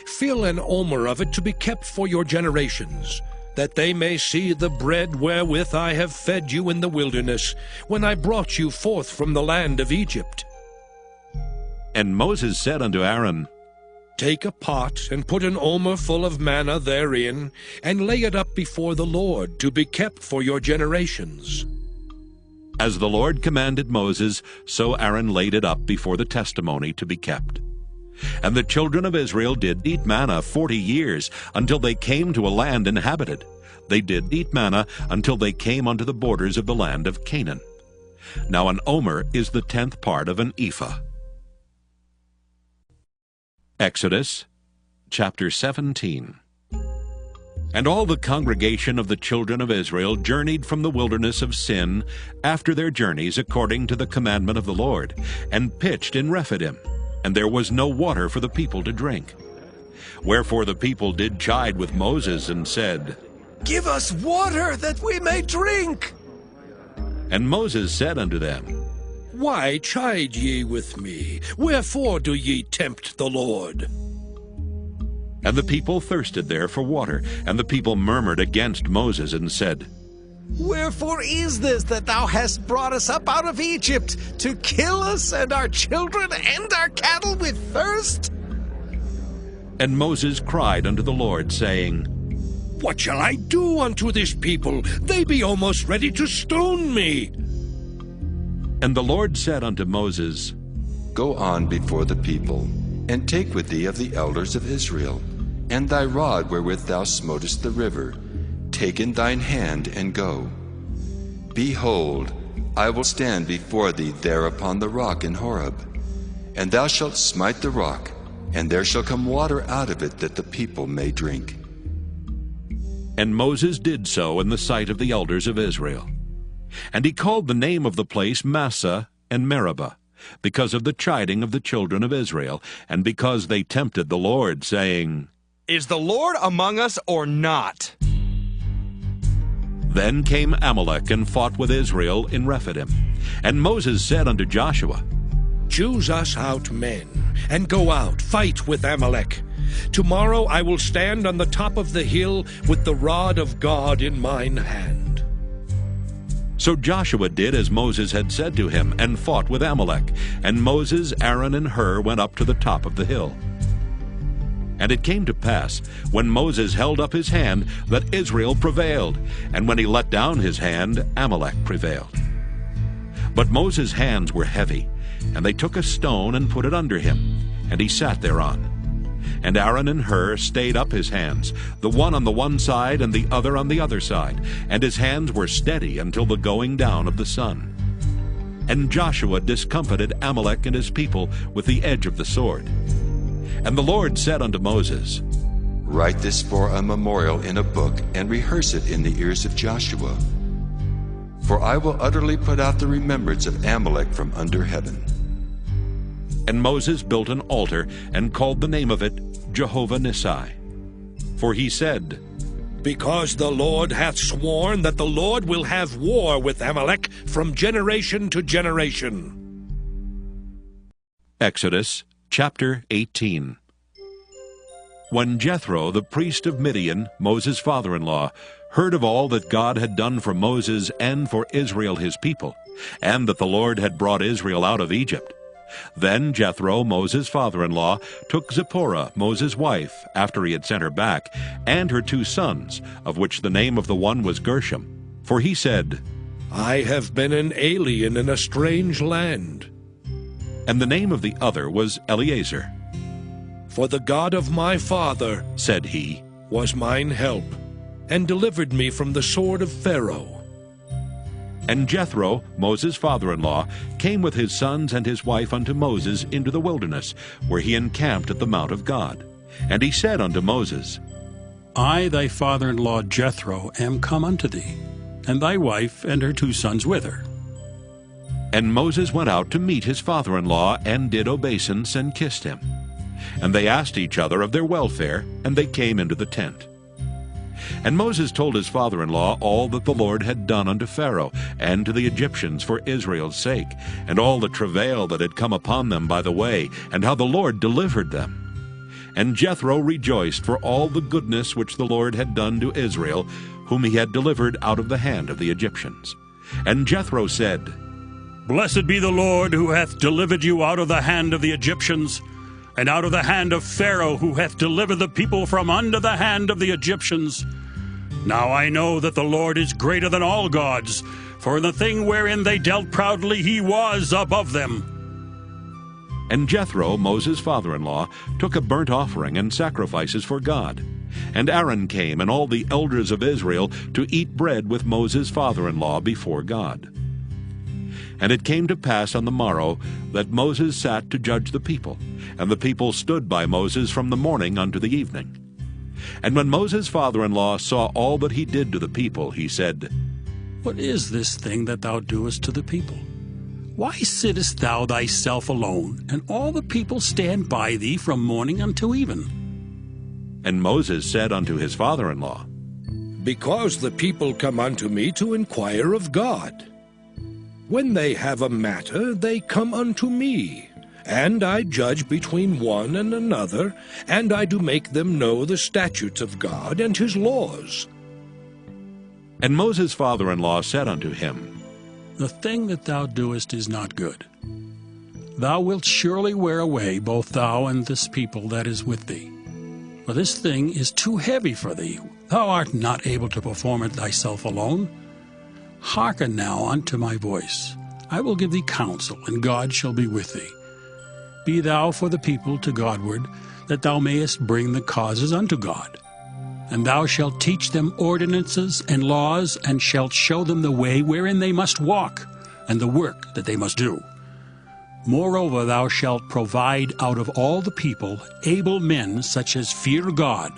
[SPEAKER 6] Fill an omer of it to be kept for your generations, that they may see the bread wherewith I have fed you in the wilderness, when I brought you forth from the land of Egypt.
[SPEAKER 1] And Moses said unto Aaron,
[SPEAKER 6] Take a pot, and put an omer full of manna therein, and lay it up before the Lord, to be kept for your generations.
[SPEAKER 1] As the Lord commanded Moses, so Aaron laid it up before the testimony to be kept. And the children of Israel did eat manna 40 years, until they came to a land inhabited. They did eat manna until they came unto the borders of the land of Canaan. Now an omer is the 10th part of an ephah. Exodus chapter 17. And all the congregation of the children of Israel journeyed from the wilderness of Sin after their journeys according to the commandment of the Lord, and pitched in Rephidim, and there was no water for the people to drink. Wherefore the people did chide with Moses, and said,
[SPEAKER 12] Give us water that we may drink.
[SPEAKER 1] And Moses said unto them,
[SPEAKER 6] Why chide ye with me? Wherefore do ye tempt the Lord?
[SPEAKER 1] And the people thirsted there for water, and the people murmured against Moses, and said,
[SPEAKER 12] Wherefore is this that thou hast brought us up out of Egypt, to kill us and our children and our cattle with thirst?
[SPEAKER 1] And Moses cried unto the Lord, saying,
[SPEAKER 6] What shall I do unto this people? They be almost ready to stone me.
[SPEAKER 1] And the Lord said unto Moses,
[SPEAKER 10] Go on before the people, and take with thee of the elders of Israel, and thy rod wherewith thou smotest the river. Take in thine hand, and go. Behold, I will stand before thee there upon the rock in Horeb, and thou shalt smite the rock, and there shall come water out of it, that the people may drink.
[SPEAKER 1] And Moses did so in the sight of the elders of Israel. And he called the name of the place Massah and Meribah, because of the chiding of the children of Israel, and because they tempted the Lord, saying,
[SPEAKER 7] Is the Lord among us or not?
[SPEAKER 1] Then came Amalek and fought with Israel in Rephidim. And Moses said unto Joshua,
[SPEAKER 6] Choose us out men, and go out, fight with Amalek. Tomorrow I will stand on the top of the hill with the rod of God in mine hand.
[SPEAKER 1] So Joshua did as Moses had said to him, and fought with Amalek. And Moses, Aaron, and Hur went up to the top of the hill. And it came to pass, when Moses held up his hand, that Israel prevailed, and when he let down his hand, Amalek prevailed. But Moses' hands were heavy, and they took a stone and put it under him, and he sat thereon. And Aaron and Hur stayed up his hands, the one on the one side and the other on the other side, and his hands were steady until the going down of the sun. And Joshua discomfited Amalek and his people with the edge of the sword. And the Lord said unto Moses,
[SPEAKER 10] Write this for a memorial in a book, and rehearse it in the ears of Joshua. For I will utterly put out the remembrance of Amalek from under heaven.
[SPEAKER 1] And Moses built an altar, and called the name of it Jehovah Nissi. For he said,
[SPEAKER 6] Because the Lord hath sworn that the Lord will have war with Amalek from generation to generation.
[SPEAKER 1] Exodus chapter 18. When Jethro, the priest of Midian, Moses' father-in-law, heard of all that God had done for Moses and for Israel his people, and that the Lord had brought Israel out of Egypt, then Jethro, Moses' father-in-law, took Zipporah, Moses' wife, after he had sent her back, and her 2 sons, of which the name of the one was Gershom. For he said,
[SPEAKER 6] I have been an alien in a strange land.
[SPEAKER 1] And the name of the other was Eleazar.
[SPEAKER 6] For the God of my father,
[SPEAKER 1] said he,
[SPEAKER 6] was mine help, and delivered me from the sword of Pharaoh.
[SPEAKER 1] And Jethro, Moses' father-in-law, came with his sons and his wife unto Moses into the wilderness, where he encamped at the mount of God. And he said unto Moses,
[SPEAKER 8] I, thy father-in-law Jethro, am come unto thee, and thy wife and her 2 sons with her.
[SPEAKER 1] And Moses went out to meet his father-in-law, and did obeisance, and kissed him. And they asked each other of their welfare, and they came into the tent. And Moses told his father-in-law all that the Lord had done unto Pharaoh, and to the Egyptians for Israel's sake, and all the travail that had come upon them by the way, and how the Lord delivered them. And Jethro rejoiced for all the goodness which the Lord had done to Israel, whom he had delivered out of the hand of the Egyptians. And Jethro said,
[SPEAKER 8] Blessed be the Lord, who hath delivered you out of the hand of the Egyptians. and out of the hand of Pharaoh, who hath delivered the people from under the hand of the Egyptians. Now I know that the Lord is greater than all gods, for in the thing wherein they dealt proudly he was above them.
[SPEAKER 1] And Jethro, Moses' father-in-law, took a burnt offering and sacrifices for God. And Aaron came, and all the elders of Israel, to eat bread with Moses' father-in-law before God. And it came to pass on the morrow that Moses sat to judge the people, and the people stood by Moses from the morning unto the evening. And when Moses' father-in-law saw all that he did to the people, he said,
[SPEAKER 8] What is this thing that thou doest to the people? Why sittest thou thyself alone, and all the people stand by thee from morning until even?
[SPEAKER 1] And Moses said unto his father-in-law,
[SPEAKER 6] Because the people come unto me to inquire of God. When they have a matter, they come unto me, and I judge between one and another, and I do make them know the statutes of God and his laws.
[SPEAKER 1] And Moses' father-in-law said unto him,
[SPEAKER 8] The thing that thou doest is not good. Thou wilt surely wear away both thou and this people that is with thee. For this thing is too heavy for thee. Thou art not able to perform it thyself alone. Hearken now unto my voice. I will give thee counsel, and God shall be with thee. Be thou for the people to Godward, that thou mayest bring the causes unto God. And thou shalt teach them ordinances and laws, and shalt show them the way wherein they must walk, and the work that they must do. Moreover, thou shalt provide out of all the people able men such as fear God,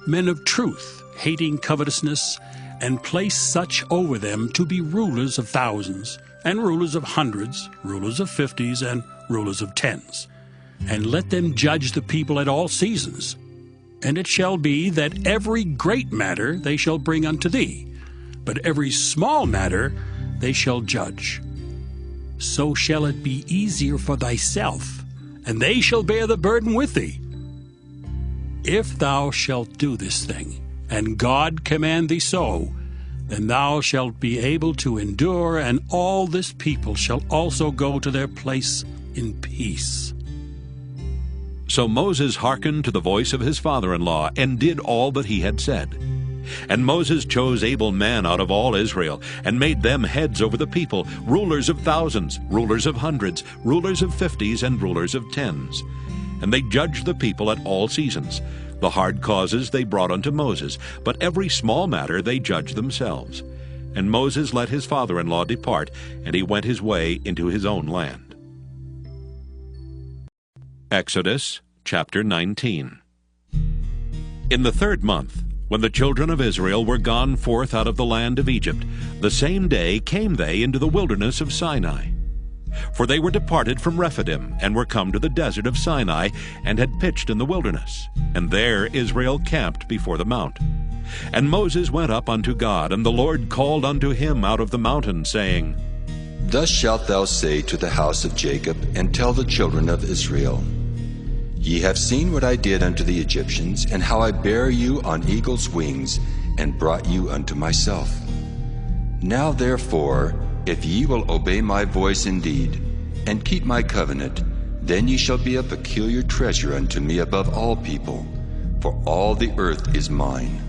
[SPEAKER 8] men of truth, hating covetousness, and place such over them to be rulers of thousands, and rulers of hundreds, rulers of 50s, and rulers of 10s. And let them judge the people at all seasons. And it shall be that every great matter they shall bring unto thee, but every small matter they shall judge. So shall it be easier for thyself, and they shall bear the burden with thee. If thou shalt do this thing, and God command thee so, then thou shalt be able to endure, and all this people shall also go to their place in peace.
[SPEAKER 1] So Moses hearkened to the voice of his father-in-law, and did all that he had said. And Moses chose able men out of all Israel, and made them heads over the people, rulers of thousands, rulers of hundreds, rulers of 50s, and rulers of 10s. And they judged the people at all seasons. The hard causes they brought unto Moses, but every small matter they judged themselves. And Moses let his father-in-law depart, and he went his way into his own land. Exodus chapter 19. In the 3rd month, when the children of Israel were gone forth out of the land of Egypt, the same day came they into the wilderness of Sinai. For they were departed from Rephidim, and were come to the desert of Sinai, and had pitched in the wilderness. And there Israel camped before the mount. And Moses went up unto God, and the Lord called unto him out of the mountain, saying,
[SPEAKER 10] Thus shalt thou say to the house of Jacob, and tell the children of Israel, Ye have seen what I did unto the Egyptians, and how I bare you on eagle's wings, and brought you unto myself. Now therefore, if ye will obey my voice indeed, and keep my covenant, then ye shall be a peculiar treasure unto me above all people, for all the earth is mine.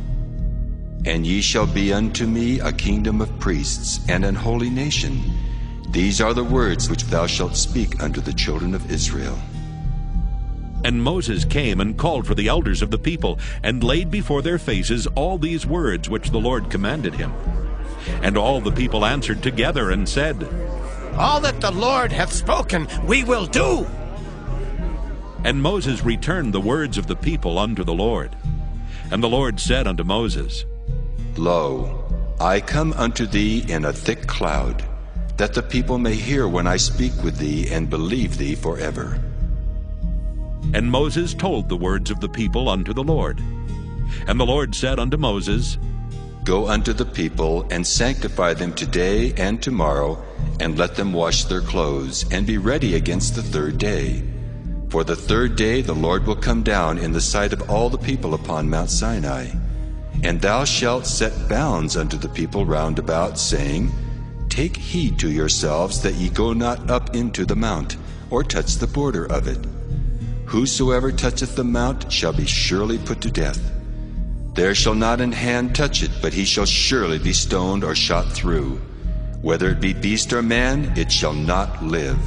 [SPEAKER 10] And ye shall be unto me a kingdom of priests, and an holy nation. These are the words which thou shalt speak unto the children of Israel.
[SPEAKER 1] And Moses came and called for the elders of the people, and laid before their faces all these words which the Lord commanded him. And all the people answered together and said,
[SPEAKER 12] All that the Lord hath spoken, we will do.
[SPEAKER 1] And Moses returned the words of the people unto the Lord. And the Lord said unto Moses,
[SPEAKER 10] Lo, I come unto thee in a thick cloud, that the people may hear when I speak with thee, and believe thee forever.
[SPEAKER 1] And Moses told the words of the people unto the Lord. And the Lord said unto Moses,
[SPEAKER 10] Go unto the people, and sanctify them today and tomorrow, and let them wash their clothes, and be ready against the 3rd day. For the 3rd day the Lord will come down in the sight of all the people upon Mount Sinai. And thou shalt set bounds unto the people round about, saying, Take heed to yourselves that ye go not up into the mount, or touch the border of it. Whosoever toucheth the mount shall be surely put to death. There shall not an hand touch it, but he shall surely be stoned or shot through. Whether it be beast or man, it shall not live.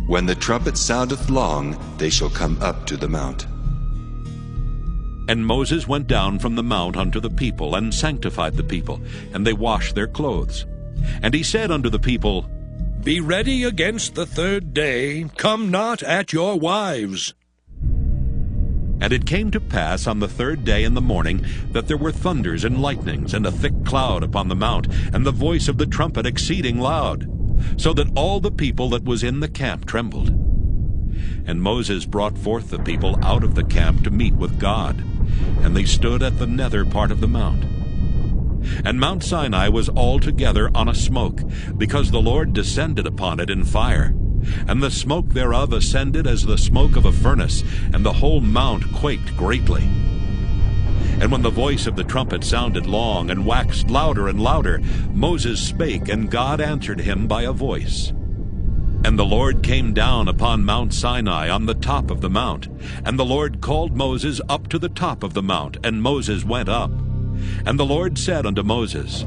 [SPEAKER 10] When the trumpet soundeth long, they shall come up to the mount.
[SPEAKER 1] And Moses went down from the mount unto the people, and sanctified the people, and they washed their clothes. And he said unto the people,
[SPEAKER 6] Be ready against the third day, come not at your wives.
[SPEAKER 1] And it came to pass on the third day in the morning that there were thunders and lightnings, and a thick cloud upon the mount, and the voice of the trumpet exceeding loud, so that all the people that was in the camp trembled. And Moses brought forth the people out of the camp to meet with God, and they stood at the nether part of the mount. And Mount Sinai was altogether on a smoke, because the Lord descended upon it in fire. And the smoke thereof ascended as the smoke of a furnace, and the whole mount quaked greatly. And when the voice of the trumpet sounded long, and waxed louder and louder, Moses spake, and God answered him by a voice. And the Lord came down upon Mount Sinai on the top of the mount. And the Lord called Moses up to the top of the mount, and Moses went up. And the Lord said unto Moses,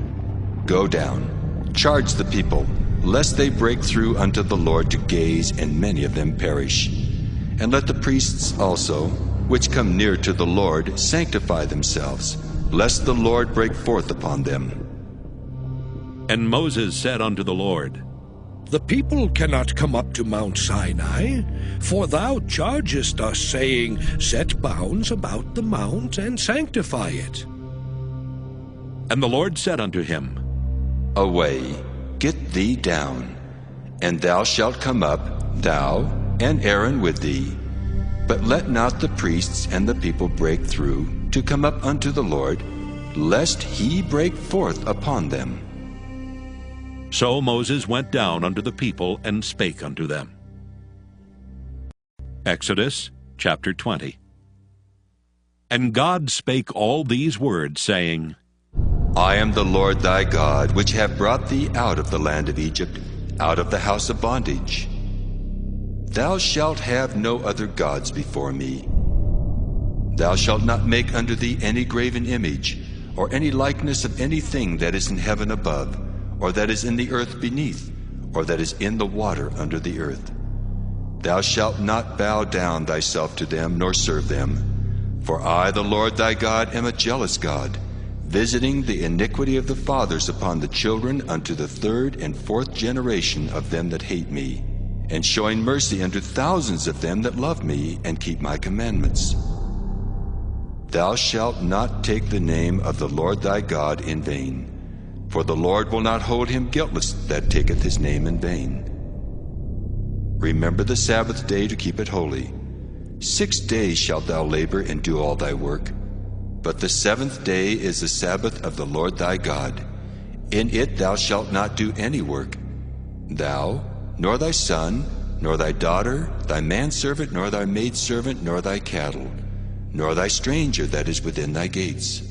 [SPEAKER 10] Go down, charge the people, lest they break through unto the Lord to gaze, and many of them perish. And let the priests also, which come near to the Lord, sanctify themselves, lest the Lord break forth upon them.
[SPEAKER 1] And Moses said unto the Lord,
[SPEAKER 6] The people cannot come up to Mount Sinai, for thou chargest us, saying, Set bounds about the mount, and sanctify it.
[SPEAKER 1] And the Lord said unto him,
[SPEAKER 10] Away, get thee down, and thou shalt come up, thou and Aaron with thee. But let not the priests and the people break through to come up unto the Lord, lest he break forth upon them.
[SPEAKER 1] So Moses went down unto the people, and spake unto them. Exodus chapter 20. And God spake all these words, saying,
[SPEAKER 10] I am the Lord thy God, which have brought thee out of the land of Egypt, out of the house of bondage. Thou shalt have no other gods before me. Thou shalt not make unto thee any graven image, or any likeness of anything that is in heaven above, or that is in the earth beneath, or that is in the water under the earth. Thou shalt not bow down thyself to them, nor serve them. For I, the Lord thy God, am a jealous God, visiting the iniquity of the fathers upon the children unto the third and fourth generation of them that hate me, and showing mercy unto thousands of them that love me and keep my commandments. Thou shalt not take the name of the Lord thy God in vain, for the Lord will not hold him guiltless that taketh his name in vain. Remember the Sabbath day to keep it holy. 6 days shalt thou labor and do all thy work. But the seventh day is the Sabbath of the Lord thy God. In it thou shalt not do any work, thou, nor thy son, nor thy daughter, thy manservant, nor thy maidservant, nor thy cattle, nor thy stranger that is within thy gates.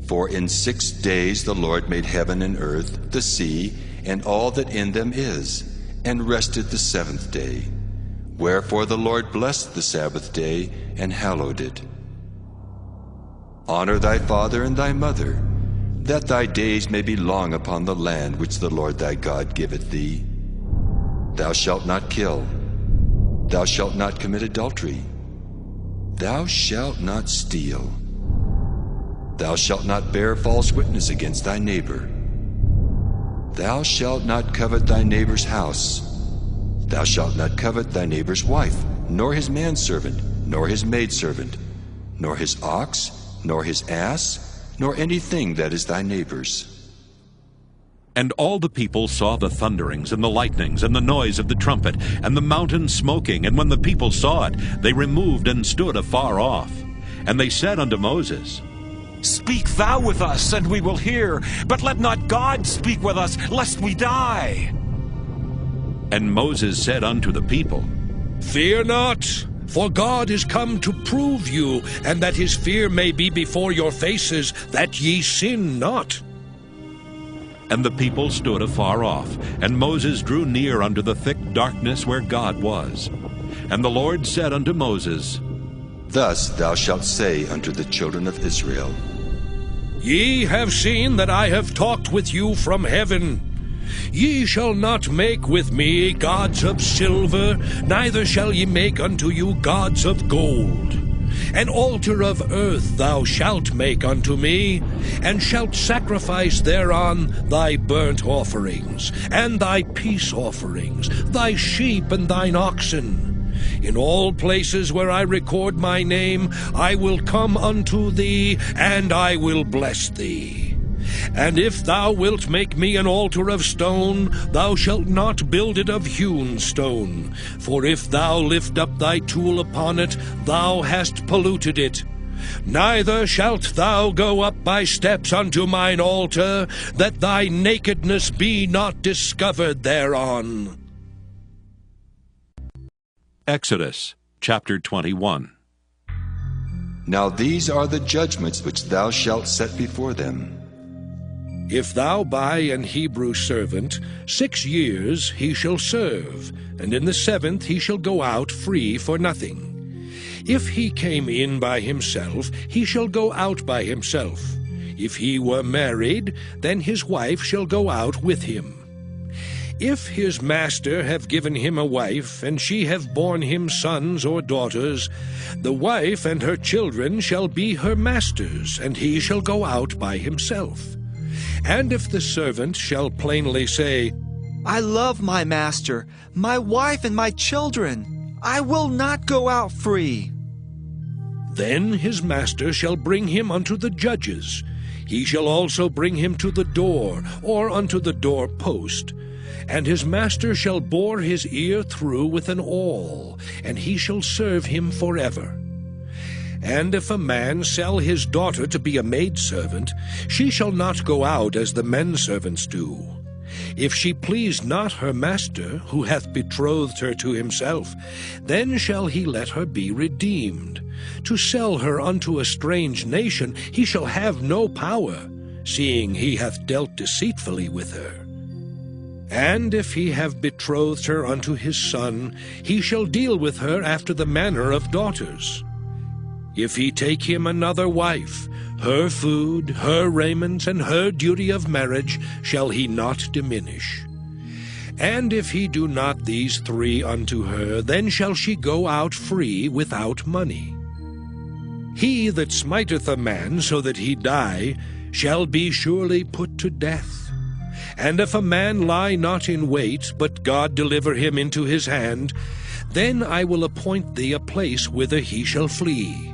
[SPEAKER 10] For in 6 days the Lord made heaven and earth, the sea, and all that in them is, and rested the seventh day. Wherefore the Lord blessed the Sabbath day, and hallowed it. Honor thy father and thy mother, that thy days may be long upon the land which the Lord thy God giveth thee. Thou shalt not kill. Thou shalt not commit adultery. Thou shalt not steal. Thou shalt not bear false witness against thy neighbor. Thou shalt not covet thy neighbor's house. Thou shalt not covet thy neighbor's wife, nor his manservant, nor his maidservant, nor his ox, nor his ass, nor anything that is thy neighbor's.
[SPEAKER 1] And all the people saw the thunderings, and the lightnings, and the noise of the trumpet, and the mountain smoking. And when the people saw it, they removed and stood afar off. And they said unto Moses,
[SPEAKER 12] Speak thou with us, and we will hear, but let not God speak with us, lest we die.
[SPEAKER 1] And Moses said unto the people,
[SPEAKER 6] Fear not, for God is come to prove you, and that his fear may be before your faces, that ye sin not.
[SPEAKER 1] And the people stood afar off, and Moses drew near unto the thick darkness where God was. And the Lord said unto Moses,
[SPEAKER 10] Thus thou shalt say unto the children of Israel,
[SPEAKER 6] Ye have seen that I have talked with you from heaven. Ye shall not make with me gods of silver, neither shall ye make unto you gods of gold. An altar of earth thou shalt make unto me, and shalt sacrifice thereon thy burnt offerings, and thy peace offerings, thy sheep and thine oxen. In all places where I record my name, I will come unto thee, and I will bless thee. And if thou wilt make me an altar of stone, thou shalt not build it of hewn stone. For if thou lift up thy tool upon it, thou hast polluted it. Neither shalt thou go up by steps unto mine altar, that thy nakedness be not discovered thereon.
[SPEAKER 1] Exodus chapter 21.
[SPEAKER 10] Now these are the judgments which thou shalt set before them.
[SPEAKER 6] If thou buy an Hebrew servant, 6 years he shall serve, and in the 7th he shall go out free for nothing. If he came in by himself, he shall go out by himself. If he were married, then his wife shall go out with him. If his master have given him a wife, and she have borne him sons or daughters, the wife and her children shall be her master's, and he shall go out by himself. And if the servant shall plainly say,
[SPEAKER 7] I love my master, my wife and my children, I will not go out free,
[SPEAKER 6] then his master shall bring him unto the judges. He shall also bring him to the door, or unto the door post. And his master shall bore his ear through with an awl, and he shall serve him forever. And if a man sell his daughter to be a maidservant, she shall not go out as the men servants do. If she please not her master, who hath betrothed her to himself, then shall he let her be redeemed. To sell her unto a strange nation he shall have no power, seeing he hath dealt deceitfully with her. And if he have betrothed her unto his son, he shall deal with her after the manner of daughters. If he take him another wife, her food, her raiment, and her duty of marriage shall he not diminish. And if he do not these 3 unto her, then shall she go out free without money. He that smiteth a man so that he die shall be surely put to death. And if a man lie not in wait, but God deliver him into his hand, then I will appoint thee a place whither he shall flee.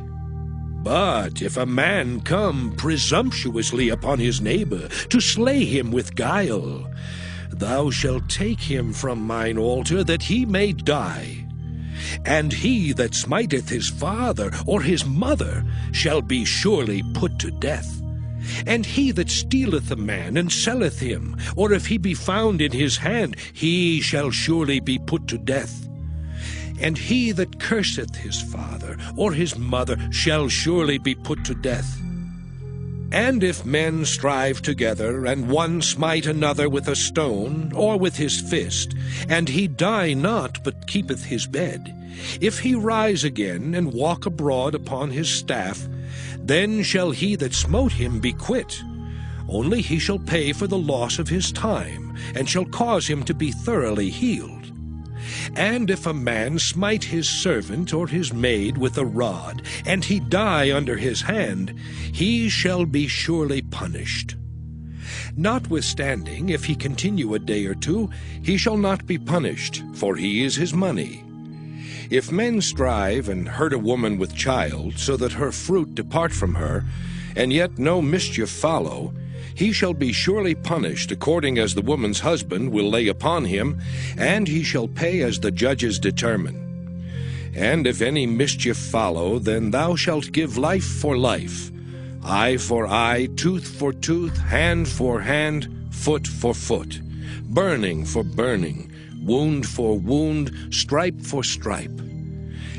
[SPEAKER 6] But if a man come presumptuously upon his neighbor, to slay him with guile, thou shalt take him from mine altar, that he may die. And he that smiteth his father or his mother shall be surely put to death. And he that stealeth a man and selleth him, or if he be found in his hand, he shall surely be put to death. And he that curseth his father or his mother shall surely be put to death. And if men strive together, and one smite another with a stone, or with his fist, and he die not, but keepeth his bed, if he rise again, and walk abroad upon his staff, then shall he that smote him be quit. Only he shall pay for the loss of his time, and shall cause him to be thoroughly healed. And if a man smite his servant or his maid with a rod, and he die under his hand, he shall be surely punished. Notwithstanding, if he continue a day or 2, he shall not be punished, for he is his money. If men strive and hurt a woman with child, so that her fruit depart from her, and yet no mischief follow, he shall be surely punished according as the woman's husband will lay upon him, and he shall pay as the judges determine. And if any mischief follow, then thou shalt give life for life, eye for eye, tooth for tooth, hand for hand, foot for foot, burning for burning, wound for wound, stripe for stripe.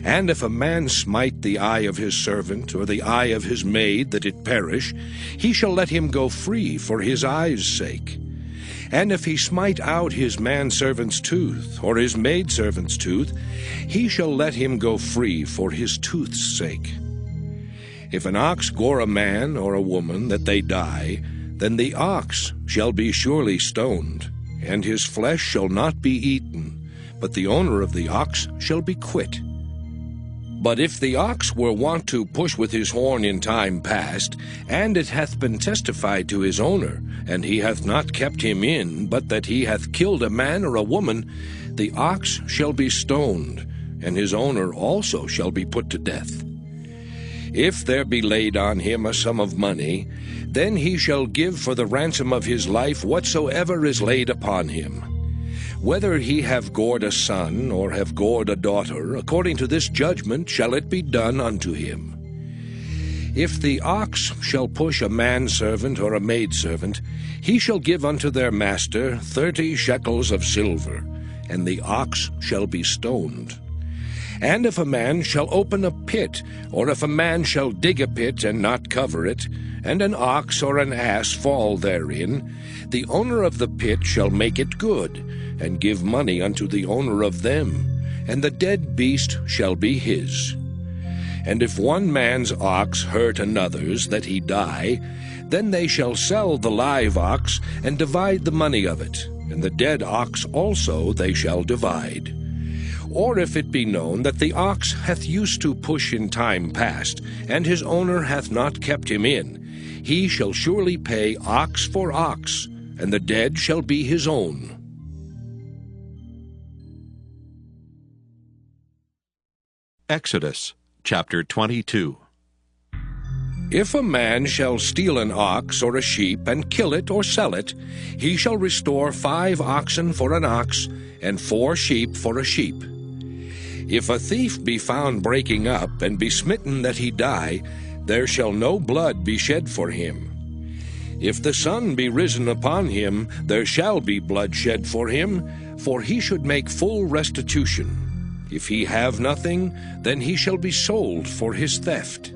[SPEAKER 6] And if a man smite the eye of his servant, or the eye of his maid, that it perish, he shall let him go free for his eye's sake. And if he smite out his manservant's tooth, or his maidservant's tooth, he shall let him go free for his tooth's sake. If an ox gore a man or a woman that they die, then the ox shall be surely stoned, and his flesh shall not be eaten, but the owner of the ox shall be quit. But if the ox were wont to push with his horn in time past, and it hath been testified to his owner, and he hath not kept him in, but that he hath killed a man or a woman, the ox shall be stoned, and his owner also shall be put to death. If there be laid on him a sum of money, then he shall give for the ransom of his life whatsoever is laid upon him. Whether he have gored a son, or have gored a daughter, according to this judgment shall it be done unto him. If the ox shall push a manservant or a maidservant, he shall give unto their master 30 shekels of silver, and the ox shall be stoned. And if a man shall open a pit, or if a man shall dig a pit and not cover it, and an ox or an ass fall therein, the owner of the pit shall make it good, and give money unto the owner of them, and the dead beast shall be his. And if one man's ox hurt another's, that he die, then they shall sell the live ox, and divide the money of it, and the dead ox also they shall divide. Or if it be known that the ox hath used to push in time past, and his owner hath not kept him in, he shall surely pay ox for ox, and the dead shall be his own.
[SPEAKER 1] Exodus chapter 22.
[SPEAKER 6] If a man shall steal an ox or a sheep, and kill it or sell it, he shall restore 5 oxen for an ox, and 4 sheep for a sheep. If a thief be found breaking up, and be smitten that he die, there shall no blood be shed for him. If the sun be risen upon him, there shall be blood shed for him, for he should make full restitution. If he have nothing, then he shall be sold for his theft.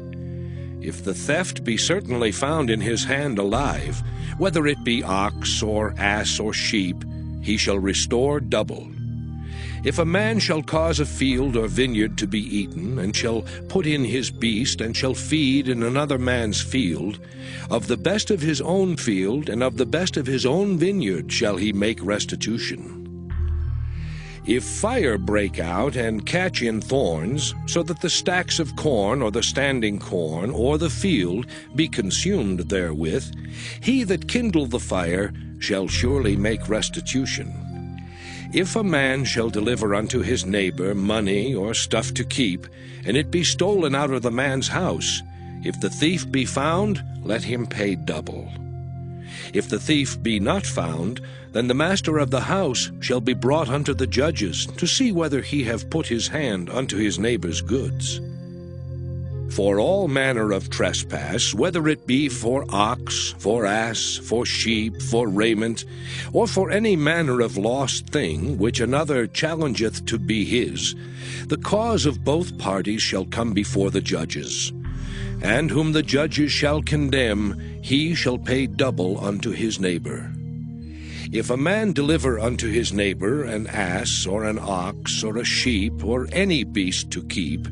[SPEAKER 6] If the theft be certainly found in his hand alive, whether it be ox or ass or sheep, he shall restore double. If a man shall cause a field or vineyard to be eaten, and shall put in his beast, and shall feed in another man's field, of the best of his own field and of the best of his own vineyard shall he make restitution. If fire break out and catch in thorns, so that the stacks of corn or the standing corn or the field be consumed therewith, he that kindled the fire shall surely make restitution. If a man shall deliver unto his neighbor money or stuff to keep, and it be stolen out of the man's house, if the thief be found, let him pay double. If the thief be not found, then the master of the house shall be brought unto the judges, to see whether he have put his hand unto his neighbor's goods. For all manner of trespass, whether it be for ox, for ass, for sheep, for raiment, or for any manner of lost thing which another challengeth to be his, the cause of both parties shall come before the judges. And whom the judges shall condemn, he shall pay double unto his neighbor. If a man deliver unto his neighbor an ass or an ox or a sheep or any beast to keep,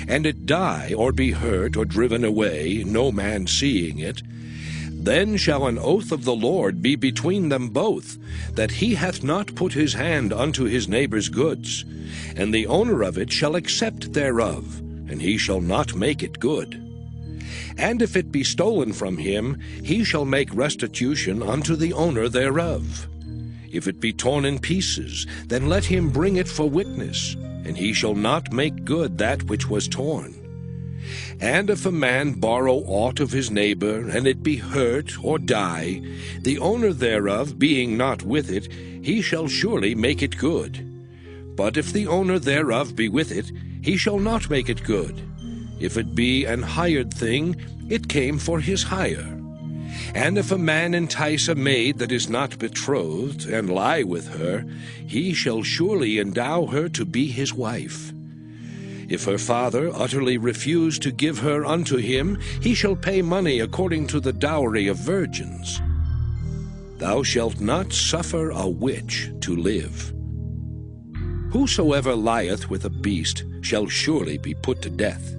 [SPEAKER 6] and it die or be hurt or driven away, no man seeing it, then shall an oath of the Lord be between them both, that he hath not put his hand unto his neighbor's goods, and the owner of it shall accept thereof, and he shall not make it good. And if it be stolen from him, he shall make restitution unto the owner thereof. If it be torn in pieces, then let him bring it for witness, and he shall not make good that which was torn. And if a man borrow aught of his neighbor, and it be hurt or die, the owner thereof being not with it, he shall surely make it good. But if the owner thereof be with it, he shall not make it good. If it be an hired thing, it came for his hire. And if a man entice a maid that is not betrothed, and lie with her, he shall surely endow her to be his wife. If her father utterly refuse to give her unto him, he shall pay money according to the dowry of virgins. Thou shalt not suffer a witch to live. Whosoever lieth with a beast shall surely be put to death.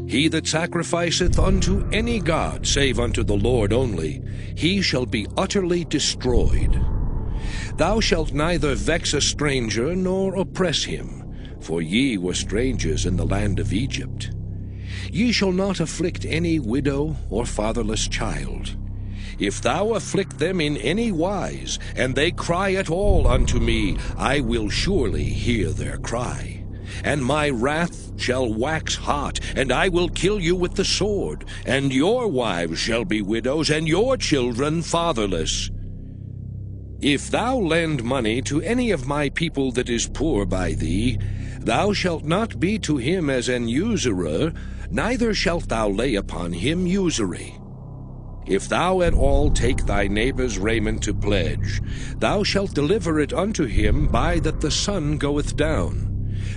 [SPEAKER 6] He that sacrificeth unto any god save unto the Lord only, he shall be utterly destroyed. Thou shalt neither vex a stranger nor oppress him, for ye were strangers in the land of Egypt. Ye shall not afflict any widow or fatherless child. If thou afflict them in any wise, and they cry at all unto me, I will surely hear their cry. And my wrath shall wax hot, and I will kill you with the sword, and your wives shall be widows, and your children fatherless. If thou lend money to any of my people that is poor by thee, thou shalt not be to him as an usurer, neither shalt thou lay upon him usury. If thou at all take thy neighbor's raiment to pledge, thou shalt deliver it unto him by that the sun goeth down.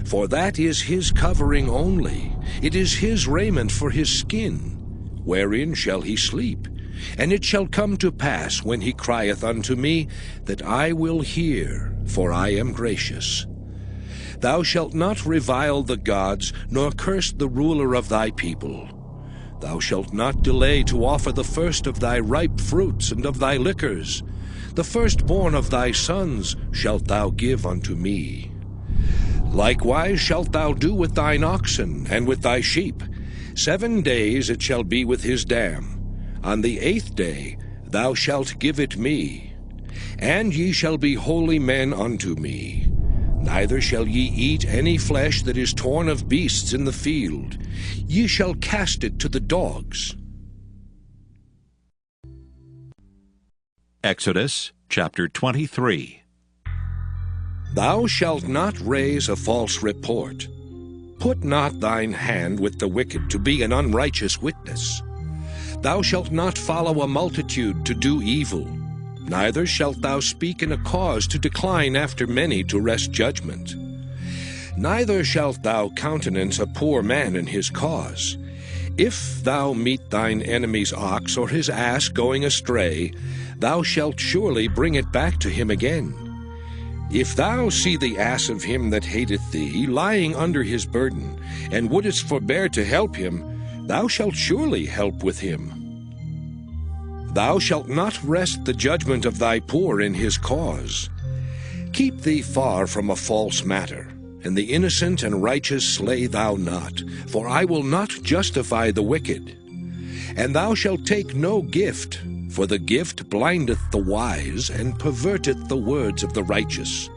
[SPEAKER 6] For that is his covering only, it is his raiment for his skin. Wherein shall he sleep? And it shall come to pass, when he crieth unto me, that I will hear, for I am gracious. Thou shalt not revile the gods, nor curse the ruler of thy people. Thou shalt not delay to offer the first of thy ripe fruits and of thy liquors. The firstborn of thy sons shalt thou give unto me. Likewise shalt thou do with thine oxen and with thy sheep. 7 days it shall be with his dam. On the 8th day thou shalt give it me. And ye shall be holy men unto me. Neither shall ye eat any flesh that is torn of beasts in the field. Ye shall cast it to the dogs.
[SPEAKER 1] Exodus chapter 23.
[SPEAKER 6] Thou shalt not raise a false report. Put not thine hand with the wicked to be an unrighteous witness. Thou shalt not follow a multitude to do evil, neither shalt thou speak in a cause to decline after many to wrest judgment. Neither shalt thou countenance a poor man in his cause. If thou meet thine enemy's ox or his ass going astray, thou shalt surely bring it back to him again. If thou see the ass of him that hateth thee lying under his burden, and wouldest forbear to help him, thou shalt surely help with him. Thou shalt not wrest the judgment of thy poor in his cause. Keep thee far from a false matter, and the innocent and righteous slay thou not, for I will not justify the wicked. And thou shalt take no gift, for the gift blindeth the wise, and perverteth the words of the righteous.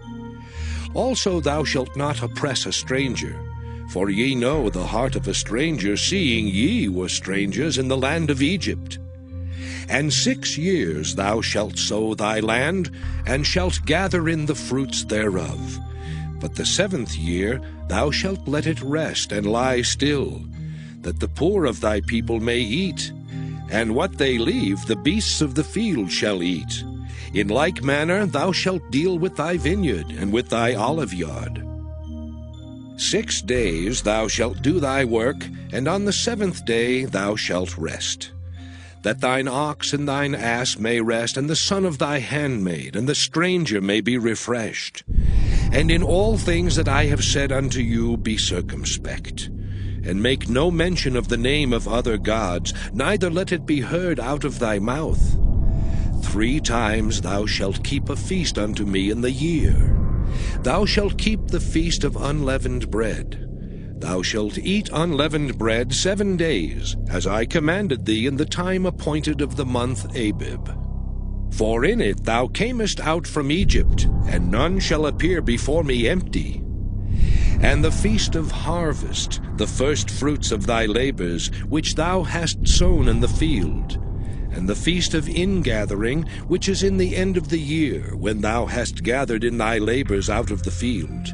[SPEAKER 6] Also thou shalt not oppress a stranger, for ye know the heart of a stranger, seeing ye were strangers in the land of Egypt. And 6 years thou shalt sow thy land, and shalt gather in the fruits thereof. But the 7th year thou shalt let it rest and lie still, that the poor of thy people may eat, and what they leave the beasts of the field shall eat. In like manner thou shalt deal with thy vineyard and with thy oliveyard. 6 days thou shalt do thy work, and on the 7th day thou shalt rest. That thine ox and thine ass may rest, and the son of thy handmaid, and the stranger may be refreshed. And in all things that I have said unto you be circumspect. And make no mention of the name of other gods, neither let it be heard out of thy mouth. 3 times thou shalt keep a feast unto me in the year. Thou shalt keep the feast of unleavened bread. Thou shalt eat unleavened bread 7 days, as I commanded thee in the time appointed of the month Abib. For in it thou camest out from Egypt, and none shall appear before me empty. And the feast of harvest, the first fruits of thy labors, which thou hast sown in the field. And the feast of ingathering, which is in the end of the year, when thou hast gathered in thy labors out of the field.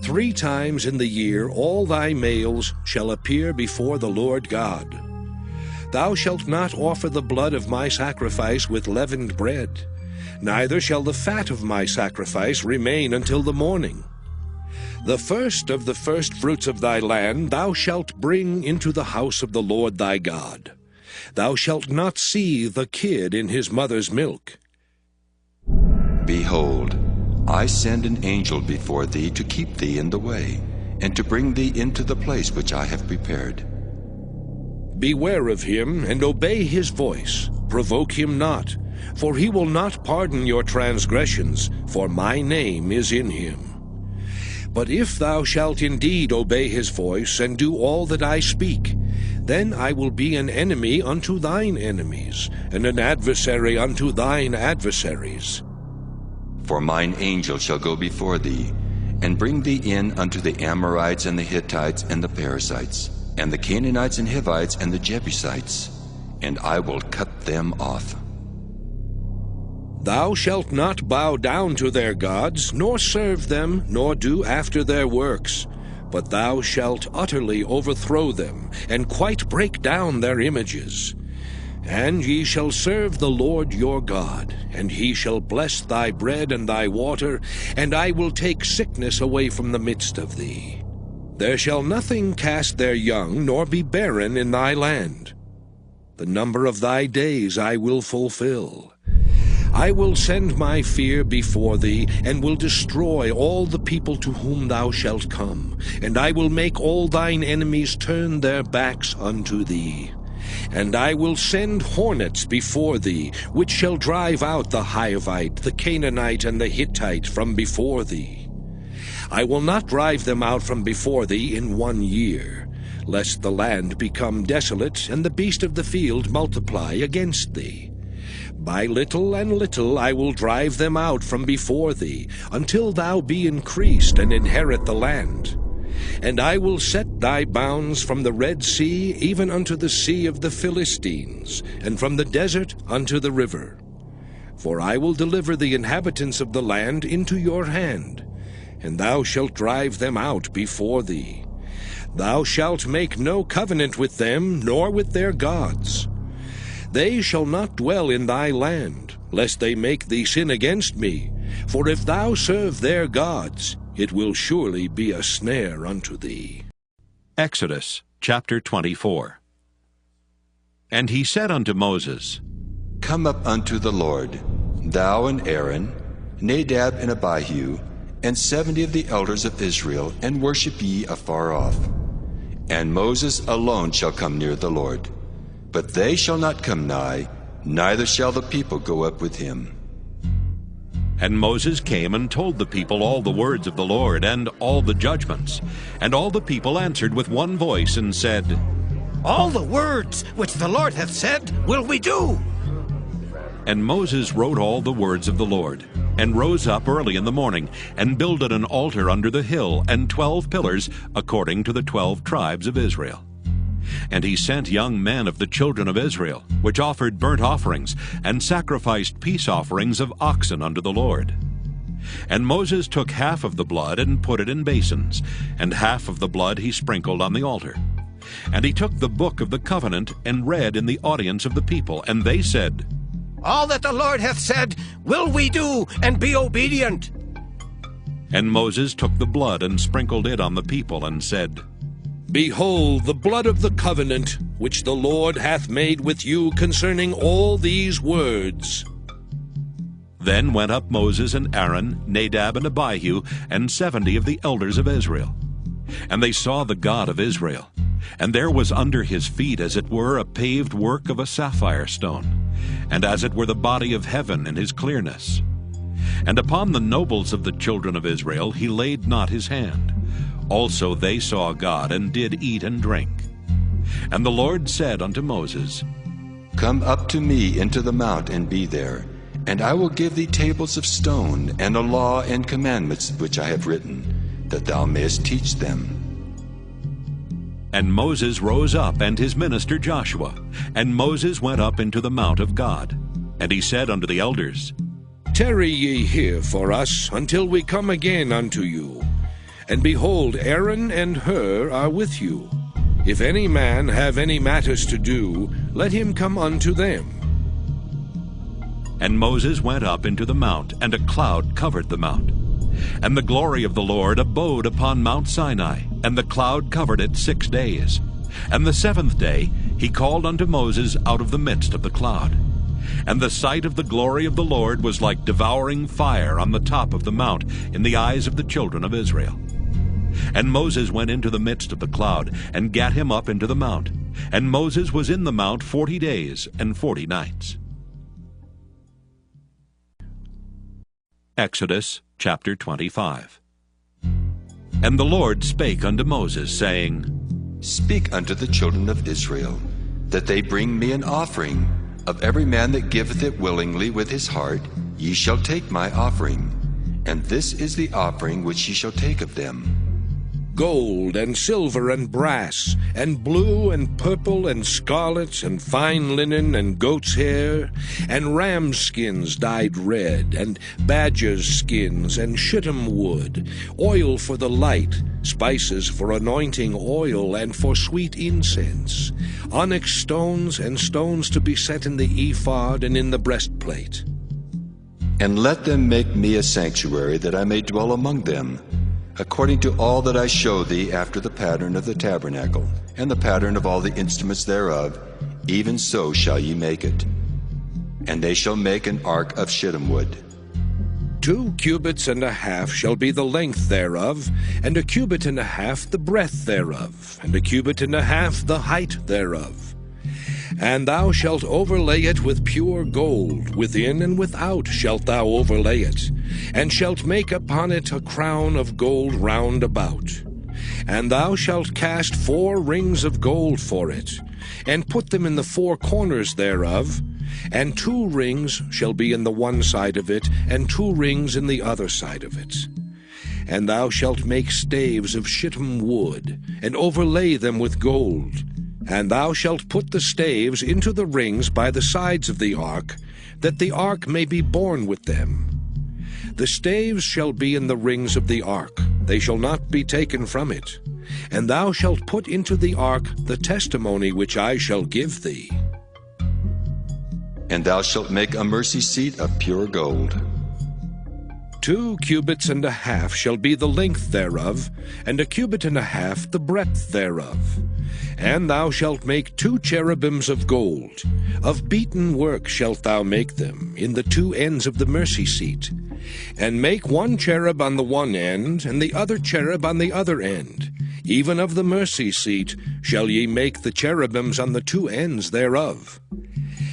[SPEAKER 6] 3 times in the year all thy males shall appear before the Lord God. Thou shalt not offer the blood of my sacrifice with leavened bread, neither shall the fat of my sacrifice remain until the morning. The first of the first fruits of thy land thou shalt bring into the house of the Lord thy God. Thou shalt not see the kid in his mother's milk.
[SPEAKER 10] Behold, I send an angel before thee to keep thee in the way, and to bring thee into the place which I have prepared.
[SPEAKER 6] Beware of him, and obey his voice. Provoke him not, for he will not pardon your transgressions, for my name is in him. But if thou shalt indeed obey his voice, and do all that I speak, then I will be an enemy unto thine enemies, and an adversary unto thine adversaries.
[SPEAKER 10] For mine angel shall go before thee, and bring thee in unto the Amorites and the Hittites and the Perizzites, and the Canaanites and Hivites and the Jebusites, and I will cut them off.
[SPEAKER 6] Thou shalt not bow down to their gods, nor serve them, nor do after their works, but thou shalt utterly overthrow them, and quite break down their images. And ye shall serve the Lord your God, and he shall bless thy bread and thy water, and I will take sickness away from the midst of thee. There shall nothing cast their young, nor be barren in thy land. The number of thy days I will fulfill. I will send my fear before thee, and will destroy all the people to whom thou shalt come, and I will make all thine enemies turn their backs unto thee. And I will send hornets before thee, which shall drive out the Hivite, the Canaanite, and the Hittite from before thee. I will not drive them out from before thee in 1 year, lest the land become desolate, and the beast of the field multiply against thee. By little and little I will drive them out from before thee, until thou be increased and inherit the land. And I will set thy bounds from the Red Sea even unto the sea of the Philistines, and from the desert unto the river. For I will deliver the inhabitants of the land into your hand, and thou shalt drive them out before thee. Thou shalt make no covenant with them, nor with their gods. They shall not dwell in thy land, lest they make thee sin against me. For if thou serve their gods, it will surely be a snare unto thee.
[SPEAKER 1] Exodus chapter 24. And he said unto Moses,
[SPEAKER 10] Come up unto the Lord, thou and Aaron, Nadab and Abihu, and 70 of the elders of Israel, and worship ye afar off. And Moses alone shall come near the Lord. But they shall not come nigh, neither shall the people go up with him.
[SPEAKER 1] And Moses came and told the people all the words of the Lord, and all the judgments. And all the people answered with one voice, and said,
[SPEAKER 12] All the words which the Lord hath said will we do.
[SPEAKER 1] And Moses wrote all the words of the Lord, and rose up early in the morning, and builded an altar under the hill, and 12 pillars, according to the 12 tribes of Israel. And he sent young men of the children of Israel, which offered burnt offerings, and sacrificed peace offerings of oxen unto the Lord. And Moses took half of the blood, and put it in basins, and half of the blood he sprinkled on the altar. And he took the book of the covenant, and read in the audience of the people, and they said,
[SPEAKER 12] All that the Lord hath said will we do, and be obedient.
[SPEAKER 1] And Moses took the blood, and sprinkled it on the people, and said,
[SPEAKER 6] Behold the blood of the covenant, which the Lord hath made with you concerning all these words.
[SPEAKER 1] Then went up Moses and Aaron, Nadab and Abihu, and 70 of the elders of Israel. And they saw the God of Israel. And there was under his feet as it were a paved work of a sapphire stone, and as it were the body of heaven in his clearness. And upon the nobles of the children of Israel he laid not his hand. Also they saw God, and did eat and drink. And the Lord said unto Moses,
[SPEAKER 10] Come up to me into the mount, and be there, and I will give thee tables of stone, and a law and commandments which I have written, that thou mayest teach them.
[SPEAKER 1] And Moses rose up, and his minister Joshua. And Moses went up into the mount of God. And he said unto the elders,
[SPEAKER 6] Tarry ye here for us, until we come again unto you. And behold, Aaron and Hur are with you. If any man have any matters to do, let him come unto them.
[SPEAKER 1] And Moses went up into the mount, and a cloud covered the mount. And the glory of the Lord abode upon Mount Sinai, and the cloud covered it 6 days. And the 7th day he called unto Moses out of the midst of the cloud. And the sight of the glory of the Lord was like devouring fire on the top of the mount in the eyes of the children of Israel. And Moses went into the midst of the cloud, and gat him up into the mount. And Moses was in the mount 40 days and 40 nights. Exodus chapter 25. And the Lord spake unto Moses, saying,
[SPEAKER 10] Speak unto the children of Israel, that they bring me an offering. Of every man that giveth it willingly with his heart, ye shall take my offering. And this is the offering which ye shall take of them:
[SPEAKER 6] gold and silver and brass, and blue and purple and scarlet, and fine linen and goat's hair, and ram's skins dyed red, and badger's skins, and shittim wood, oil for the light, spices for anointing oil and for sweet incense, onyx stones, and stones to be set in the ephod and in the breastplate.
[SPEAKER 10] And let them make me a sanctuary, that I may dwell among them, according to all that I show thee, after the pattern of the tabernacle, and the pattern of all the instruments thereof, even so shall ye make it. And they shall make an ark of shittim wood.
[SPEAKER 6] 2 cubits and a half shall be the length thereof, and 1 cubit and a half the breadth thereof, and 1 cubit and a half the height thereof. And thou shalt overlay it with pure gold, within and without shalt thou overlay it, and shalt make upon it a crown of gold round about. And thou shalt cast 4 rings of gold for it, and put them in the 4 corners thereof, and 2 rings shall be in the one side of it, and 2 rings in the other side of it. And thou shalt make staves of shittim wood, and overlay them with gold. And thou shalt put the staves into the rings by the sides of the ark, that the ark may be borne with them. The staves shall be in the rings of the ark, they shall not be taken from it. And thou shalt put into the ark the testimony which I shall give thee.
[SPEAKER 10] And thou shalt make a mercy seat of pure gold.
[SPEAKER 6] 2 cubits and a half shall be the length thereof, and 1 cubit and a half the breadth thereof. And thou shalt make 2 cherubims of gold. Of beaten work shalt thou make them, in the 2 ends of the mercy seat. And make 1 cherub on the one end, and the other cherub on the other end. Even of the mercy seat shall ye make the cherubims on the 2 ends thereof.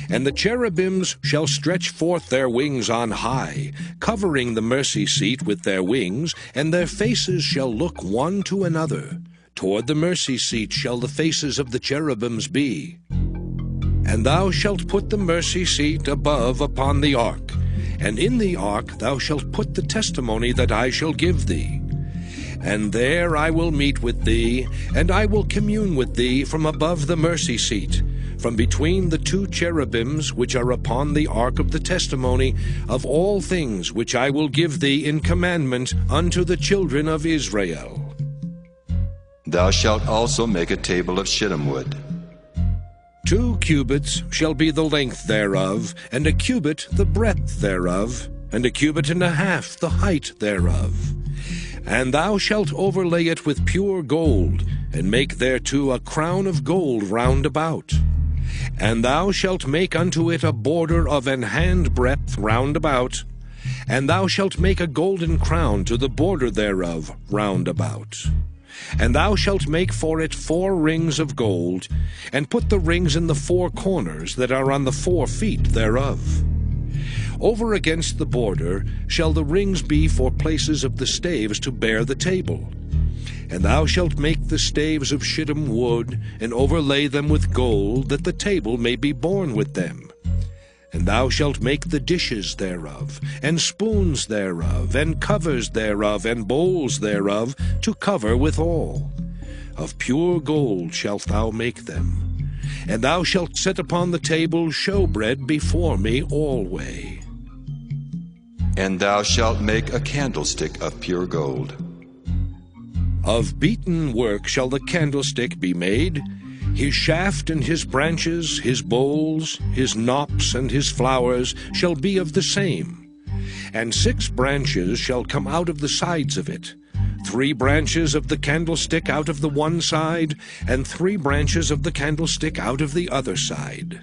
[SPEAKER 6] And the cherubims shall stretch forth their wings on high, covering the mercy seat with their wings, and their faces shall look one to another. Toward the mercy seat shall the faces of the cherubims be. And thou shalt put the mercy seat above upon the ark, and in the ark thou shalt put the testimony that I shall give thee. And there I will meet with thee, and I will commune with thee from above the mercy seat, from between the 2 cherubims which are upon the ark of the testimony, of all things which I will give thee in commandment unto the children of Israel.
[SPEAKER 10] Thou shalt also make a table of shittim wood.
[SPEAKER 6] 2 cubits shall be the length thereof, and 1 cubit the breadth thereof, and 1 cubit and a half the height thereof. And thou shalt overlay it with pure gold, and make thereto a crown of gold round about. And thou shalt make unto it a border of an hand breadth round about, and thou shalt make a golden crown to the border thereof round about. And thou shalt make for it 4 rings of gold, and put the rings in the 4 corners that are on the 4 feet thereof. Over against the border shall the rings be for places of the staves to bear the table. And thou shalt make the staves of shittim wood, and overlay them with gold, that the table may be borne with them. And thou shalt make the dishes thereof, and spoons thereof, and covers thereof, and bowls thereof, to cover withal. Of pure gold shalt thou make them. And thou shalt set upon the table showbread before me alway.
[SPEAKER 10] And thou shalt make a candlestick of pure gold.
[SPEAKER 6] Of beaten work shall the candlestick be made. His shaft and his branches, his bowls, his knops and his flowers shall be of the same. And 6 branches shall come out of the sides of it. 3 branches of the candlestick out of the one side, and 3 branches of the candlestick out of the other side.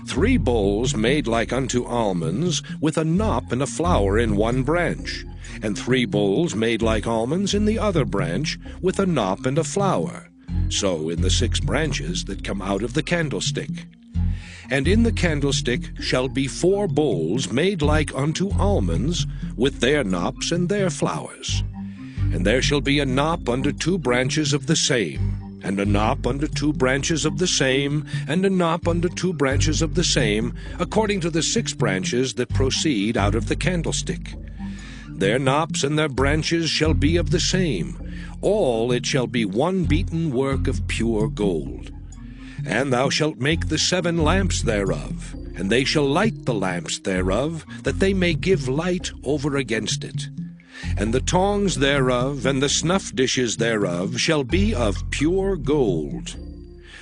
[SPEAKER 6] 3 bowls made like unto almonds, with a knop and a flower in one branch, and 3 bowls made like almonds in the other branch, with a knop and a flower, so in the 6 branches that come out of the candlestick. And in the candlestick shall be 4 bowls made like unto almonds, with their knops and their flowers. And there shall be a knop under 2 branches of the same, and a knop under 2 branches of the same, and a knop under 2 branches of the same, according to the 6 branches that proceed out of the candlestick. Their knops and their branches shall be of the same. All it shall be one beaten work of pure gold. And thou shalt make the 7 lamps thereof, and they shall light the lamps thereof, that they may give light over against it. And the tongs thereof and the snuff dishes thereof shall be of pure gold.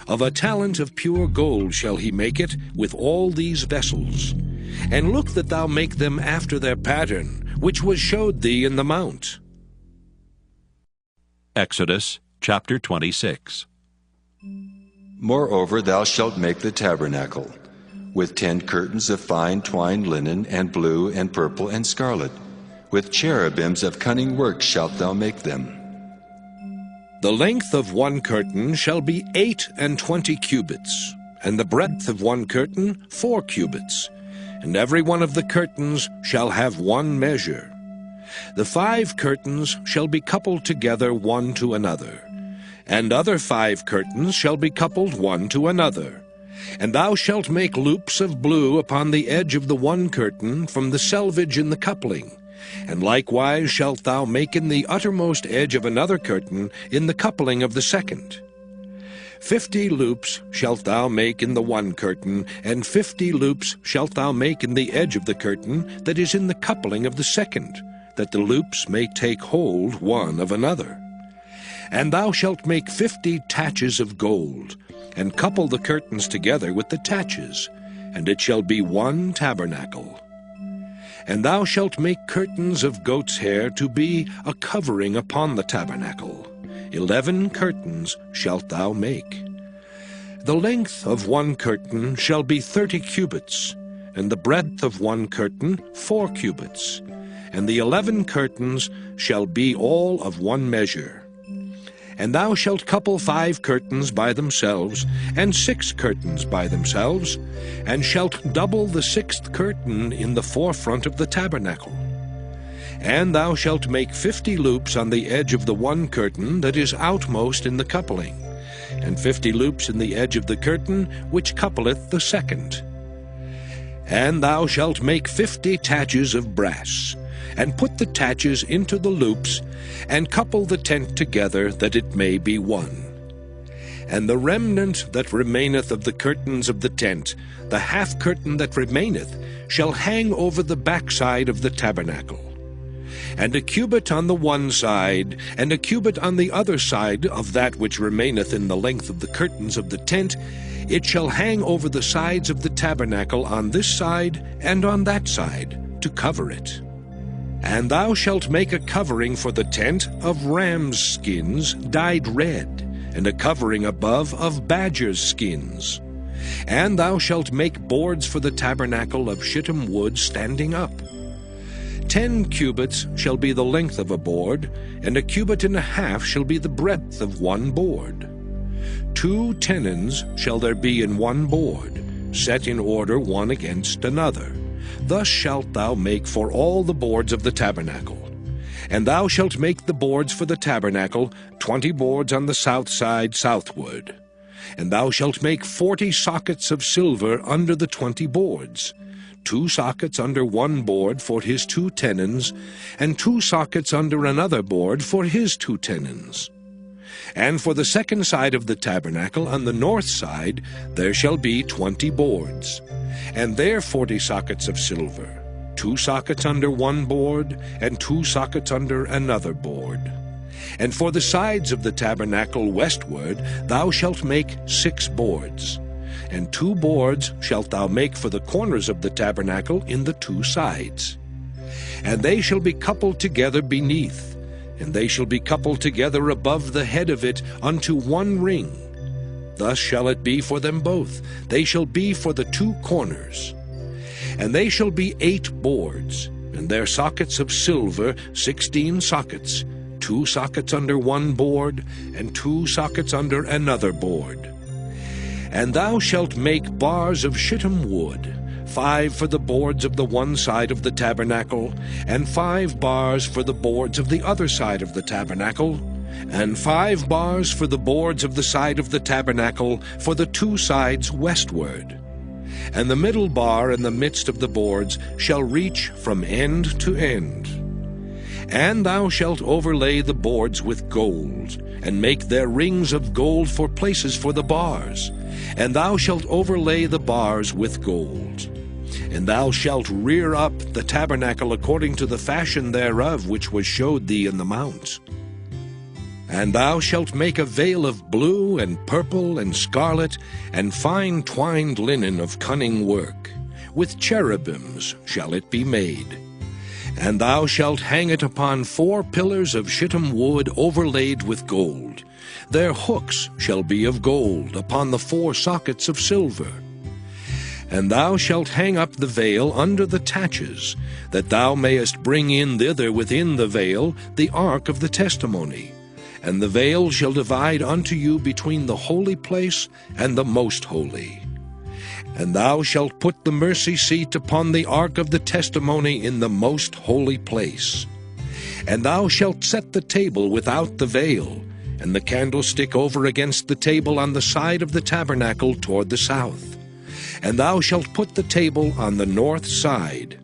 [SPEAKER 6] Of a talent of pure gold shall he make it with all these vessels. And look that thou make them after their pattern, which was showed thee in the mount.
[SPEAKER 1] Exodus chapter 26.
[SPEAKER 10] Moreover, thou shalt make the tabernacle, with 10 curtains of fine twined linen, and blue, and purple, and scarlet. With cherubims of cunning work shalt thou make them.
[SPEAKER 6] The length of one curtain shall be 28 cubits, and the breadth of one curtain 4 cubits, and every one of the curtains shall have one measure. The 5 curtains shall be coupled together one to another, and other 5 curtains shall be coupled one to another. And thou shalt make loops of blue upon the edge of the one curtain from the selvage in the coupling, and likewise shalt thou make in the uttermost edge of another curtain in the coupling of the second. 50 loops shalt thou make in the one curtain, and 50 loops shalt thou make in the edge of the curtain that is in the coupling of the second, that the loops may take hold one of another. And thou shalt make 50 taches of gold, and couple the curtains together with the taches, and it shall be one tabernacle. And thou shalt make curtains of goat's hair to be a covering upon the tabernacle. 11 curtains shalt thou make. The length of one curtain shall be 30 cubits, and the breadth of one curtain 4 cubits, and the 11 curtains shall be all of one measure. And thou shalt couple 5 curtains by themselves, and 6 curtains by themselves, and shalt double the 6th curtain in the forefront of the tabernacle. And thou shalt make 50 loops on the edge of the one curtain that is outmost in the coupling, and 50 loops in the edge of the curtain which coupleth the second. And thou shalt make 50 taches of brass, and put the taches into the loops, and couple the tent together, that it may be one. And the remnant that remaineth of the curtains of the tent, the half curtain that remaineth, shall hang over the backside of the tabernacle. And a cubit on the one side, and a cubit on the other side of that which remaineth in the length of the curtains of the tent, it shall hang over the sides of the tabernacle on this side and on that side, to cover it. And thou shalt make a covering for the tent of rams' skins dyed red, and a covering above of badgers' skins. And thou shalt make boards for the tabernacle of shittim wood standing up. 10 cubits shall be the length of a board, and a cubit and a half shall be the breadth of one board. 2 tenons shall there be in one board, set in order one against another. Thus shalt thou make for all the boards of the tabernacle. And thou shalt make the boards for the tabernacle, 20 boards on the south side southward. And thou shalt make 40 sockets of silver under the 20 boards, 2 sockets under one board for his 2 tenons, and 2 sockets under another board for his 2 tenons. And for the second side of the tabernacle, on the north side, there shall be 20 boards, and there 40 sockets of silver, 2 sockets under one board, and 2 sockets under another board. And for the sides of the tabernacle westward thou shalt make 6 boards, and 2 boards shalt thou make for the corners of the tabernacle in the 2 sides. And they shall be coupled together beneath, and they shall be coupled together above the head of it unto one ring. Thus shall it be for them both. They shall be for the 2 corners. And they shall be 8 boards, and their sockets of silver 16 sockets, 2 sockets under one board, and 2 sockets under another board. And thou shalt make bars of shittim wood, 5 for the boards of the one side of the tabernacle, and 5 bars for the boards of the other side of the tabernacle, and 5 bars for the boards of the side of the tabernacle for the 2 sides westward. And the middle bar in the midst of the boards shall reach from end to end. And thou shalt overlay the boards with gold, and make their rings of gold for places for the bars. And thou shalt overlay the bars with gold. And thou shalt rear up the tabernacle according to the fashion thereof which was showed thee in the mount. And thou shalt make a veil of blue and purple and scarlet and fine twined linen of cunning work. With cherubims shall it be made. And thou shalt hang it upon 4 pillars of shittim wood overlaid with gold. Their hooks shall be of gold upon the 4 sockets of silver. And thou shalt hang up the veil under the taches, that thou mayest bring in thither within the veil the ark of the testimony. And the veil shall divide unto you between the holy place and the most holy. And thou shalt put the mercy seat upon the ark of the testimony in the most holy place. And thou shalt set the table without the veil, and the candlestick over against the table on the side of the tabernacle toward the south. And thou shalt put the table on the north side.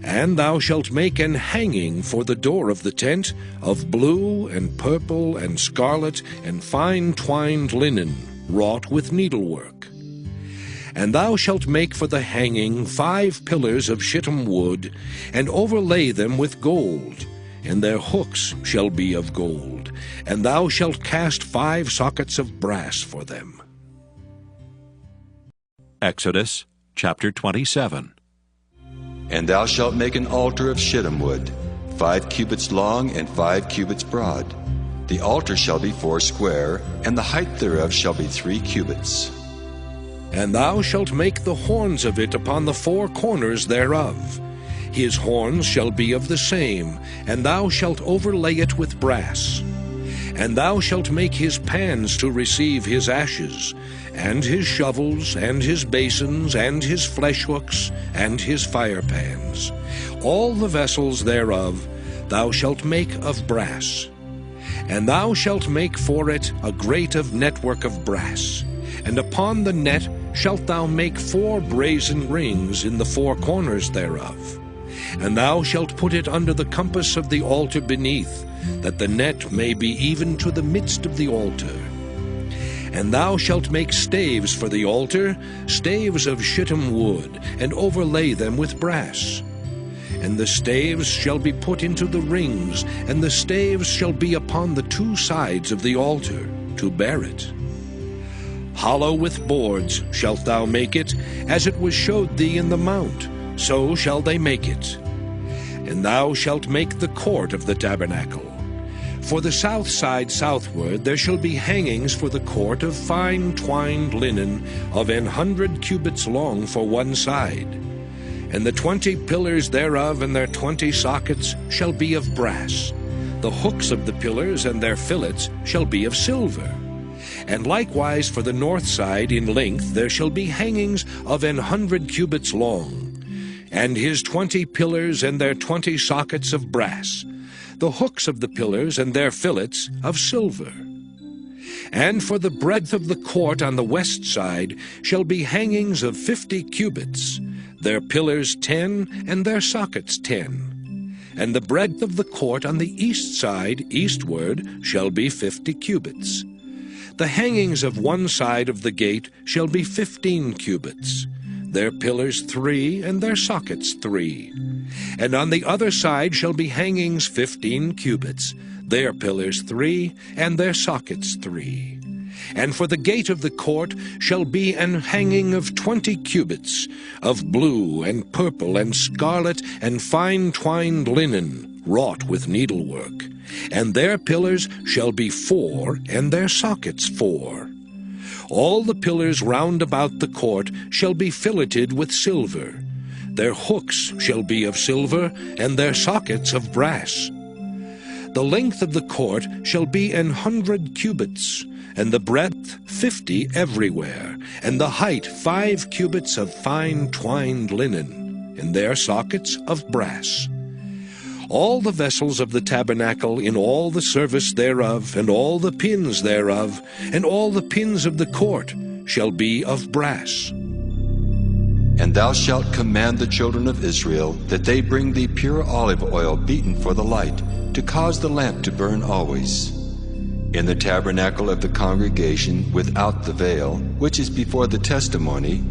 [SPEAKER 6] And thou shalt make an hanging for the door of the tent of blue and purple and scarlet and fine twined linen, wrought with needlework. And thou shalt make for the hanging 5 pillars of shittim wood, and overlay them with gold, and their hooks shall be of gold. And thou shalt cast 5 sockets of brass for them.
[SPEAKER 1] Exodus chapter 27.
[SPEAKER 10] And thou shalt make an altar of shittim wood, 5 cubits long and 5 cubits broad. The altar shall be 4 square, and the height thereof shall be 3 cubits.
[SPEAKER 6] And thou shalt make the horns of it upon the 4 corners thereof. His horns shall be of the same, and thou shalt overlay it with brass. And thou shalt make his pans to receive his ashes, and his shovels, and his basins, and his flesh hooks, and his fire pans. All the vessels thereof thou shalt make of brass. And thou shalt make for it a grate of network of brass. And upon the net shalt thou make 4 brazen rings in the 4 corners thereof. And thou shalt put it under the compass of the altar beneath, that the net may be even to the midst of the altar. And thou shalt make staves for the altar, staves of shittim wood, and overlay them with brass. And the staves shall be put into the rings, and the staves shall be upon the 2 sides of the altar, to bear it. Hollow with boards shalt thou make it, as it was showed thee in the mount, so shall they make it. And thou shalt make the court of the tabernacle. For the south side southward there shall be hangings for the court of fine twined linen of 100 cubits long for one side. And the 20 pillars thereof and their 20 sockets shall be of brass. The hooks of the pillars and their fillets shall be of silver. And likewise for the north side in length there shall be hangings of 100 cubits long, and his 20 pillars and their 20 sockets of brass, the hooks of the pillars and their fillets of silver. And for the breadth of the court on the west side shall be hangings of 50 cubits, their pillars 10 and their sockets 10. And the breadth of the court on the east side eastward shall be 50 cubits. The hangings of one side of the gate shall be 15 cubits, their pillars 3 and their sockets 3. And on the other side shall be hangings 15 cubits, their pillars 3 and their sockets 3. And for the gate of the court shall be an hanging of 20 cubits, of blue and purple and scarlet and fine twined linen, wrought with needlework, and their pillars shall be 4, and their sockets 4. All the pillars round about the court shall be filleted with silver. Their hooks shall be of silver, and their sockets of brass. The length of the court shall be 100 cubits, and the breadth 50 everywhere, and the height 5 cubits of fine twined linen, and their sockets of brass. All the vessels of the tabernacle in all the service thereof, and all the pins thereof, and all the pins of the court shall be of brass.
[SPEAKER 10] And thou shalt command the children of Israel that they bring thee pure olive oil beaten for the light, to cause the lamp to burn always. In the tabernacle of the congregation without the veil, which is before the testimony,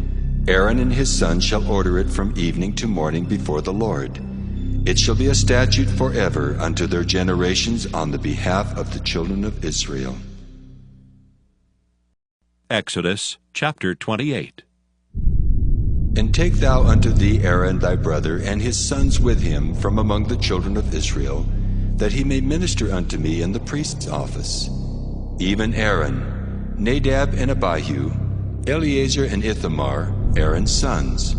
[SPEAKER 10] Aaron and his sons shall order it from evening to morning before the Lord. It shall be a statute forever unto their generations on the behalf of the children of Israel.
[SPEAKER 1] Exodus chapter 28.
[SPEAKER 10] And take thou unto thee Aaron thy brother and his sons with him from among the children of Israel, that he may minister unto me in the priest's office. Even Aaron, Nadab and Abihu, Eleazar and Ithamar, Aaron's sons.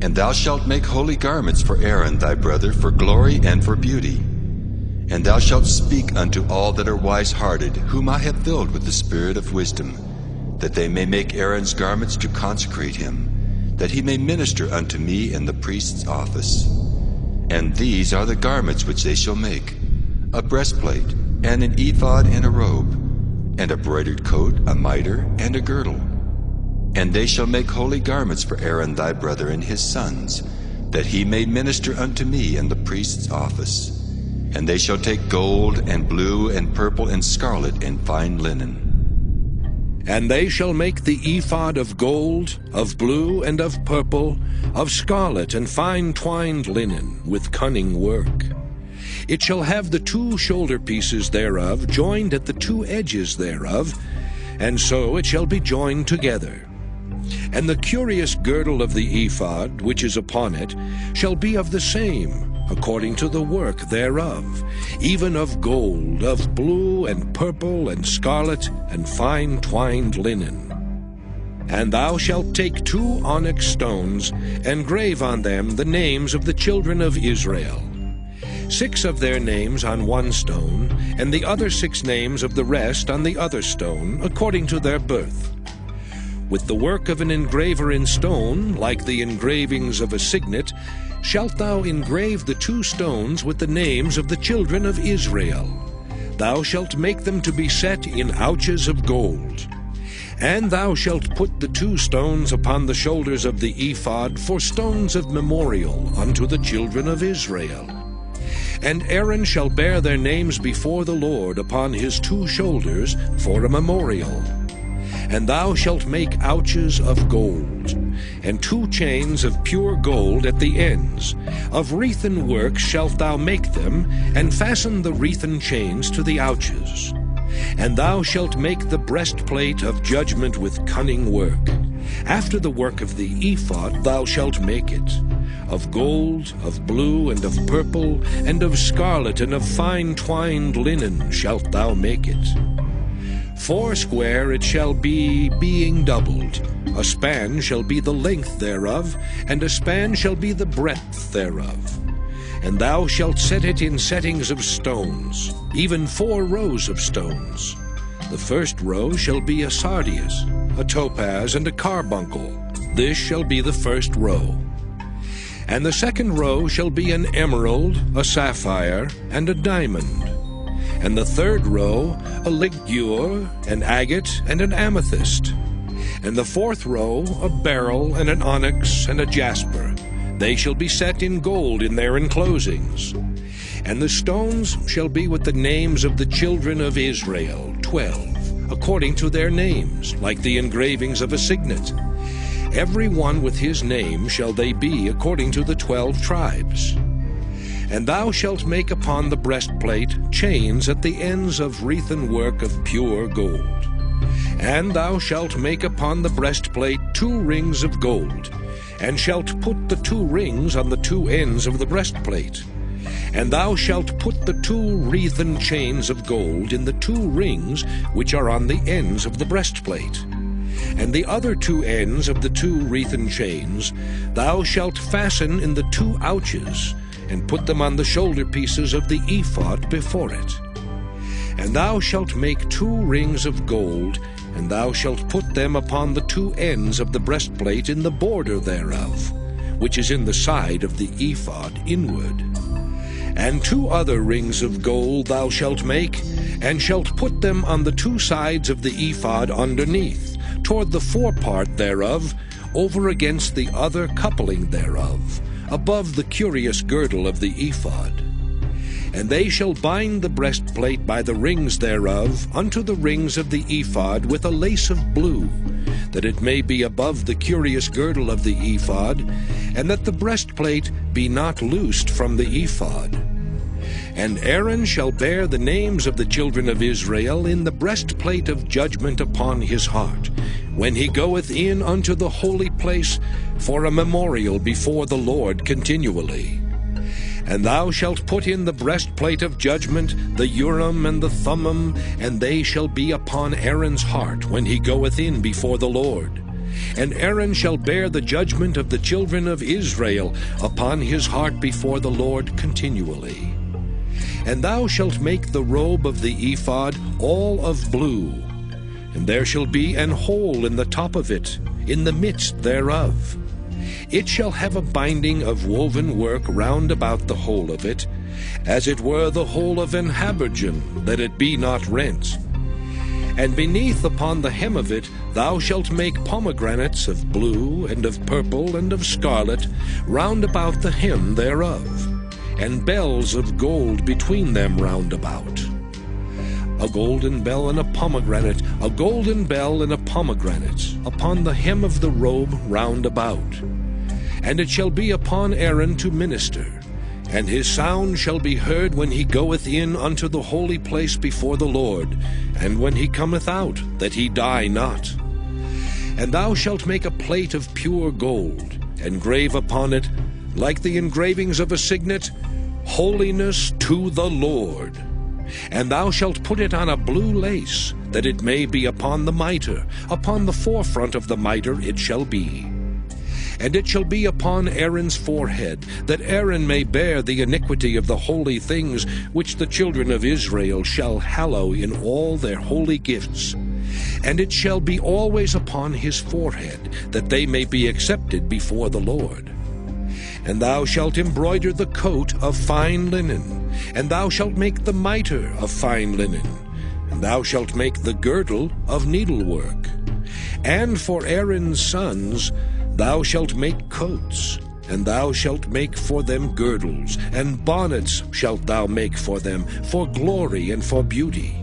[SPEAKER 10] And thou shalt make holy garments for Aaron thy brother for glory and for beauty. And thou shalt speak unto all that are wise-hearted, whom I have filled with the spirit of wisdom, that they may make Aaron's garments to consecrate him, that he may minister unto me in the priest's office. And these are the garments which they shall make: a breastplate, and an ephod and a robe, and a broidered coat, a mitre, and a girdle. And they shall make holy garments for Aaron thy brother and his sons, that he may minister unto me in the priest's office. And they shall take gold, and blue, and purple, and scarlet, and fine linen.
[SPEAKER 6] And they shall make the ephod of gold, of blue, and of purple, of scarlet, and fine twined linen, with cunning work. It shall have the 2 shoulder pieces thereof joined at the 2 edges thereof, and so it shall be joined together. And the curious girdle of the ephod, which is upon it, shall be of the same, according to the work thereof, even of gold, of blue, and purple, and scarlet, and fine twined linen. And thou shalt take 2 onyx stones, and grave on them the names of the children of Israel, 6 of their names on 1 stone, and the other 6 names of the rest on the other stone, according to their birth. With the work of an engraver in stone, like the engravings of a signet, shalt thou engrave the 2 stones with the names of the children of Israel. Thou shalt make them to be set in ouches of gold. And thou shalt put the 2 stones upon the shoulders of the ephod for stones of memorial unto the children of Israel. And Aaron shall bear their names before the Lord upon his 2 shoulders for a memorial. And thou shalt make ouches of gold, and 2 chains of pure gold at the ends. Of wreathen work shalt thou make them, and fasten the wreathen chains to the ouches. And thou shalt make the breastplate of judgment with cunning work. After the work of the ephod thou shalt make it. Of gold, of blue, and of purple, and of scarlet, and of fine twined linen shalt thou make it. 4 square it shall be, being doubled. A span shall be the length thereof, and a span shall be the breadth thereof. And thou shalt set it in settings of stones, even 4 rows of stones. The first row shall be a sardius, a topaz, and a carbuncle. This shall be the first row. And the second row shall be an emerald, a sapphire, and a diamond. And the third row, a ligure, an agate, and an amethyst. And the fourth row, a beryl, and an onyx, and a jasper. They shall be set in gold in their enclosings. And the stones shall be with the names of the children of Israel, 12, according to their names, like the engravings of a signet. Every one with his name shall they be according to the 12 tribes. And thou shalt make upon the breastplate chains at the ends of wreathen work of pure gold. And thou shalt make upon the breastplate 2 rings of gold, and shalt put the 2 rings on the 2 ends of the breastplate. And thou shalt put the 2 wreathen chains of gold in the 2 rings which are on the ends of the breastplate. And the other 2 ends of the 2 wreathen chains thou shalt fasten in the 2 ouches, and put them on the shoulder pieces of the ephod before it. And thou shalt make 2 rings of gold, and thou shalt put them upon the 2 ends of the breastplate in the border thereof, which is in the side of the ephod inward. And 2 other rings of gold thou shalt make, and shalt put them on the 2 sides of the ephod underneath, toward the forepart thereof, over against the other coupling thereof, above the curious girdle of the ephod. And they shall bind the breastplate by the rings thereof unto the rings of the ephod with a lace of blue, that it may be above the curious girdle of the ephod, and that the breastplate be not loosed from the ephod. And Aaron shall bear the names of the children of Israel in the breastplate of judgment upon his heart, when he goeth in unto the holy place for a memorial before the Lord continually. And thou shalt put in the breastplate of judgment the Urim and the Thummim, and they shall be upon Aaron's heart when he goeth in before the Lord. And Aaron shall bear the judgment of the children of Israel upon his heart before the Lord continually. And thou shalt make the robe of the ephod all of blue, and there shall be an hole in the top of it, in the midst thereof. It shall have a binding of woven work round about the whole of it, as it were the whole of an habergeon, that it be not rent. And beneath upon the hem of it thou shalt make pomegranates of blue, and of purple, and of scarlet, round about the hem thereof, and bells of gold between them round about. A golden bell and a pomegranate, a golden bell and a pomegranate, upon the hem of the robe round about. And it shall be upon Aaron to minister, and his sound shall be heard when he goeth in unto the holy place before the Lord, and when he cometh out, that he die not. And thou shalt make a plate of pure gold, and grave upon it, like the engravings of a signet, Holiness to the Lord. And thou shalt put it on a blue lace, that it may be upon the mitre, upon the forefront of the mitre it shall be. And it shall be upon Aaron's forehead, that Aaron may bear the iniquity of the holy things which the children of Israel shall hallow in all their holy gifts. And it shall be always upon his forehead, that they may be accepted before the Lord. And thou shalt embroider the coat of fine linen, and thou shalt make the mitre of fine linen, and thou shalt make the girdle of needlework. And for Aaron's sons thou shalt make coats, and thou shalt make for them girdles, and bonnets shalt thou make for them, for glory and for beauty.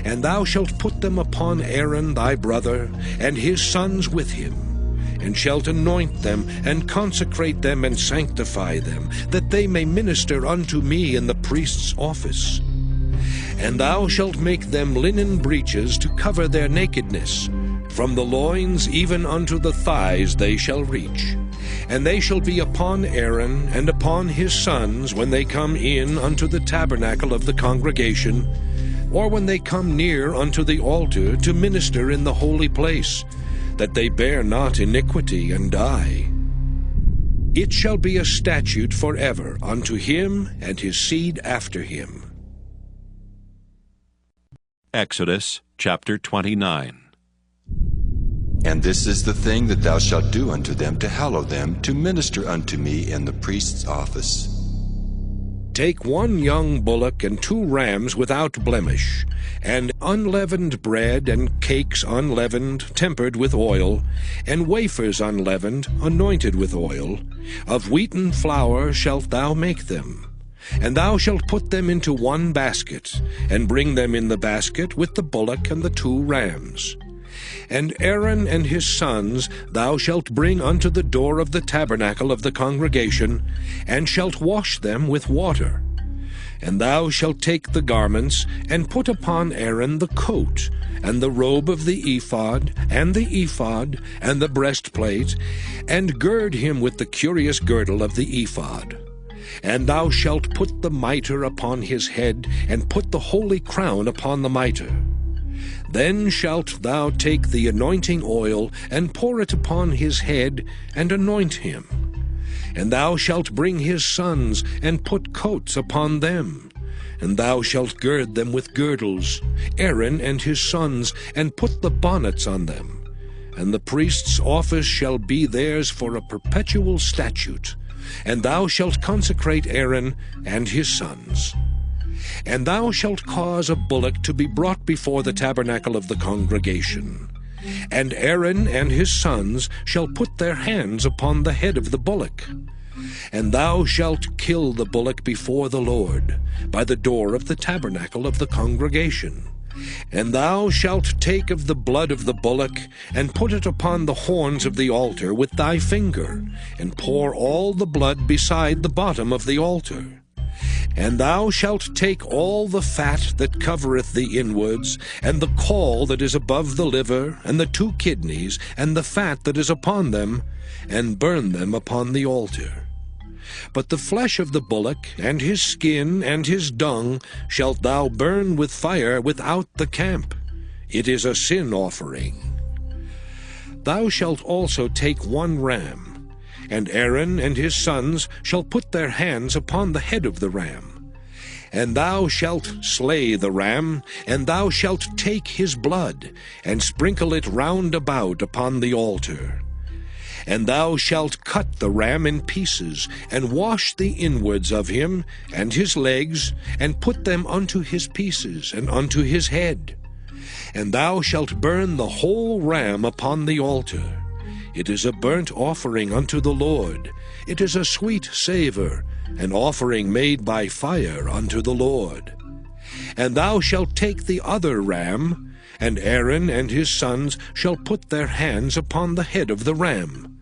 [SPEAKER 6] And thou shalt put them upon Aaron thy brother, and his sons with him, and shalt anoint them, and consecrate them, and sanctify them, that they may minister unto me in the priest's office. And thou shalt make them linen breeches to cover their nakedness. From the loins even unto the thighs they shall reach. And they shall be upon Aaron and upon his sons when they come in unto the tabernacle of the congregation, or when they come near unto the altar to minister in the holy place, that they bear not iniquity and die. It shall be a statute forever unto him and his seed after him.
[SPEAKER 1] Exodus chapter 29.
[SPEAKER 10] And this is the thing that thou shalt do unto them to hallow them, to minister unto me in the priest's office.
[SPEAKER 6] Take 1 young bullock and 2 rams without blemish, and unleavened bread and cakes unleavened, tempered with oil, and wafers unleavened, anointed with oil. Of wheaten flour shalt thou make them. And thou shalt put them into 1 basket, and bring them in the basket with the bullock and the 2 rams. And Aaron and his sons thou shalt bring unto the door of the tabernacle of the congregation, and shalt wash them with water. And thou shalt take the garments, and put upon Aaron the coat, and the robe of the ephod, and the breastplate, and gird him with the curious girdle of the ephod. And thou shalt put the mitre upon his head, and put the holy crown upon the mitre. Then shalt thou take the anointing oil, and pour it upon his head, and anoint him. And thou shalt bring his sons, and put coats upon them. And thou shalt gird them with girdles, Aaron and his sons, and put the bonnets on them. And the priest's office shall be theirs for a perpetual statute. And thou shalt consecrate Aaron and his sons. And thou shalt cause a bullock to be brought before the tabernacle of the congregation. And Aaron and his sons shall put their hands upon the head of the bullock. And thou shalt kill the bullock before the Lord, by the door of the tabernacle of the congregation. And thou shalt take of the blood of the bullock, and put it upon the horns of the altar with thy finger, and pour all the blood beside the bottom of the altar. And thou shalt take all the fat that covereth the inwards, and the caul that is above the liver, and the 2 kidneys, and the fat that is upon them, and burn them upon the altar. But the flesh of the bullock, and his skin, and his dung, shalt thou burn with fire without the camp. It is a sin offering. Thou shalt also take 1 ram, and Aaron and his sons shall put their hands upon the head of the ram. And thou shalt slay the ram, and thou shalt take his blood, and sprinkle it round about upon the altar. And thou shalt cut the ram in pieces, and wash the inwards of him, and his legs, and put them unto his pieces, and unto his head. And thou shalt burn the whole ram upon the altar. It is a burnt offering unto the Lord. It is a sweet savour, an offering made by fire unto the Lord. And thou shalt take the other ram, and Aaron and his sons shall put their hands upon the head of the ram.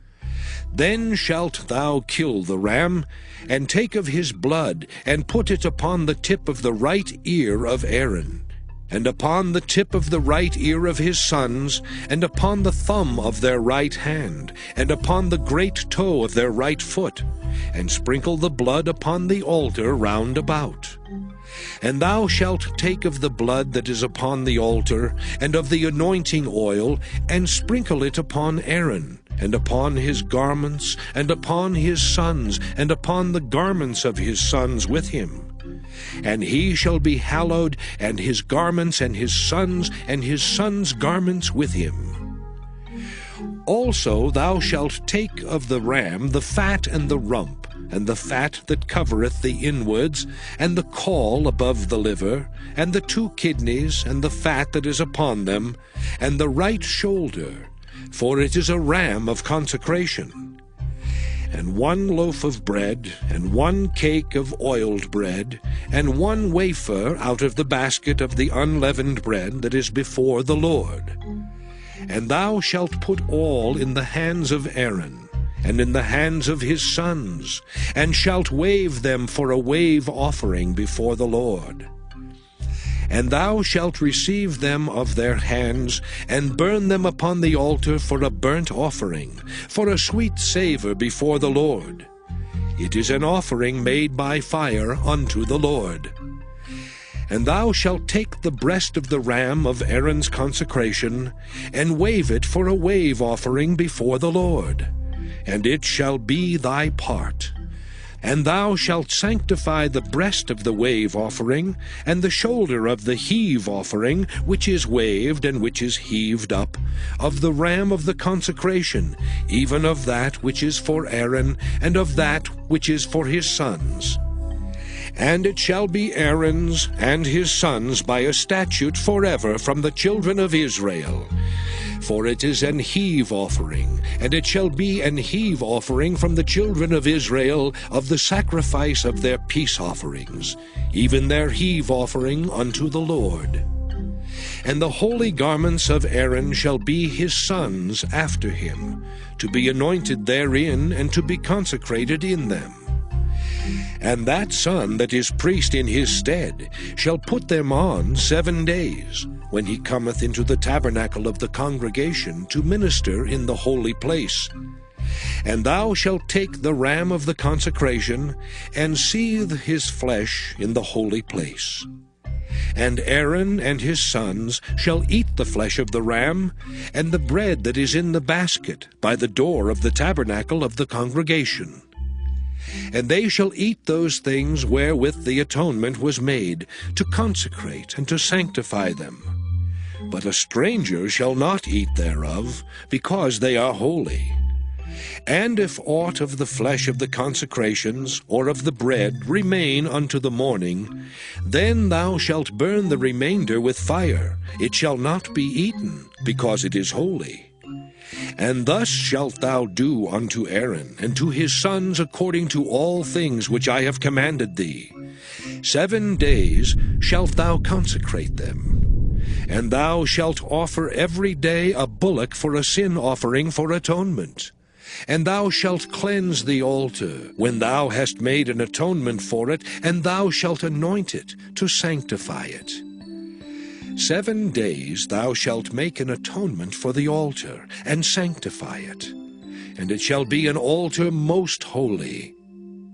[SPEAKER 6] Then shalt thou kill the ram, and take of his blood, and put it upon the tip of the right ear of Aaron, and upon the tip of the right ear of his sons, and upon the thumb of their right hand, and upon the great toe of their right foot, and sprinkle the blood upon the altar round about. And thou shalt take of the blood that is upon the altar, and of the anointing oil, and sprinkle it upon Aaron, and upon his garments, and upon his sons, and upon the garments of his sons with him. And he shall be hallowed, and his garments, and his sons' garments with him. Also thou shalt take of the ram the fat and the rump, and the fat that covereth the inwards, and the caul above the liver, and the 2 kidneys, and the fat that is upon them, and the right shoulder, for it is a ram of consecration. And 1 loaf of bread, and 1 cake of oiled bread, and 1 wafer out of the basket of the unleavened bread that is before the Lord. And thou shalt put all in the hands of Aaron, and in the hands of his sons, and shalt wave them for a wave offering before the Lord. And thou shalt receive them of their hands, and burn them upon the altar for a burnt offering, for a sweet savour before the Lord. It is an offering made by fire unto the Lord. And thou shalt take the breast of the ram of Aaron's consecration, and wave it for a wave offering before the Lord, and it shall be thy part. And thou shalt sanctify the breast of the wave offering, and the shoulder of the heave offering, which is waved and which is heaved up, of the ram of the consecration, even of that which is for Aaron, and of that which is for his sons. And it shall be Aaron's and his sons by a statute forever from the children of Israel. For it is an heave offering, and it shall be an heave offering from the children of Israel of the sacrifice of their peace offerings, even their heave offering unto the Lord. And the holy garments of Aaron shall be his sons after him, to be anointed therein, and to be consecrated in them. And that son that is priest in his stead shall put them on 7 days, when he cometh into the tabernacle of the congregation to minister in the holy place. And thou shalt take the ram of the consecration, and seethe his flesh in the holy place. And Aaron and his sons shall eat the flesh of the ram, and the bread that is in the basket by the door of the tabernacle of the congregation. And they shall eat those things wherewith the atonement was made, to consecrate and to sanctify them. But a stranger shall not eat thereof, because they are holy. And if aught of the flesh of the consecrations, or of the bread, remain unto the morning, then thou shalt burn the remainder with fire. It shall not be eaten, because it is holy. And thus shalt thou do unto Aaron, and to his sons according to all things which I have commanded thee. 7 days shalt thou consecrate them. And thou shalt offer every day a bullock for a sin offering for atonement. And thou shalt cleanse the altar, when thou hast made an atonement for it, and thou shalt anoint it, to sanctify it. 7 days thou shalt make an atonement for the altar, and sanctify it. And it shall be an altar most holy.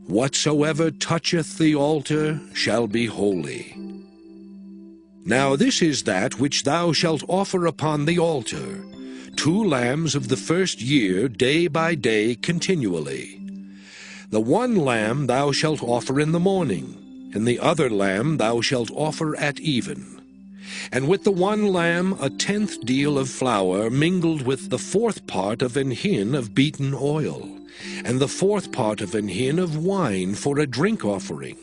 [SPEAKER 6] Whatsoever toucheth the altar shall be holy. Now this is that which thou shalt offer upon the altar: 2 lambs of the first year, day by day, continually. The 1 lamb thou shalt offer in the morning, and the other lamb thou shalt offer at even. And with the 1 lamb 1/10 deal of flour, mingled with the 4th part of an hin of beaten oil, and the 4th part of an hin of wine for a drink offering.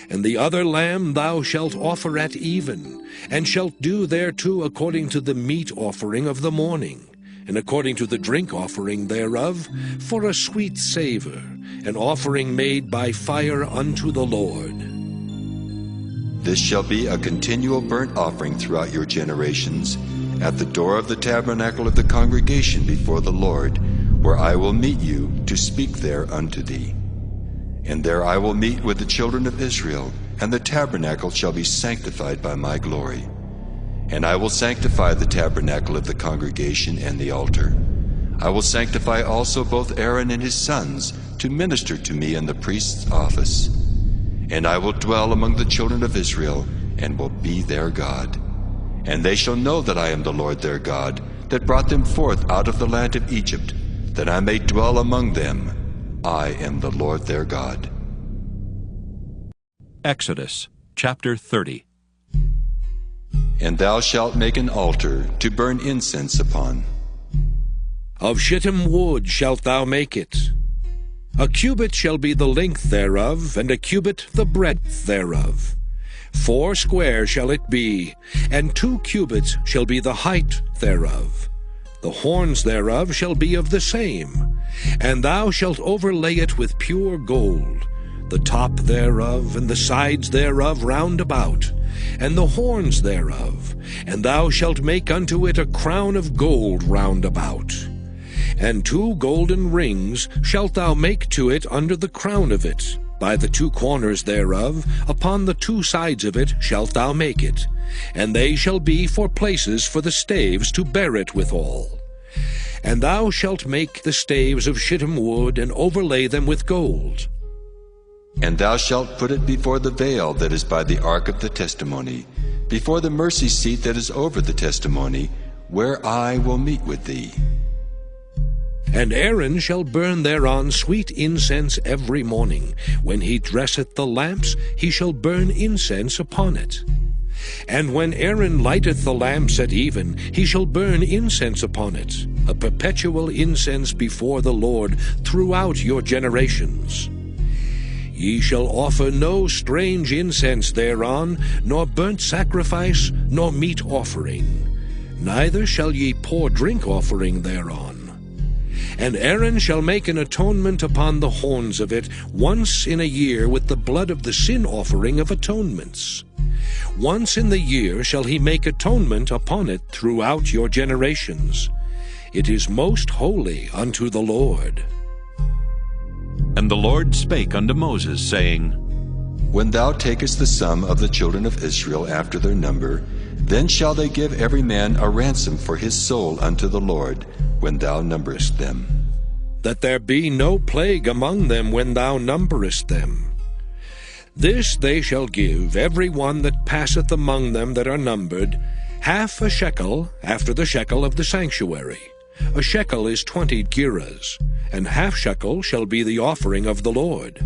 [SPEAKER 6] And the other lamb thou shalt offer at even, and shalt do thereto according to the meat offering of the morning, and according to the drink offering thereof, for a sweet savour, an offering made by fire unto the Lord.
[SPEAKER 10] This shall be a continual burnt offering throughout your generations, at the door of the tabernacle of the congregation before the Lord, where I will meet you to speak there unto thee. And there I will meet with the children of Israel, and the tabernacle shall be sanctified by my glory. And I will sanctify the tabernacle of the congregation and the altar. I will sanctify also both Aaron and his sons to minister to me in the priest's office. And I will dwell among the children of Israel, and will be their God. And they shall know that I am the Lord their God, that brought them forth out of the land of Egypt, that I may dwell among them. I am the Lord their God.
[SPEAKER 1] Exodus chapter 30.
[SPEAKER 10] And thou shalt make an altar to burn incense upon.
[SPEAKER 6] Of shittim wood shalt thou make it. A cubit shall be the length thereof, and a cubit the breadth thereof. 4 square shall it be, and 2 cubits shall be the height thereof. The horns thereof shall be of the same. And thou shalt overlay it with pure gold, the top thereof, and the sides thereof round about, and the horns thereof. And thou shalt make unto it a crown of gold round about. And 2 golden rings shalt thou make to it under the crown of it. By the 2 corners thereof, upon the 2 sides of it shalt thou make it. And they shall be for places for the staves to bear it withal. And thou shalt make the staves of shittim wood, and overlay them with gold.
[SPEAKER 10] And thou shalt put it before the veil that is by the ark of the testimony, before the mercy seat that is over the testimony, where I will meet with thee.
[SPEAKER 6] And Aaron shall burn thereon sweet incense every morning. When he dresseth the lamps, he shall burn incense upon it. And when Aaron lighteth the lamps at even, he shall burn incense upon it, a perpetual incense before the Lord throughout your generations. Ye shall offer no strange incense thereon, nor burnt sacrifice, nor meat offering. Neither shall ye pour drink offering thereon. And Aaron shall make an atonement upon the horns of it once in a year with the blood of the sin offering of atonements. Once in the year shall he make atonement upon it throughout your generations. It is most holy unto the Lord.
[SPEAKER 1] And the Lord spake unto Moses, saying,
[SPEAKER 10] When thou takest the sum of the children of Israel after their number, then shall they give every man a ransom for his soul unto the Lord, when thou numberest them.
[SPEAKER 6] that there be no plague among them when thou numberest them. This they shall give every one that passeth among them that are numbered, half a shekel after the shekel of the sanctuary. A shekel is 20 gerahs, and half shekel shall be the offering of the Lord.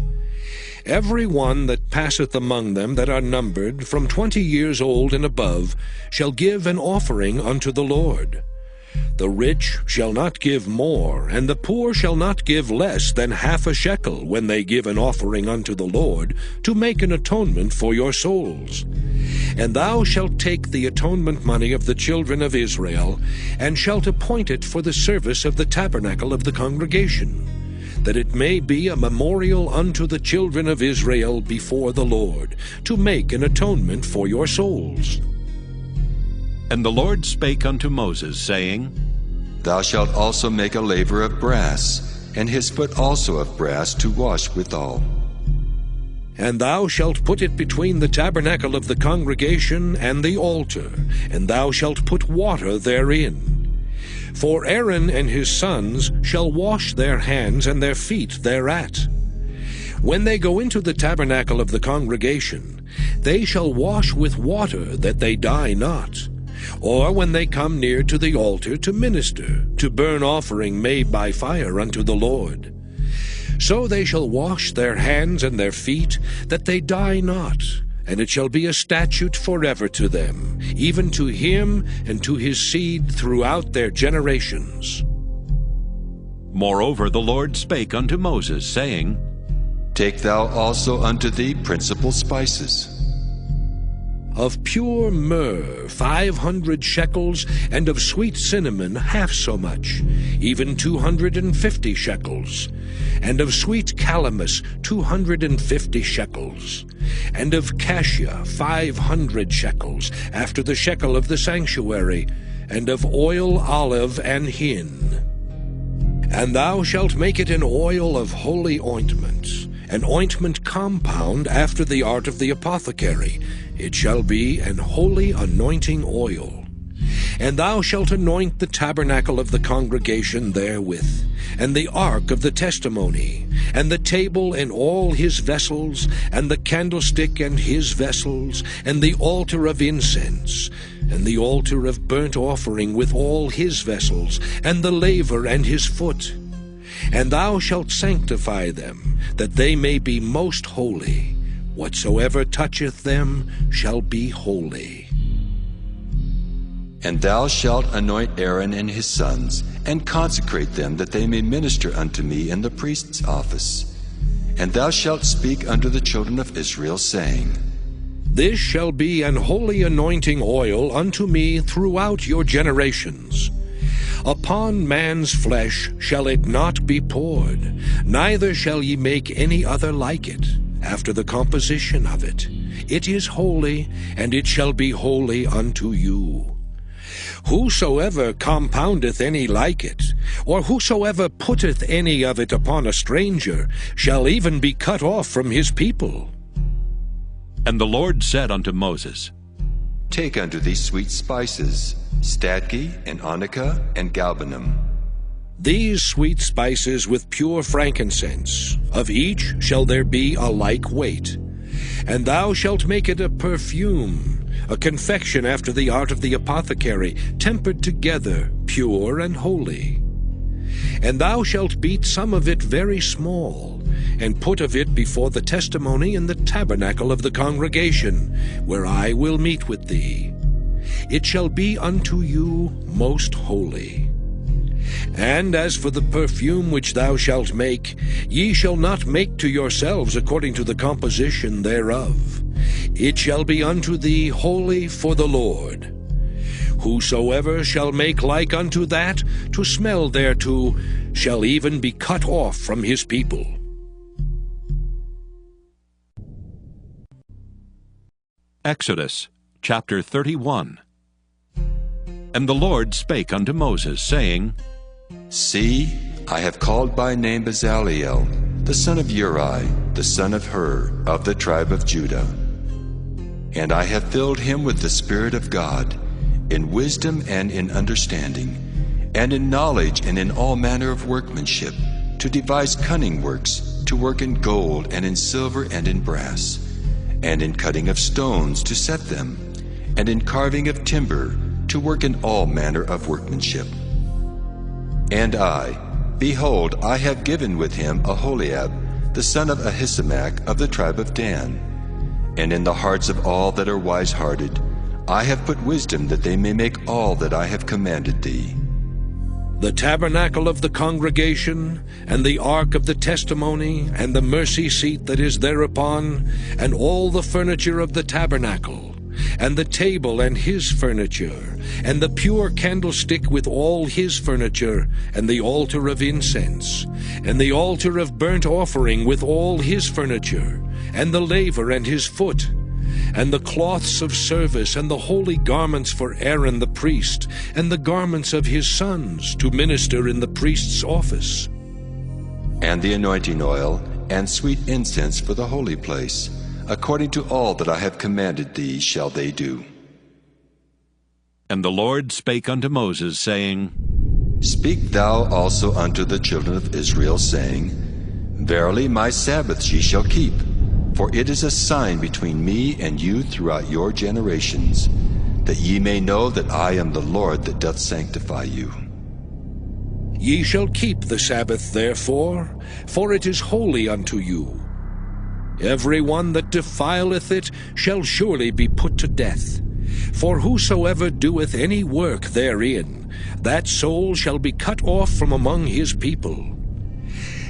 [SPEAKER 6] Every one that passeth among them that are numbered, from 20 years old and above, shall give an offering unto the Lord. The rich shall not give more, and the poor shall not give less than half a shekel when they give an offering unto the Lord, to make an atonement for your souls. And thou shalt take the atonement money of the children of Israel, and shalt appoint it for the service of the tabernacle of the congregation, that it may be a memorial unto the children of Israel before the Lord, to make an atonement for your souls.
[SPEAKER 1] And the Lord spake unto Moses, saying,
[SPEAKER 10] Thou shalt also make a laver of brass, and his foot also of brass to wash withal.
[SPEAKER 6] And thou shalt put it between the tabernacle of the congregation and the altar, and thou shalt put water therein. For Aaron and his sons shall wash their hands and their feet thereat. When they go into the tabernacle of the congregation, they shall wash with water, that they die not. Or when they come near to the altar to minister, to burn offering made by fire unto the Lord. So they shall wash their hands and their feet, that they die not, and it shall be a statute forever to them, even to him and to his seed throughout their generations.
[SPEAKER 1] Moreover the Lord spake unto Moses, saying,
[SPEAKER 10] Take thou also unto thee principal spices.
[SPEAKER 6] Of pure myrrh 500 shekels, and of sweet cinnamon half so much, even 250 shekels, and of sweet calamus 250 shekels, and of cassia 500 shekels, after the shekel of the sanctuary, and of oil olive and hin. And thou shalt make it an oil of holy ointment, an ointment compound after the art of the apothecary. It shall be an holy anointing oil. And thou shalt anoint the tabernacle of the congregation therewith, and the ark of the testimony, and the table and all his vessels, and the candlestick and his vessels, and the altar of incense, and the altar of burnt offering with all his vessels, and the laver and his foot. And thou shalt sanctify them, that they may be most holy. Whatsoever toucheth them shall be holy.
[SPEAKER 10] And thou shalt anoint Aaron and his sons, and consecrate them, that they may minister unto me in the priest's office. And thou shalt speak unto the children of Israel, saying,
[SPEAKER 6] This shall be an holy anointing oil unto me throughout your generations. Upon man's flesh shall it not be poured, neither shall ye make any other like it, after the composition of it. It is holy, and it shall be holy unto you. Whosoever compoundeth any like it, or whosoever putteth any of it upon a stranger, shall even be cut off from his people.
[SPEAKER 1] And the Lord said unto Moses,
[SPEAKER 10] Take unto thee sweet spices, stadge, and onycha, and galbanum.
[SPEAKER 6] These sweet spices with pure frankincense, of each shall there be a like weight. And thou shalt make it a perfume, a confection after the art of the apothecary, tempered together, pure and holy. And thou shalt beat some of it very small, and put of it before the testimony in the tabernacle of the congregation, where I will meet with thee. It shall be unto you most holy. And as for the perfume which thou shalt make, ye shall not make to yourselves according to the composition thereof. It shall be unto thee holy for the Lord. Whosoever shall make like unto that, to smell thereto, shall even be cut off from his people.
[SPEAKER 1] Exodus chapter 31. And the Lord spake unto Moses, saying,
[SPEAKER 10] See, I have called by name Bezaleel, the son of Uri, the son of Hur, of the tribe of Judah. And I have filled him with the Spirit of God, in wisdom and in understanding, and in knowledge and in all manner of workmanship, to devise cunning works, to work in gold and in silver and in brass, and in cutting of stones to set them, and in carving of timber, to work in all manner of workmanship. And I, behold, I have given with him Aholiab, the son of Ahisamach of the tribe of Dan. And in the hearts of all that are wise-hearted, I have put wisdom that they may make all that I have commanded thee.
[SPEAKER 6] The tabernacle of the congregation, and the ark of the testimony, and the mercy seat that is thereupon, and all the furniture of the tabernacle, and the table and his furniture, and the pure candlestick with all his furniture, and the altar of incense, and the altar of burnt offering with all his furniture, and the laver and his foot, and the cloths of service, and the holy garments for Aaron the priest, and the garments of his sons to minister in the priest's office.
[SPEAKER 10] And the anointing oil, and sweet incense for the holy place, according to all that I have commanded thee shall they do.
[SPEAKER 1] And the Lord spake unto Moses, saying,
[SPEAKER 10] Speak thou also unto the children of Israel, saying, Verily my Sabbaths ye shall keep, for it is a sign between me and you throughout your generations, that ye may know that I am the Lord that doth sanctify you.
[SPEAKER 6] Ye shall keep the Sabbath therefore, for it is holy unto you. Every one that defileth it shall surely be put to death. For whosoever doeth any work therein, that soul shall be cut off from among his people.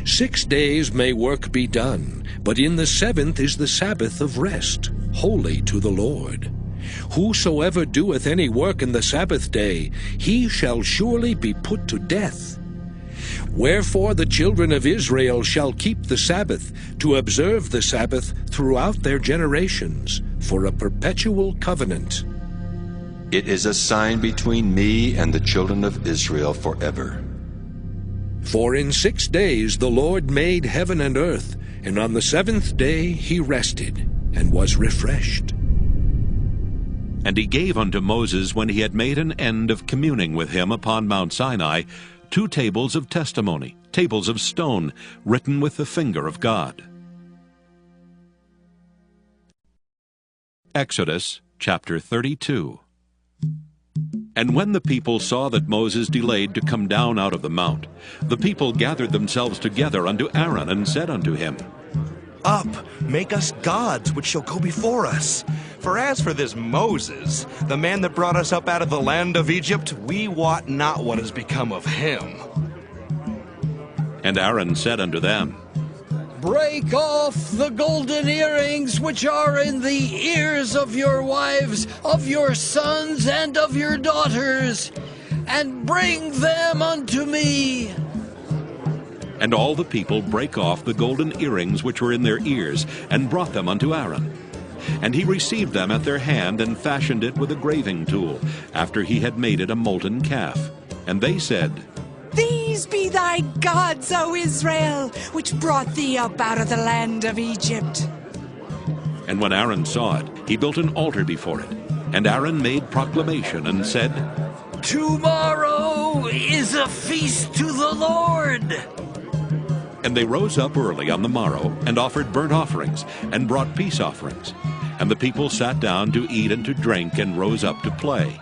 [SPEAKER 6] 6 days may work be done, but in the 7th is the Sabbath of rest, holy to the Lord. Whosoever doeth any work in the Sabbath day, he shall surely be put to death. Wherefore the children of Israel shall keep the Sabbath, to observe the Sabbath throughout their generations, for a perpetual covenant.
[SPEAKER 10] It is a sign between me and the children of Israel forever.
[SPEAKER 6] For in 6 days the Lord made heaven and earth, and on the 7th day he rested, and was refreshed.
[SPEAKER 1] And he gave unto Moses, when he had made an end of communing with him upon Mount Sinai, 2 tables of testimony, tables of stone, written with the finger of God. Exodus chapter 32. And when the people saw that Moses delayed to come down out of the mount, the people gathered themselves together unto Aaron, and said unto him,
[SPEAKER 5] Up, make us gods which shall go before us. For as for this Moses, the man that brought us up out of the land of Egypt, we wot not what has become of him.
[SPEAKER 1] And Aaron said unto them,
[SPEAKER 15] Break off the golden earrings which are in the ears of your wives, of your sons, and of your daughters, and bring them unto me.
[SPEAKER 1] And all the people brake off the golden earrings which were in their ears, and brought them unto Aaron. And he received them at their hand, and fashioned it with a graving tool, after he had made it a molten calf. And they said,
[SPEAKER 22] These be thy gods, O Israel, which brought thee up out of the land of Egypt.
[SPEAKER 1] And when Aaron saw it, he built an altar before it. And Aaron made proclamation, and said,
[SPEAKER 15] Tomorrow is a feast to the Lord.
[SPEAKER 1] And they rose up early on the morrow, and offered burnt offerings, and brought peace offerings. And the people sat down to eat and to drink, and rose up to play.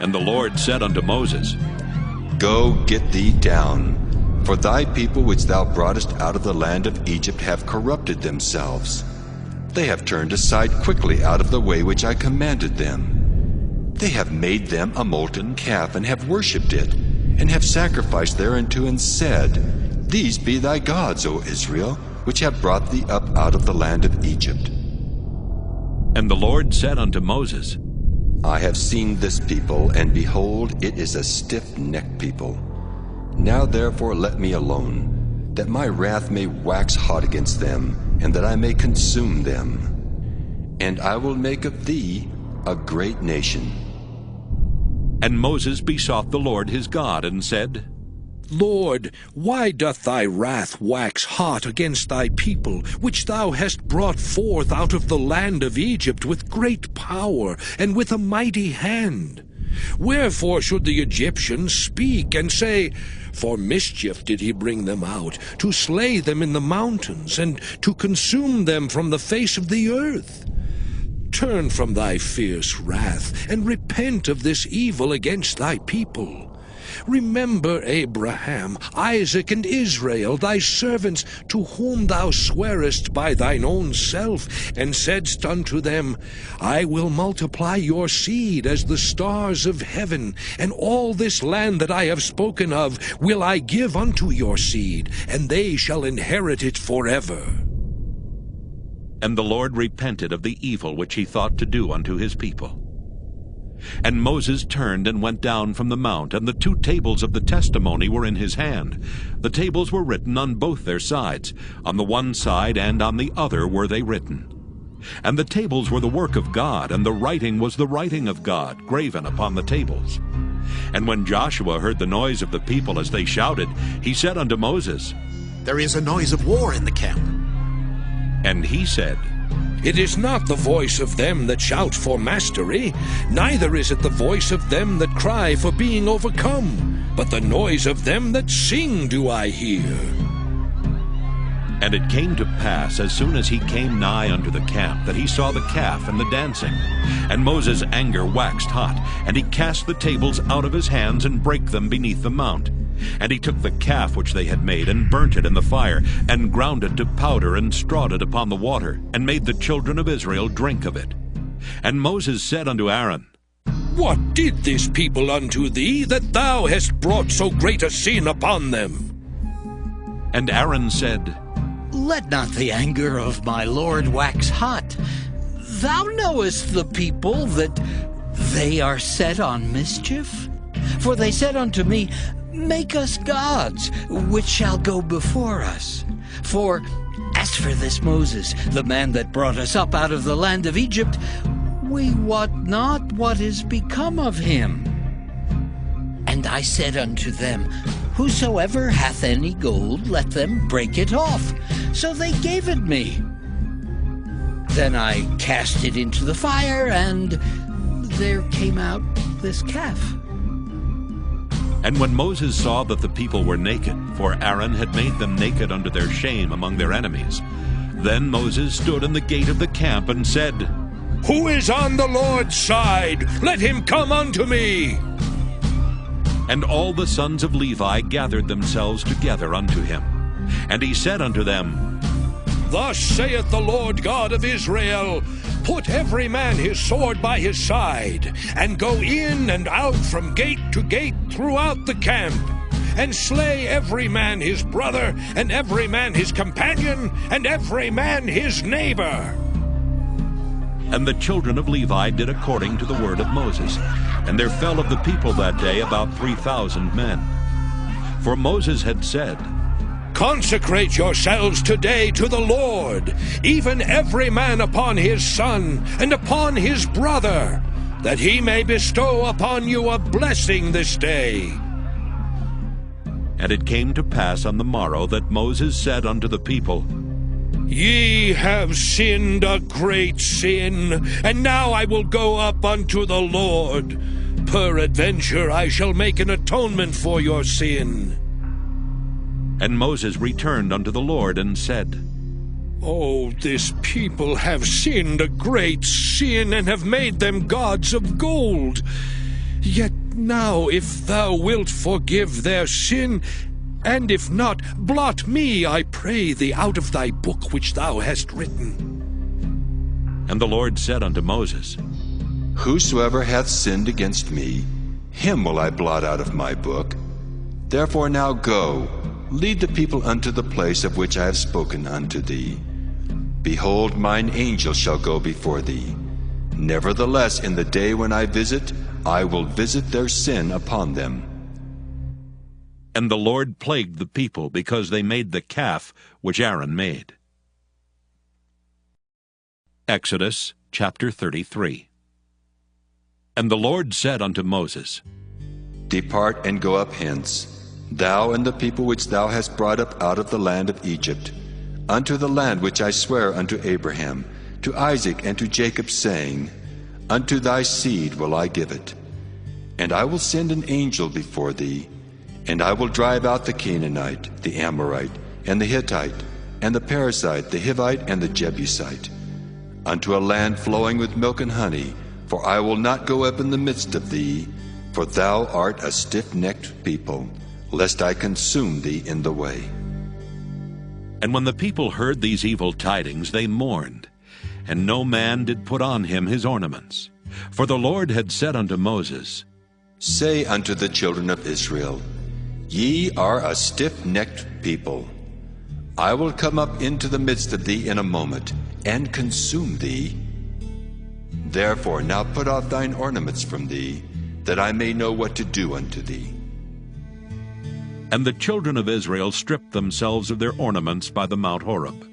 [SPEAKER 1] And the Lord said unto Moses,
[SPEAKER 10] Go get thee down, for thy people which thou broughtest out of the land of Egypt have corrupted themselves. They have turned aside quickly out of the way which I commanded them. They have made them a molten calf, and have worshipped it, and have sacrificed thereunto, and said, These be thy gods, O Israel, which have brought thee up out of the land of Egypt.
[SPEAKER 1] And the Lord said unto Moses,
[SPEAKER 10] I have seen this people, and behold, it is a stiff-necked people. Now therefore let me alone, that my wrath may wax hot against them, and that I may consume them. And I will make of thee a great nation.
[SPEAKER 1] And Moses besought the Lord his God, and said,
[SPEAKER 6] Lord, why doth thy wrath wax hot against thy people, which thou hast brought forth out of the land of Egypt with great power and with a mighty hand? Wherefore should the Egyptians speak and say, For mischief did he bring them out, to slay them in the mountains, and to consume them from the face of the earth? Turn from thy fierce wrath, and repent of this evil against thy people. Remember Abraham, Isaac, and Israel, thy servants, to whom thou swarest by thine own self, and saidst unto them, I will multiply your seed as the stars of heaven, and all this land that I have spoken of will I give unto your seed, and they shall inherit it forever.
[SPEAKER 1] And the Lord repented of the evil which he thought to do unto his people. And Moses turned and went down from the mount, and the 2 tables of the testimony were in his hand. The tables were written on both their sides. On the one side and on the other were they written. And the tables were the work of God, and the writing was the writing of God, graven upon the tables. And when Joshua heard the noise of the people as they shouted, he said unto Moses,
[SPEAKER 12] There is a noise of war in the camp.
[SPEAKER 1] And he said,
[SPEAKER 6] It is not the voice of them that shout for mastery, neither is it the voice of them that cry for being overcome, but the noise of them that sing do I hear.
[SPEAKER 1] And it came to pass, as soon as he came nigh unto the camp, that he saw the calf and the dancing. And Moses' anger waxed hot, and he cast the tables out of his hands, and brake them beneath the mount. And he took the calf which they had made, and burnt it in the fire, and ground it to powder, and strawed it upon the water, and made the children of Israel drink of it. And Moses said unto Aaron,
[SPEAKER 6] What did this people unto thee, that thou hast brought so great a sin upon them?
[SPEAKER 1] And Aaron said,
[SPEAKER 15] Let not the anger of my Lord wax hot. Thou knowest the people, that they are set on mischief. For they said unto me, Make us gods, which shall go before us. For as for this Moses, the man that brought us up out of the land of Egypt, we wot not what is become of him. And I said unto them, Whosoever hath any gold, let them break it off. So they gave it me. Then I cast it into the fire, and there came out this calf.
[SPEAKER 1] And when Moses saw that the people were naked, for Aaron had made them naked unto their shame among their enemies, then Moses stood in the gate of the camp and said,
[SPEAKER 6] Who is on the Lord's side? Let him come unto me.
[SPEAKER 1] And all the sons of Levi gathered themselves together unto him. And he said unto them,
[SPEAKER 6] Thus saith the Lord God of Israel, Put every man his sword by his side, and go in and out from gate to gate throughout the camp, and slay every man his brother, and every man his companion, and every man his neighbor.
[SPEAKER 1] And the children of Levi did according to the word of Moses. And there fell of the people that day about 3,000 men. For Moses had said,
[SPEAKER 6] Consecrate yourselves today to the Lord, even every man upon his son, and upon his brother, that he may bestow upon you a blessing this day.
[SPEAKER 1] And it came to pass on the morrow that Moses said unto the people,
[SPEAKER 6] Ye have sinned a great sin, and now I will go up unto the Lord. Peradventure I shall make an atonement for your sin.
[SPEAKER 1] And Moses returned unto the Lord and said,
[SPEAKER 6] Oh, this people have sinned a great sin, and have made them gods of gold. Yet now, if thou wilt forgive their sin, and if not, blot me, I pray thee, out of thy book which thou hast written.
[SPEAKER 1] And the Lord said unto Moses,
[SPEAKER 10] Whosoever hath sinned against me, him will I blot out of my book. Therefore now go, lead the people unto the place of which I have spoken unto thee. Behold, mine angel shall go before thee. Nevertheless, in the day when I visit, I will visit their sin upon them.
[SPEAKER 1] And the Lord plagued the people, because they made the calf which Aaron made. Exodus chapter 33. And the Lord said unto Moses,
[SPEAKER 10] Depart and go up hence, thou and the people which thou hast brought up out of the land of Egypt, unto the land which I swear unto Abraham, to Isaac, and to Jacob, saying, Unto thy seed will I give it. And I will send an angel before thee, and I will drive out the Canaanite, the Amorite, and the Hittite, and the Perizzite, the Hivite, and the Jebusite, unto a land flowing with milk and honey, for I will not go up in the midst of thee, for thou art a stiff-necked people, lest I consume thee in the way.
[SPEAKER 1] And when the people heard these evil tidings, they mourned, and no man did put on him his ornaments. For the Lord had said unto Moses,
[SPEAKER 10] Say unto the children of Israel, Ye are a stiff-necked people. I will come up into the midst of thee in a moment, and consume thee. Therefore now put off thine ornaments from thee, that I may know what to do unto thee.
[SPEAKER 1] And the children of Israel stripped themselves of their ornaments by the Mount Horeb.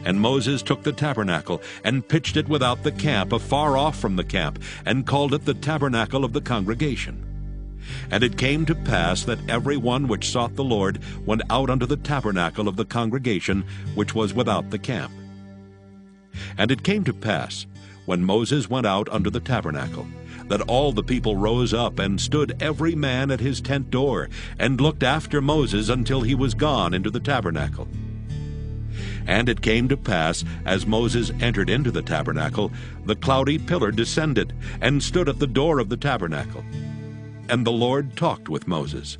[SPEAKER 1] And Moses took the tabernacle, and pitched it without the camp, afar off from the camp, and called it the tabernacle of the congregation. And it came to pass that every one which sought the Lord went out unto the tabernacle of the congregation, which was without the camp. And it came to pass, when Moses went out unto the tabernacle, that all the people rose up, and stood every man at his tent door, and looked after Moses until he was gone into the tabernacle. And it came to pass, as Moses entered into the tabernacle, the cloudy pillar descended, and stood at the door of the tabernacle. And the Lord talked with Moses.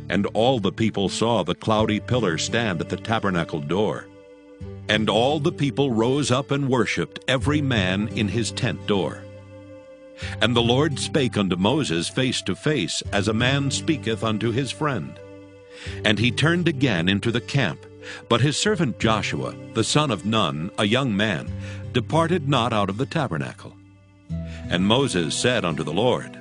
[SPEAKER 1] And all the people saw the cloudy pillar stand at the tabernacle door. And all the people rose up and worshipped, every man in his tent door. And the Lord spake unto Moses face to face, as a man speaketh unto his friend. And he turned again into the camp. But his servant Joshua, the son of Nun, a young man, departed not out of the tabernacle. And Moses said unto the Lord,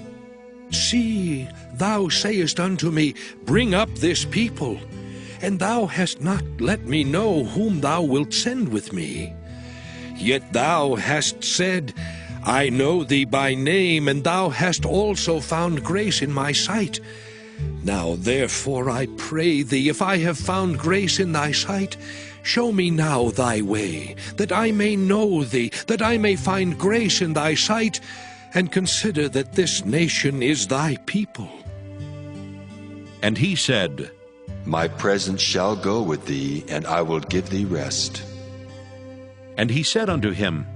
[SPEAKER 6] See, thou sayest unto me, Bring up this people, and thou hast not let me know whom thou wilt send with me. Yet thou hast said, I know thee by name, and thou hast also found grace in my sight. Now therefore I pray thee, if I have found grace in thy sight, show me now thy way, that I may know thee, that I may find grace in thy sight, and consider that this nation is thy people.
[SPEAKER 1] And he said,
[SPEAKER 10] My presence shall go with thee, and I will give thee rest.
[SPEAKER 1] And he said unto him,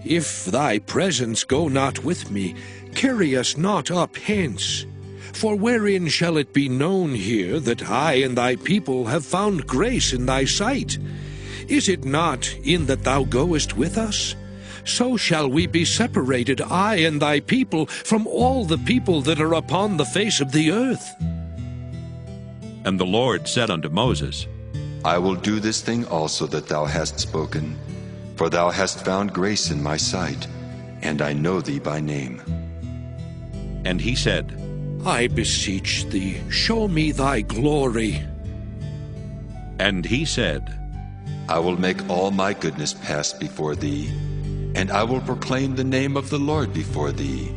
[SPEAKER 6] If thy presence go not with me, carry us not up hence. For wherein shall it be known here that I and thy people have found grace in thy sight? Is it not in that thou goest with us? So shall we be separated, I and thy people, from all the people that are upon the face of the earth.
[SPEAKER 1] And the Lord said unto Moses,
[SPEAKER 10] I will do this thing also that thou hast spoken, for thou hast found grace in my sight, and I know thee by name.
[SPEAKER 1] And he said,
[SPEAKER 6] I beseech thee, show me thy glory.
[SPEAKER 1] And he said,
[SPEAKER 10] I will make all my goodness pass before thee, and I will proclaim the name of the Lord before thee,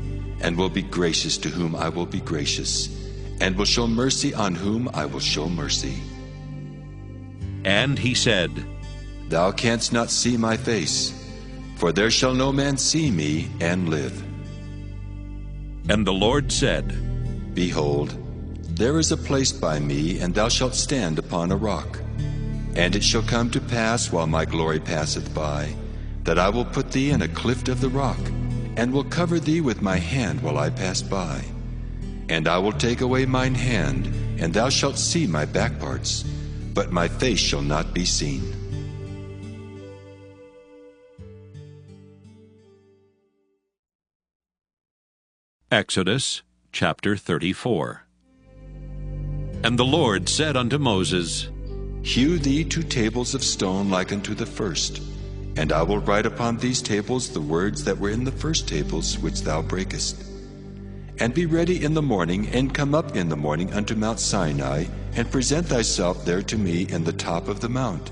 [SPEAKER 10] and will be gracious to whom I will be gracious, and will show mercy on whom I will show mercy.
[SPEAKER 1] And he said,
[SPEAKER 10] Thou canst not see my face, for there shall no man see me and live.
[SPEAKER 1] And the Lord said,
[SPEAKER 10] Behold, there is a place by me, and thou shalt stand upon a rock. And it shall come to pass, while my glory passeth by, that I will put thee in a cleft of the rock, and will cover thee with my hand while I pass by. And I will take away mine hand, and thou shalt see my back parts, but my face shall not be seen.
[SPEAKER 1] Exodus chapter 34. And the Lord said unto Moses,
[SPEAKER 10] Hew thee 2 tables of stone like unto the first, and I will write upon these tables the words that were in the first tables which thou breakest. And be ready in the morning, and come up in the morning unto Mount Sinai, and present thyself there to me in the top of the mount.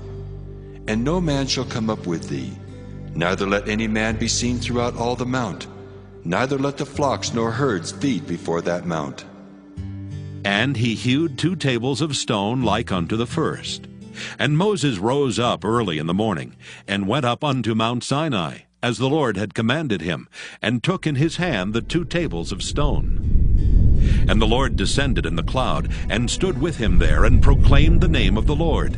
[SPEAKER 10] And no man shall come up with thee, neither let any man be seen throughout all the mount, neither let the flocks nor herds feed before that mount.
[SPEAKER 1] And he hewed 2 tables of stone like unto the first. And Moses rose up early in the morning, and went up unto Mount Sinai, as the Lord had commanded him, and took in his hand the 2 tables of stone. And the Lord descended in the cloud, and stood with him there, and proclaimed the name of the Lord.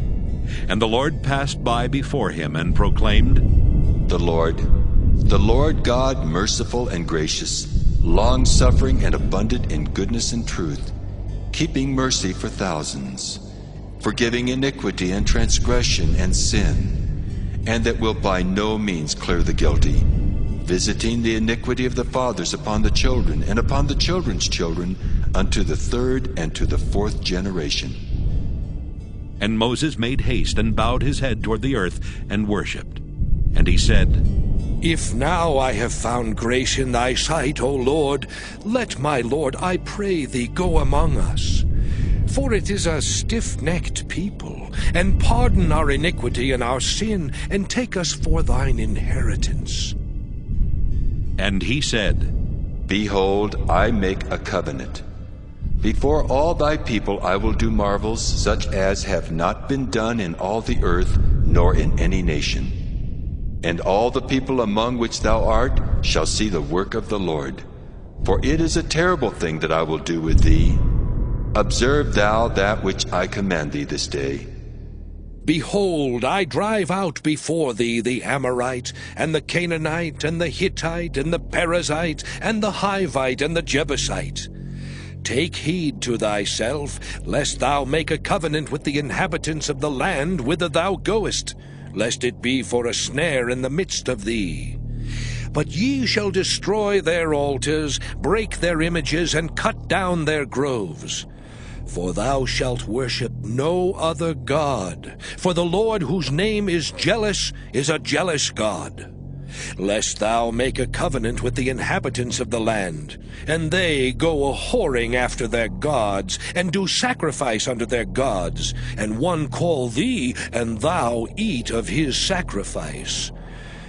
[SPEAKER 1] And the Lord passed by before him, and proclaimed,
[SPEAKER 10] The Lord God, merciful and gracious, long-suffering and abundant in goodness and truth, keeping mercy for thousands, forgiving iniquity and transgression and sin, and that will by no means clear the guilty, visiting the iniquity of the fathers upon the children and upon the children's children unto the third and to the fourth generation.
[SPEAKER 1] And Moses made haste and bowed his head toward the earth and worshipped. And he said,
[SPEAKER 6] If now I have found grace in thy sight, O Lord, let my Lord, I pray thee, go among us. For it is a stiff-necked people, and pardon our iniquity and our sin, and take us for thine inheritance.
[SPEAKER 1] And he said,
[SPEAKER 10] Behold, I make a covenant. Before all thy people I will do marvels such as have not been done in all the earth, nor in any nation. And all the people among which thou art shall see the work of the Lord. For it is a terrible thing that I will do with thee. Observe thou that which I command thee this day.
[SPEAKER 6] Behold, I drive out before thee the Amorite, and the Canaanite, and the Hittite, and the Perizzite, and the Hivite, and the Jebusite. Take heed to thyself, lest thou make a covenant with the inhabitants of the land whither thou goest, lest it be for a snare in the midst of thee. But ye shall destroy their altars, break their images, and cut down their groves. For thou shalt worship no other God, for the Lord whose name is jealous is a jealous God. Lest thou make a covenant with the inhabitants of the land, and they go a-whoring after their gods, and do sacrifice unto their gods, and one call thee, and thou eat of his sacrifice.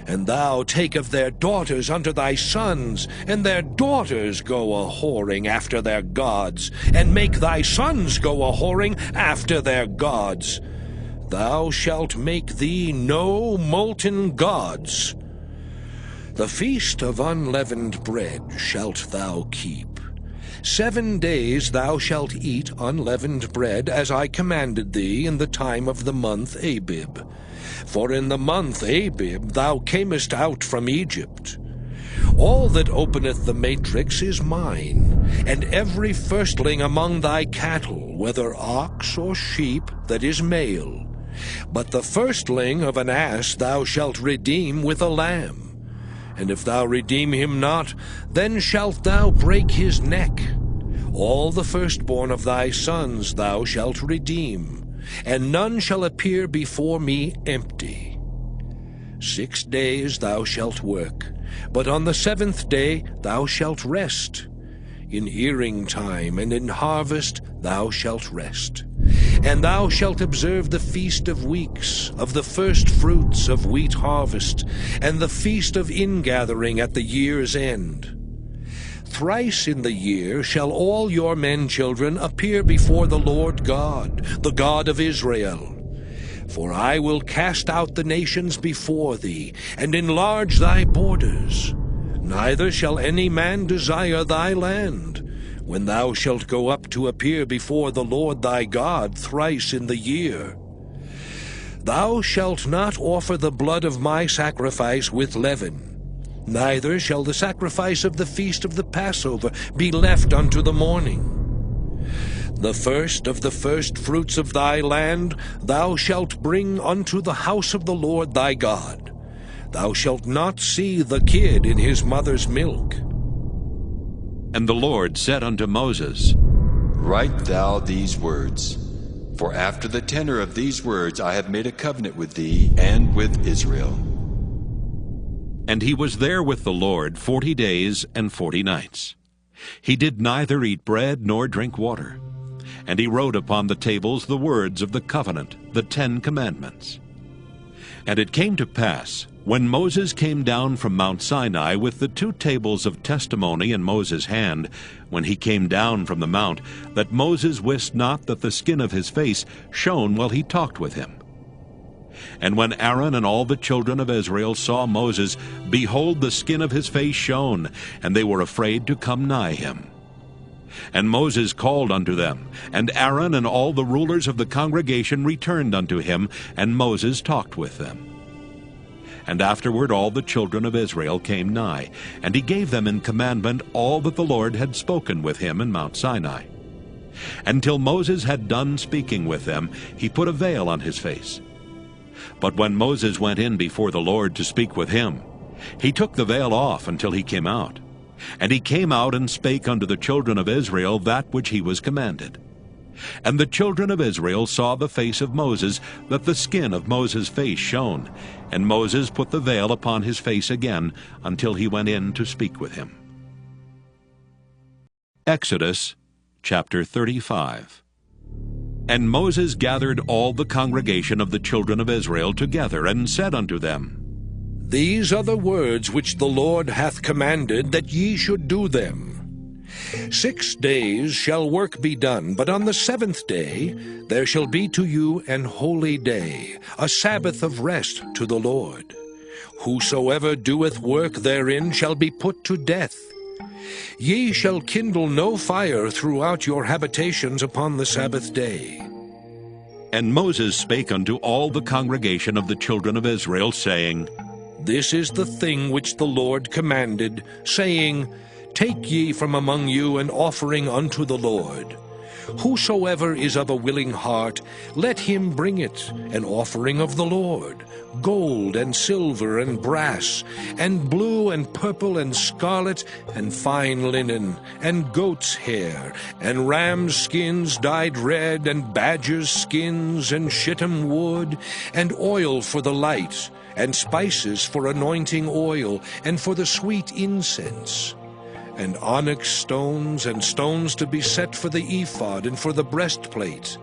[SPEAKER 6] And thou take of their daughters unto thy sons, and their daughters go a-whoring after their gods, and make thy sons go a-whoring after their gods. Thou shalt make thee no molten gods. The feast of unleavened bread shalt thou keep. 7 days thou shalt eat unleavened bread, as I commanded thee in the time of the month Abib. For in the month Abib thou camest out from Egypt. All that openeth the matrix is mine, and every firstling among thy cattle, whether ox or sheep, that is male. But the firstling of an ass thou shalt redeem with a lamb. And if thou redeem him not, then shalt thou break his neck. All the firstborn of thy sons thou shalt redeem, and none shall appear before me empty. 6 days thou shalt work, but on the 7th day thou shalt rest. In earing time and in harvest thou shalt rest. And thou shalt observe the feast of weeks, of the first fruits of wheat harvest, and the feast of ingathering at the year's end. Thrice in the year shall all your men children appear before the Lord God, the God of Israel. For I will cast out the nations before thee, and enlarge thy borders. Neither shall any man desire thy land, when thou shalt go up to appear before the Lord thy God thrice in the year. Thou shalt not offer the blood of my sacrifice with leaven, neither shall the sacrifice of the feast of the Passover be left unto the morning. The first of the first fruits of thy land thou shalt bring unto the house of the Lord thy God. Thou shalt not see the kid in his mother's milk.
[SPEAKER 1] And the Lord said unto Moses,
[SPEAKER 10] Write thou these words, for after the tenor of these words I have made a covenant with thee and with Israel.
[SPEAKER 1] And he was there with the Lord 40 days and 40 nights. He did neither eat bread nor drink water. And he wrote upon the tables the words of the covenant, the 10 commandments. And it came to pass, when Moses came down from Mount Sinai with the 2 tables of testimony in Moses' hand, when he came down from the mount, that Moses wist not that the skin of his face shone while he talked with him. And when Aaron and all the children of Israel saw Moses, behold, the skin of his face shone, and they were afraid to come nigh him. And Moses called unto them, and Aaron and all the rulers of the congregation returned unto him, and Moses talked with them. And afterward all the children of Israel came nigh, and he gave them in commandment all that the Lord had spoken with him in Mount Sinai. And till Moses had done speaking with them, he put a veil on his face. But when Moses went in before the Lord to speak with him, he took the veil off until he came out. And he came out and spake unto the children of Israel that which he was commanded. And the children of Israel saw the face of Moses, that the skin of Moses' face shone. And Moses put the veil upon his face again, until he went in to speak with him. Exodus chapter 35. And Moses gathered all the congregation of the children of Israel together, and said unto them,
[SPEAKER 6] These are the words which the Lord hath commanded, that ye should do them. 6 days shall work be done, but on the 7th day there shall be to you an holy day, a Sabbath of rest to the Lord. Whosoever doeth work therein shall be put to death. Ye shall kindle no fire throughout your habitations upon the Sabbath day.
[SPEAKER 1] And Moses spake unto all the congregation of the children of Israel, saying,
[SPEAKER 6] This is the thing which the Lord commanded, saying, Take ye from among you an offering unto the Lord. Whosoever is of a willing heart, let him bring it, an offering of the Lord, gold and silver and brass, and blue and purple and scarlet, and fine linen, and goat's hair, and ram's skins dyed red, and badger's skins, and shittim wood, and oil for the light, and spices for anointing oil, and for the sweet incense, and onyx stones, and stones to be set for the ephod, and for the breastplate.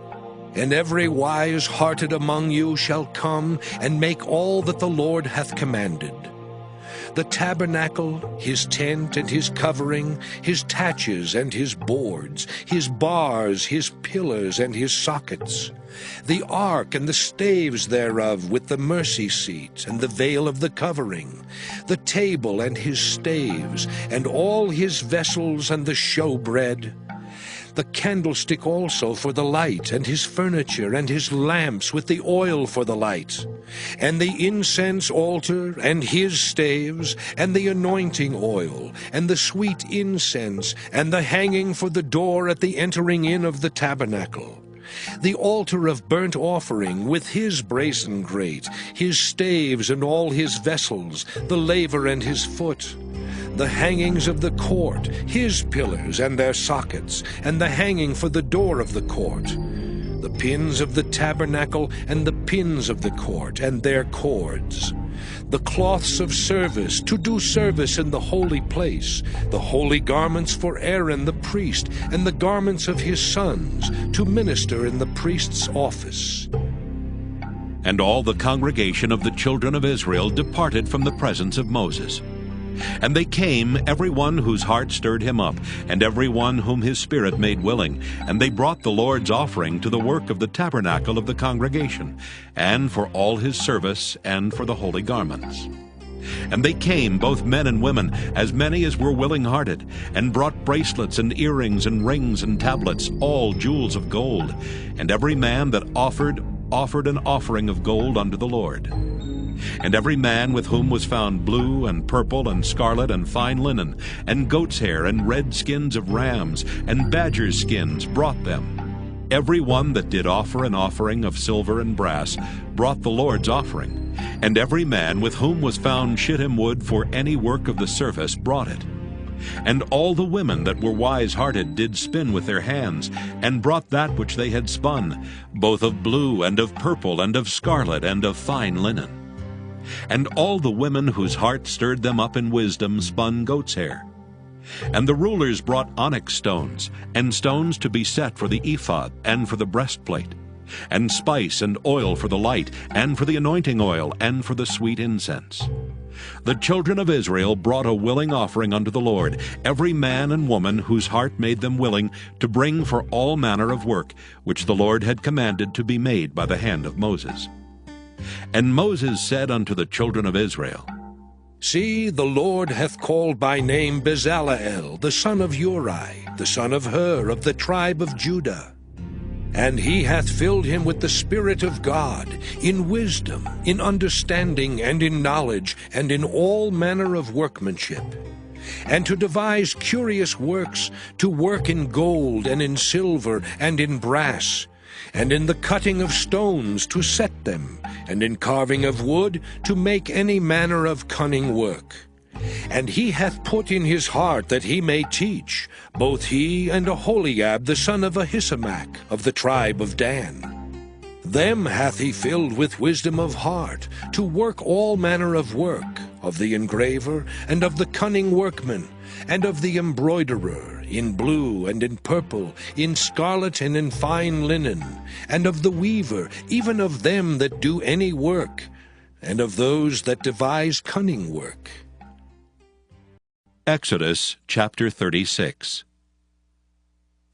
[SPEAKER 6] And every wise-hearted among you shall come, and make all that the Lord hath commanded. The tabernacle, his tent and his covering, his taches and his boards, his bars, his pillars and his sockets, the ark and the staves thereof with the mercy seat and the veil of the covering, the table and his staves, and all his vessels and the showbread, the candlestick also for the light, and his furniture, and his lamps with the oil for the light, and the incense altar, and his staves, and the anointing oil, and the sweet incense, and the hanging for the door at the entering in of the tabernacle, the altar of burnt offering with his brazen grate, his staves and all his vessels, the laver and his foot, the hangings of the court, his pillars and their sockets, and the hanging for the door of the court, the pins of the tabernacle and the pins of the court and their cords, the cloths of service to do service in the holy place, the holy garments for Aaron the priest, and the garments of his sons to minister in the priest's office.
[SPEAKER 1] And all the congregation of the children of Israel departed from the presence of Moses. And they came, every one whose heart stirred him up, and every one whom his spirit made willing, and they brought the Lord's offering to the work of the tabernacle of the congregation, and for all his service, and for the holy garments. And they came, both men and women, as many as were willing-hearted, and brought bracelets and earrings and rings and tablets, all jewels of gold. And every man that offered an offering of gold unto the Lord. And every man with whom was found blue and purple and scarlet and fine linen, and goat's hair and red skins of rams and badgers' skins brought them. Every one that did offer an offering of silver and brass brought the Lord's offering. And every man with whom was found shittim wood for any work of the service brought it. And all the women that were wise-hearted did spin with their hands, and brought that which they had spun, both of blue and of purple and of scarlet and of fine linen. And all the women whose heart stirred them up in wisdom spun goat's hair. And the rulers brought onyx stones, and stones to be set for the ephod, and for the breastplate, and spice and oil for the light, and for the anointing oil, and for the sweet incense. The children of Israel brought a willing offering unto the Lord, every man and woman whose heart made them willing to bring for all manner of work, which the Lord had commanded to be made by the hand of Moses. And Moses said unto the children of Israel,
[SPEAKER 6] See, the Lord hath called by name Bezaleel, the son of Uri, the son of Hur, of the tribe of Judah. And he hath filled him with the Spirit of God, in wisdom, in understanding, and in knowledge, and in all manner of workmanship, and to devise curious works, to work in gold, and in silver, and in brass, and in the cutting of stones to set them, and in carving of wood to make any manner of cunning work. And he hath put in his heart that he may teach, both he and Aholiab the son of Ahisamach of the tribe of Dan. Them hath he filled with wisdom of heart, to work all manner of work, of the engraver, and of the cunning workman, and of the embroiderer, in blue and in purple, in scarlet and in fine linen, and of the weaver, even of them that do any work, and of those that devise cunning work.
[SPEAKER 1] Exodus chapter 36.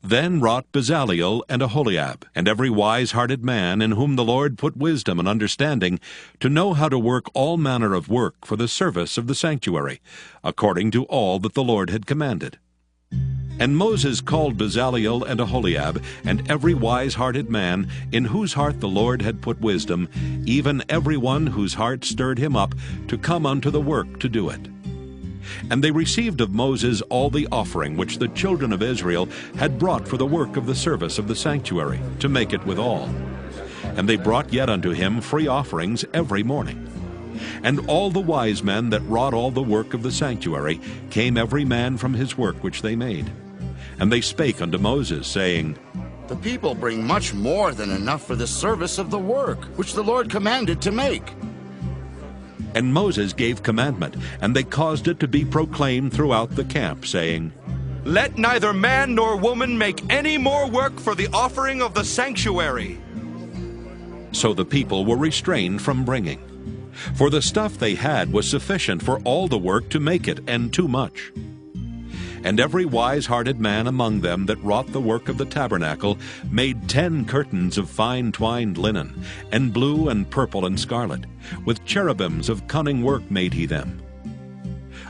[SPEAKER 1] Then wrought Bezaleel and Aholiab, and every wise-hearted man in whom the Lord put wisdom and understanding, to know how to work all manner of work for the service of the sanctuary, according to all that the Lord had commanded. And Moses called Bezaleel and Aholiab, and every wise-hearted man, in whose heart the Lord had put wisdom, even every one whose heart stirred him up, to come unto the work to do it. And they received of Moses all the offering which the children of Israel had brought for the work of the service of the sanctuary, to make it withal. And they brought yet unto him free offerings every morning. And all the wise men that wrought all the work of the sanctuary came every man from his work which they made. And they spake unto Moses, saying,
[SPEAKER 4] The people bring much more than enough for the service of the work which the Lord commanded to make.
[SPEAKER 1] And Moses gave commandment, and they caused it to be proclaimed throughout the camp, saying,
[SPEAKER 5] Let neither man nor woman make any more work for the offering of the sanctuary.
[SPEAKER 1] So the people were restrained from bringing. For the stuff they had was sufficient for all the work to make it, and too much. And every wise-hearted man among them that wrought the work of the tabernacle made 10 curtains of fine twined linen, and blue and purple and scarlet. With cherubims of cunning work made he them.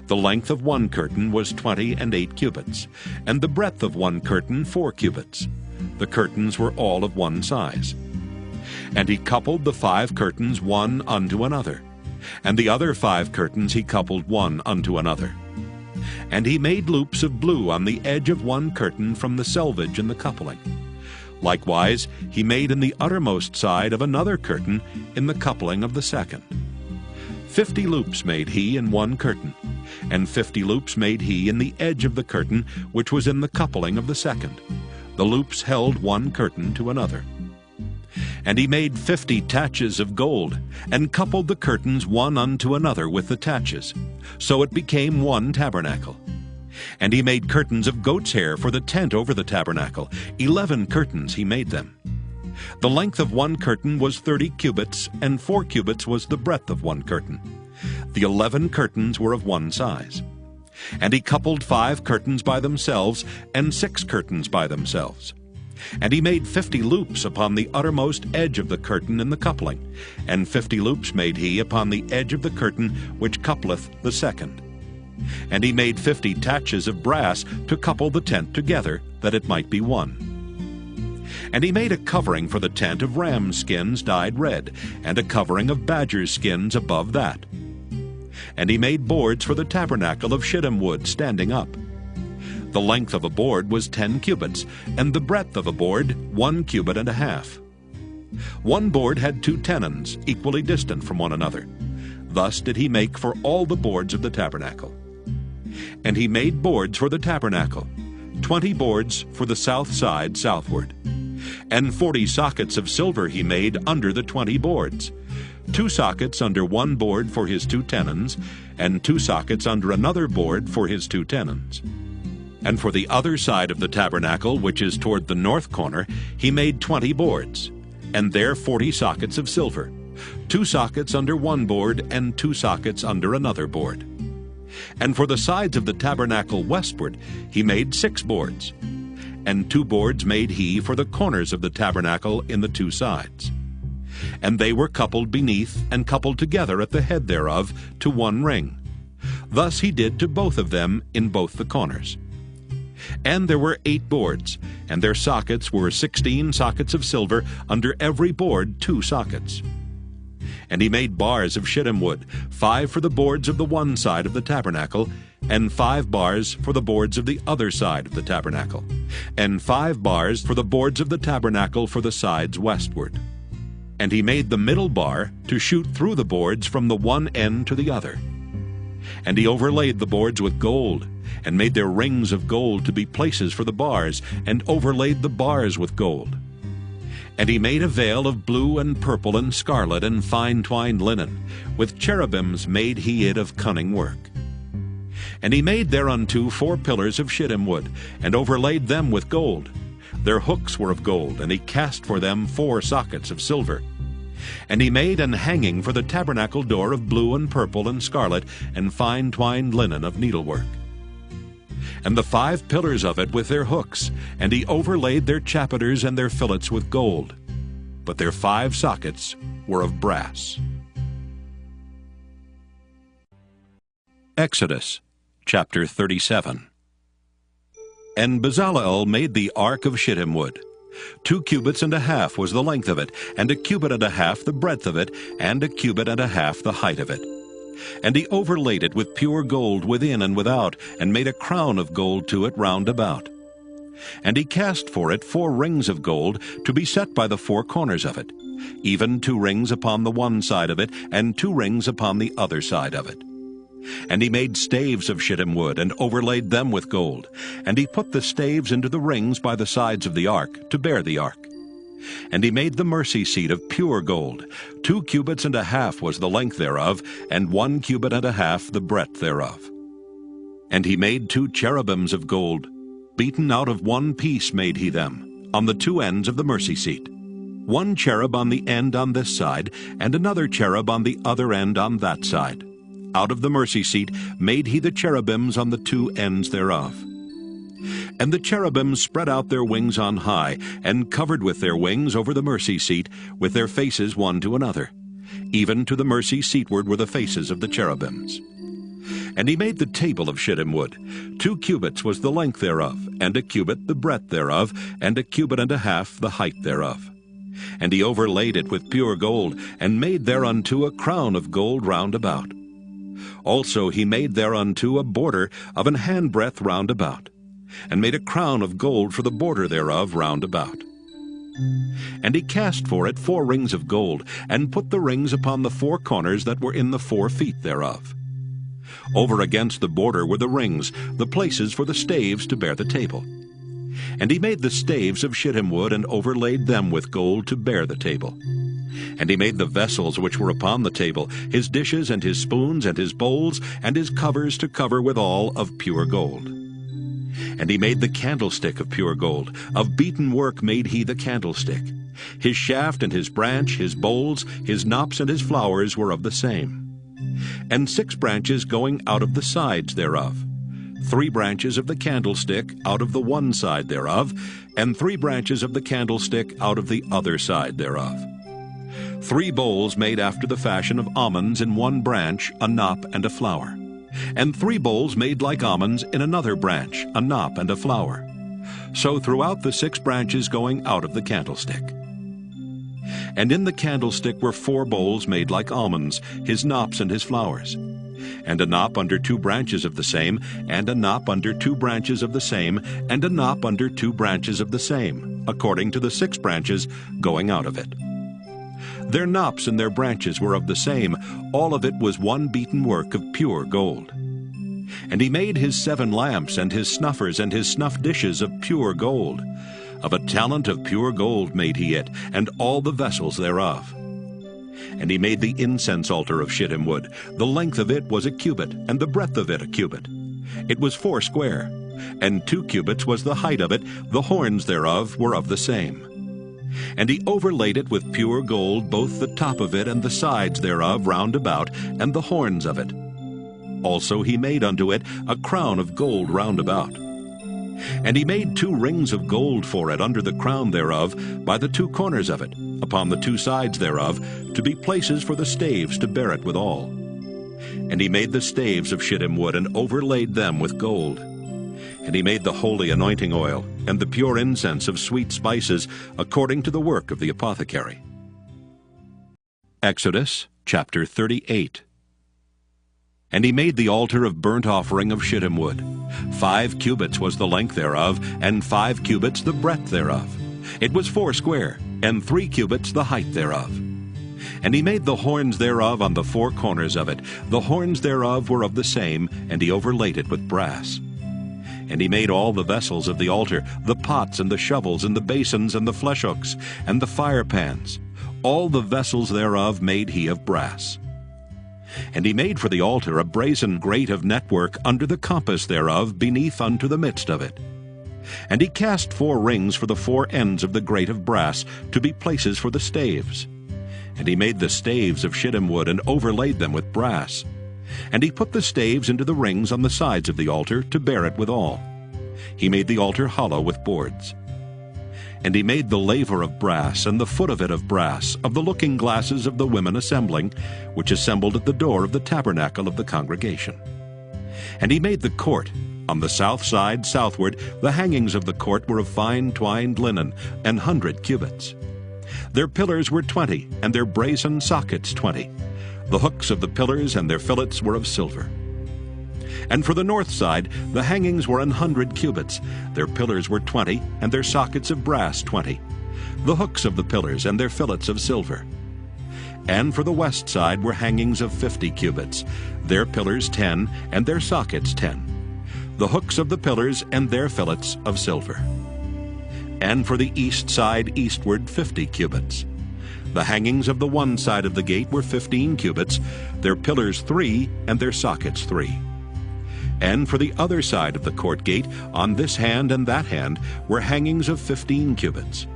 [SPEAKER 1] The length of one curtain was 28 cubits, and the breadth of one curtain 4 cubits. The curtains were all of one size. And he coupled the 5 curtains one unto another, and the other 5 curtains he coupled one unto another. And he made loops of blue on the edge of one curtain from the selvage in the coupling. Likewise he made in the uttermost side of another curtain in the coupling of the second. 50 loops made he in one curtain, and 50 loops made he in the edge of the curtain which was in the coupling of the second. The loops held one curtain to another. And he made 50 taches of gold, and coupled the curtains one unto another with the taches. So it became one tabernacle. And he made curtains of goat's hair for the tent over the tabernacle. 11 curtains he made them. The length of one curtain was 30 cubits, and 4 cubits was the breadth of one curtain. The 11 curtains were of one size. And he coupled 5 curtains by themselves, and 6 curtains by themselves. And he made 50 loops upon the uttermost edge of the curtain in the coupling, and 50 loops made he upon the edge of the curtain which coupleth the second. And he made 50 taches of brass to couple the tent together, that it might be one. And he made a covering for the tent of ram's skins dyed red, and a covering of badger's skins above that. And he made boards for the tabernacle of shittim wood standing up. The length of a board was 10 cubits, and the breadth of a board 1 cubit and a half. One board had 2 tenons, equally distant from one another. Thus did he make for all the boards of the tabernacle. And he made boards for the tabernacle, 20 boards for the south side southward. And 40 sockets of silver he made under the 20 boards, 2 sockets under one board for his 2 tenons, and 2 sockets under another board for his 2 tenons. And for the other side of the tabernacle, which is toward the north corner, he made 20 boards, and there 40 sockets of silver, 2 sockets under one board, and 2 sockets under another board. And for the sides of the tabernacle westward he made 6 boards, and 2 boards made he for the corners of the tabernacle in the 2 sides. And they were coupled beneath and coupled together at the head thereof to one ring. Thus he did to both of them in both the corners. And there were 8 boards, and their sockets were 16 sockets of silver, under every board 2 sockets. And he made bars of shittim wood, 5 for the boards of the one side of the tabernacle, and 5 bars for the boards of the other side of the tabernacle, and 5 bars for the boards of the tabernacle for the sides westward. And he made the middle bar to shoot through the boards from the one end to the other. And he overlaid the boards with gold, and made their rings of gold to be places for the bars, and overlaid the bars with gold. And he made a veil of blue and purple and scarlet and fine twined linen. With cherubims made he it of cunning work. And he made thereunto 4 pillars of shittim wood, and overlaid them with gold. Their hooks were of gold, and he cast for them 4 sockets of silver. And he made an hanging for the tabernacle door of blue and purple and scarlet and fine twined linen of needlework. And the 5 pillars of it with their hooks, and he overlaid their chapiters and their fillets with gold. But their 5 sockets were of brass. Exodus chapter 37. And Bezaleel made the ark of shittim wood. 2 cubits and a half was the length of it, and 1 cubit and a half the breadth of it, and 1 cubit and a half the height of it. And he overlaid it with pure gold within and without, and made a crown of gold to it round about. And he cast for it 4 rings of gold, to be set by the 4 corners of it, even 2 rings upon the one side of it, and 2 rings upon the other side of it. And he made staves of shittim wood, and overlaid them with gold. And he put the staves into the rings by the sides of the ark, to bear the ark. And he made the mercy seat of pure gold. 2 cubits and a half was the length thereof, and 1 cubit and a half the breadth thereof. And he made 2 cherubims of gold. Beaten out of 1 piece made he them, on the 2 ends of the mercy seat. 1 cherub on the end on this side, and another cherub on the other end on that side. Out of the mercy seat made he the cherubims on the 2 ends thereof. And the cherubims spread out their wings on high, and covered with their wings over the mercy seat, with their faces one to another. Even to the mercy seatward were the faces of the cherubims. And he made the table of shittim wood. 2 cubits was the length thereof, and 1 cubit the breadth thereof, and 1 cubit and a half the height thereof. And he overlaid it with pure gold, and made thereunto a crown of gold round about. Also he made thereunto a border of an handbreadth round about, and made a crown of gold for the border thereof round about. And he cast for it 4 rings of gold, and put the rings upon the 4 corners that were in the 4 feet thereof. Over against the border were the rings, the places for the staves to bear the table. And he made the staves of shittim wood, and overlaid them with gold to bear the table. And he made the vessels which were upon the table, his dishes and his spoons and his bowls, and his covers to cover withal of pure gold. And he made the candlestick of pure gold. Of beaten work made he the candlestick. His shaft and his branch, his bowls, his knops and his flowers were of the same. And 6 branches going out of the sides thereof. 3 branches of the candlestick out of the one side thereof, and 3 branches of the candlestick out of the other side thereof. 3 bowls made after the fashion of almonds in one branch, a knop and a flower. And 3 bowls made like almonds in another branch, a knop and a flower. So throughout the 6 branches going out of the candlestick. And in the candlestick were 4 bowls made like almonds, his knops and his flowers. And a knop under 2 branches of the same, and a knop under 2 branches of the same, and a knop under 2 branches of the same, according to the 6 branches going out of it. Their knops and their branches were of the same, all of it was one beaten work of pure gold. And he made his 7 lamps, and his snuffers, and his snuff dishes of pure gold. Of a talent of pure gold made he it, and all the vessels thereof. And he made the incense altar of shittim wood. The length of it was 1 cubit, and the breadth of it 1 cubit. It was 4 square, and 2 cubits was the height of it. The horns thereof were of the same. And he overlaid it with pure gold, both the top of it and the sides thereof round about, and the horns of it. Also he made unto it a crown of gold round about. And he made 2 rings of gold for it under the crown thereof, by the 2 corners of it, upon the 2 sides thereof, to be places for the staves to bear it withal. And he made the staves of shittim wood, and overlaid them with gold. And he made the holy anointing oil, and the pure incense of sweet spices, according to the work of the apothecary. Exodus chapter 38. And he made the altar of burnt offering of shittim wood. 5 cubits was the length thereof, and 5 cubits the breadth thereof. It was 4 square, and 3 cubits the height thereof. And he made the horns thereof on the 4 corners of it. The horns thereof were of the same, and he overlaid it with brass. And he made all the vessels of the altar, the pots and the shovels and the basins and the flesh hooks and the fire pans. All the vessels thereof made he of brass. And he made for the altar a brazen grate of network under the compass thereof, beneath unto the midst of it. And he cast 4 rings for the 4 ends of the grate of brass, to be places for the staves. And he made the staves of shittim wood, and overlaid them with brass. And he put the staves into the rings on the sides of the altar, to bear it withal. He made the altar hollow with boards. And he made the laver of brass, and the foot of it of brass, of the looking glasses of the women assembling, which assembled at the door of the tabernacle of the congregation. And he made the court. On the south side southward, the hangings of the court were of fine twined linen, 100 cubits. Their pillars were 20, and their brazen sockets 20. The hooks of the pillars and their fillets were of silver. And for the north side, the hangings were 100 cubits. Their pillars were 20, and their sockets of brass 20. The hooks of the pillars and their fillets of silver. And for the west side were hangings of 50 cubits. Their pillars 10, and their sockets 10. The hooks of the pillars and their fillets of silver. And for the east side eastward 50 cubits. The hangings of the one side of the gate were 15 cubits, their pillars 3, and their sockets 3. And for the other side of the court gate, on this hand and that hand, were hangings of 15 cubits,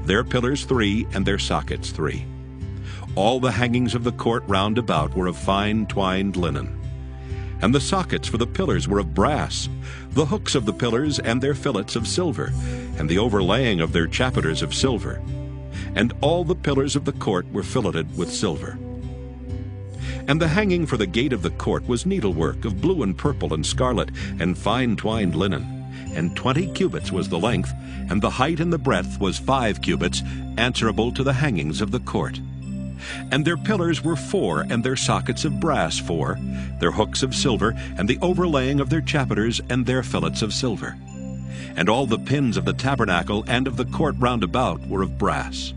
[SPEAKER 1] their pillars 3, and their sockets 3. All the hangings of the court round about were of fine twined linen. And the sockets for the pillars were of brass, the hooks of the pillars and their fillets of silver, and the overlaying of their chapiters of silver. And all the pillars of the court were filleted with silver. And the hanging for the gate of the court was needlework of blue and purple and scarlet, and fine twined linen. And 20 cubits was the length, and the height and the breadth was 5 cubits, answerable to the hangings of the court. And their pillars were 4, and their sockets of brass 4, their hooks of silver, and the overlaying of their chapiters and their fillets of silver. And all the pins of the tabernacle and of the court round about were of brass.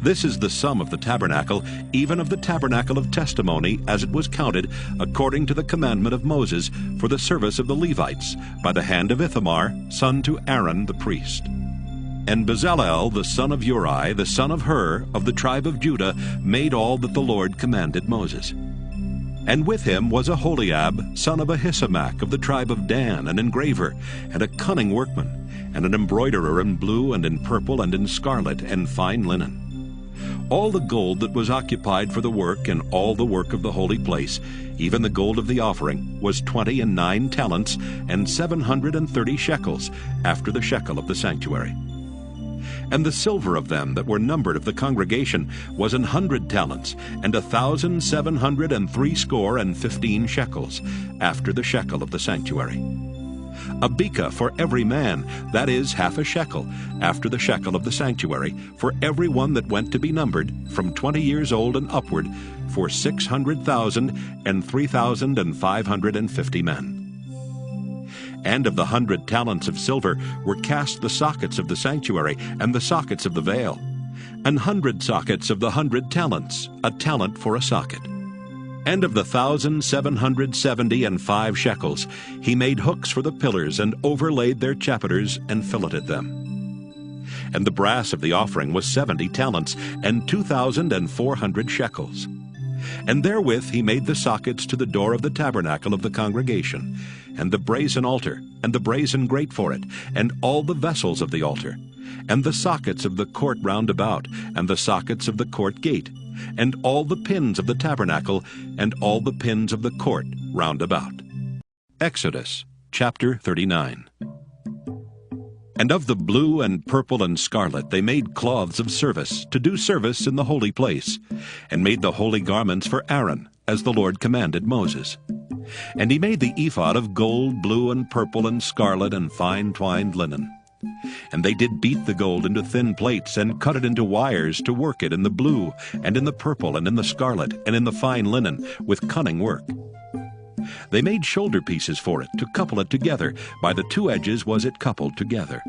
[SPEAKER 1] This is the sum of the tabernacle, even of the tabernacle of testimony, as it was counted, according to the commandment of Moses, for the service of the Levites, by the hand of Ithamar, son to Aaron the priest. And Bezalel, the son of Uri, the son of Hur, of the tribe of Judah, made all that the Lord commanded Moses. And with him was Aholiab, son of Ahisamach, of the tribe of Dan, an engraver, and a cunning workman, and an embroiderer in blue and in purple and in scarlet and fine linen. All the gold that was occupied for the work and all the work of the holy place, even the gold of the offering, was 29 talents and 730 shekels, after the shekel of the sanctuary. And the silver of them that were numbered of the congregation was 100 talents, and 1,763 shekels, after the shekel of the sanctuary. A beka for every man, that is, half a shekel, after the shekel of the sanctuary, for every one that went to be numbered, from 20 years old and upward, for 600,000 and 3,550 men. And of the 100 talents of silver were cast the sockets of the sanctuary, and the sockets of the veil. 100 sockets of the 100 talents, a talent for a socket. And of the 1,775 shekels, he made hooks for the pillars, and overlaid their chapiters, and filleted them. And the brass of the offering was 70 talents, and 2,400 shekels. And therewith he made the sockets to the door of the tabernacle of the congregation, and the brazen altar, and the brazen grate for it, and all the vessels of the altar, and the sockets of the court round about, and the sockets of the court gate, and all the pins of the tabernacle, and all the pins of the court round about. Exodus chapter 39. And of the blue and purple and scarlet they made cloths of service, to do service in the holy place, and made the holy garments for Aaron, as the Lord commanded Moses. And he made the ephod of gold, blue, and purple, and scarlet, and fine twined linen. And they did beat the gold into thin plates, and cut it into wires to work it in the blue, and in the purple, and in the scarlet, and in the fine linen, with cunning work. They made shoulder pieces for it, to couple it together. By the two edges was it coupled together.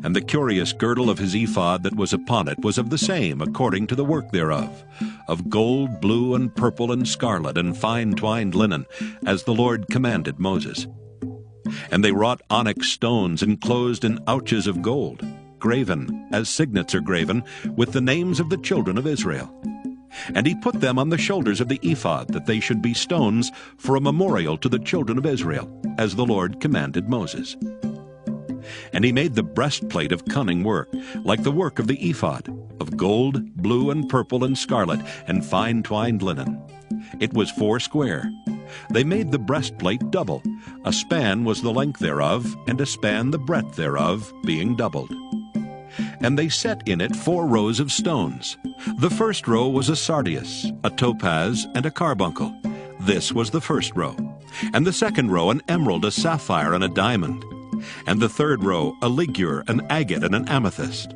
[SPEAKER 1] And the curious girdle of his ephod that was upon it was of the same, according to the work thereof, of gold, blue, and purple, and scarlet, and fine twined linen, as the Lord commanded Moses. And they wrought onyx stones enclosed in ouches of gold, graven, as signets are graven, with the names of the children of Israel. And he put them on the shoulders of the ephod, that they should be stones for a memorial to the children of Israel, as the Lord commanded Moses. And he made the breastplate of cunning work, like the work of the ephod, of gold, blue, and purple, and scarlet, and fine twined linen. It was 4 square. They made the breastplate double. A span was the length thereof, and a span the breadth thereof, being doubled. And they set in it 4 rows of stones. The first row was a sardius, a topaz, and a carbuncle. This was the first row. And the second row an emerald, a sapphire, and a diamond. And the third row a ligure, an agate, and an amethyst.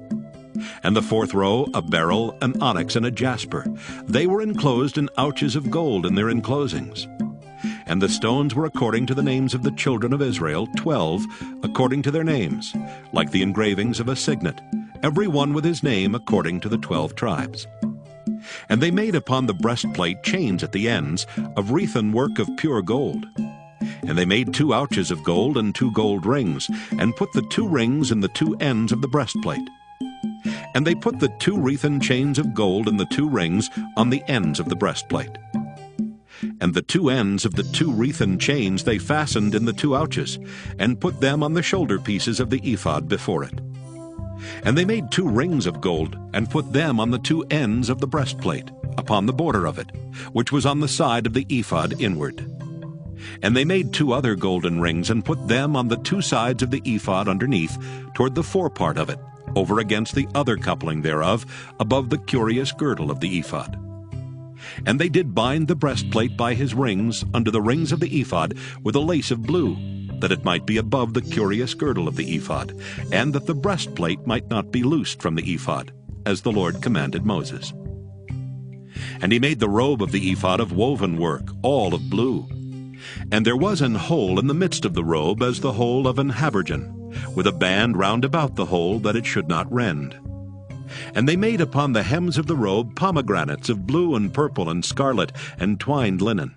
[SPEAKER 1] And the fourth row a beryl, an onyx, and a jasper. They were enclosed in ouches of gold in their enclosings. And the stones were according to the names of the children of Israel, 12, according to their names, like the engravings of a signet, every one with his name according to the 12 tribes. And they made upon the breastplate chains at the ends of wreathen work of pure gold. And they made 2 ouches of gold and 2 gold rings, and put the 2 rings in the 2 ends of the breastplate. And they put the 2 wreathen chains of gold and the 2 rings on the ends of the breastplate. And the 2 ends of the 2 wreathen chains they fastened in the 2 ouches, and put them on the shoulder pieces of the ephod before it. And they made 2 rings of gold, and put them on the 2 ends of the breastplate, upon the border of it, which was on the side of the ephod inward. And they made 2 other golden rings, and put them on the 2 sides of the ephod underneath, toward the forepart of it, over against the other coupling thereof, above the curious girdle of the ephod. And they did bind the breastplate by his rings under the rings of the ephod with a lace of blue, that it might be above the curious girdle of the ephod, and that the breastplate might not be loosed from the ephod, as the Lord commanded Moses. And he made the robe of the ephod of woven work, all of blue. And there was an hole in the midst of the robe as the hole of an habergeon, with a band round about the hole that it should not rend. And they made upon the hems of the robe pomegranates of blue and purple and scarlet and twined linen.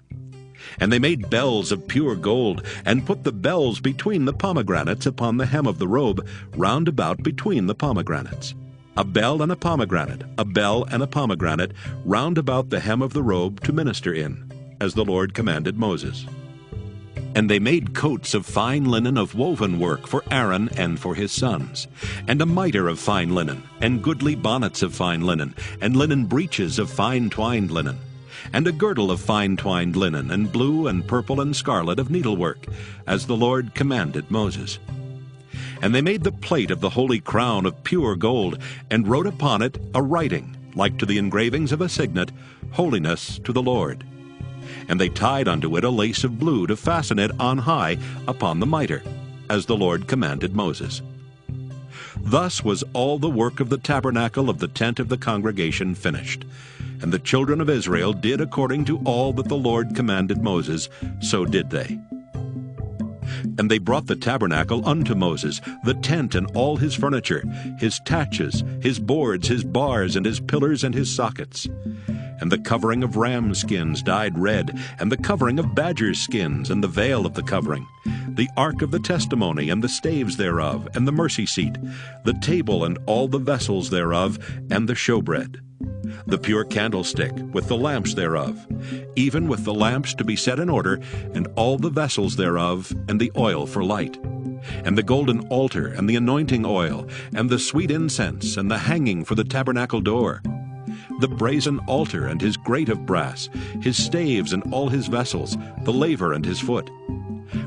[SPEAKER 1] And they made bells of pure gold, and put the bells between the pomegranates upon the hem of the robe, round about between the pomegranates. A bell and a pomegranate, a bell and a pomegranate, round about the hem of the robe to minister in, as the Lord commanded Moses. And they made coats of fine linen of woven work for Aaron and for his sons, and a mitre of fine linen, and goodly bonnets of fine linen, and linen breeches of fine twined linen, and a girdle of fine twined linen, and blue and purple and scarlet of needlework, as the Lord commanded Moses. And they made the plate of the holy crown of pure gold, and wrote upon it a writing, like to the engravings of a signet, Holiness to the Lord. And they tied unto it a lace of blue to fasten it on high upon the mitre, as the Lord commanded Moses. Thus was all the work of the tabernacle of the tent of the congregation finished. And the children of Israel did according to all that the Lord commanded Moses, so did they. And they brought the tabernacle unto Moses, the tent and all his furniture, his taches, his boards, his bars, and his pillars and his sockets. And the covering of ram skins dyed red, and the covering of badger skins, and the veil of the covering, the ark of the testimony, and the staves thereof, and the mercy seat, the table and all the vessels thereof, and the showbread, the pure candlestick, with the lamps thereof, even with the lamps to be set in order, and all the vessels thereof, and the oil for light, and the golden altar, and the anointing oil, and the sweet incense, and the hanging for the tabernacle door, the brazen altar and his grate of brass, his staves and all his vessels, the laver and his foot,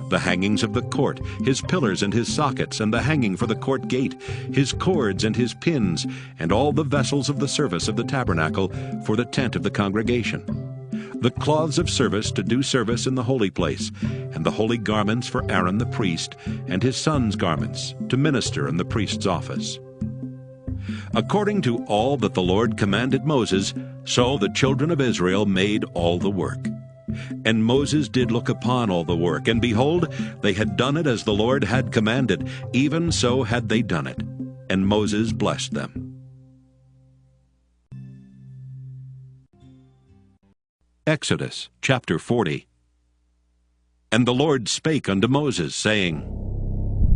[SPEAKER 1] the hangings of the court, his pillars and his sockets, and the hanging for the court gate, his cords and his pins, and all the vessels of the service of the tabernacle for the tent of the congregation, the cloths of service to do service in the holy place, and the holy garments for Aaron the priest, and his sons' garments, to minister in the priest's office. According to all that the Lord commanded Moses, so the children of Israel made all the work. And Moses did look upon all the work, and behold, they had done it as the Lord had commanded, even so had they done it. And Moses blessed them. Exodus chapter 40. And the Lord spake unto Moses, saying,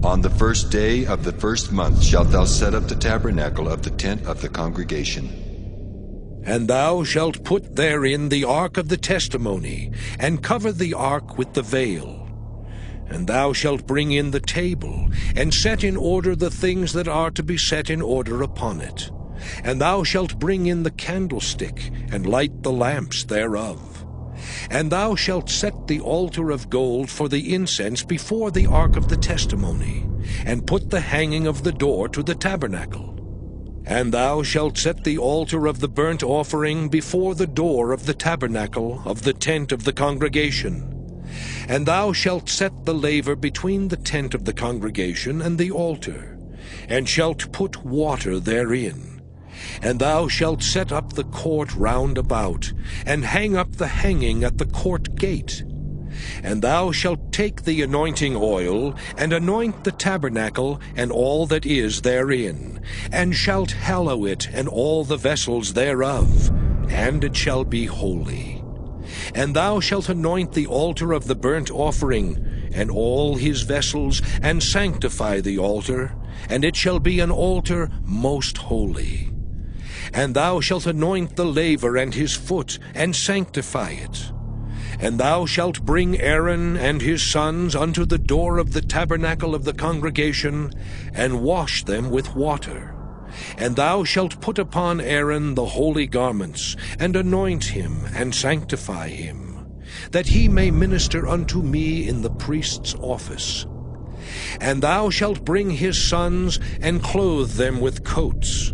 [SPEAKER 10] On the first day of the first month shalt thou set up the tabernacle of the tent of the congregation.
[SPEAKER 6] And thou shalt put therein the ark of the testimony, and cover the ark with the veil. And thou shalt bring in the table, and set in order the things that are to be set in order upon it. And thou shalt bring in the candlestick, and light the lamps thereof. And thou shalt set the altar of gold for the incense before the ark of the testimony, and put the hanging of the door to the tabernacle. And thou shalt set the altar of the burnt offering before the door of the tabernacle of the tent of the congregation. And thou shalt set the laver between the tent of the congregation and the altar, and shalt put water therein. And thou shalt set up the court round about, and hang up the hanging at the court gate. And thou shalt take the anointing oil, and anoint the tabernacle and all that is therein, and shalt hallow it and all the vessels thereof, and it shall be holy. And thou shalt anoint the altar of the burnt offering, and all his vessels, and sanctify the altar, and it shall be an altar most holy. And thou shalt anoint the laver and his foot, and sanctify it. And thou shalt bring Aaron and his sons unto the door of the tabernacle of the congregation, and wash them with water. And thou shalt put upon Aaron the holy garments, and anoint him, and sanctify him, that he may minister unto me in the priest's office. And thou shalt bring his sons, and clothe them with coats.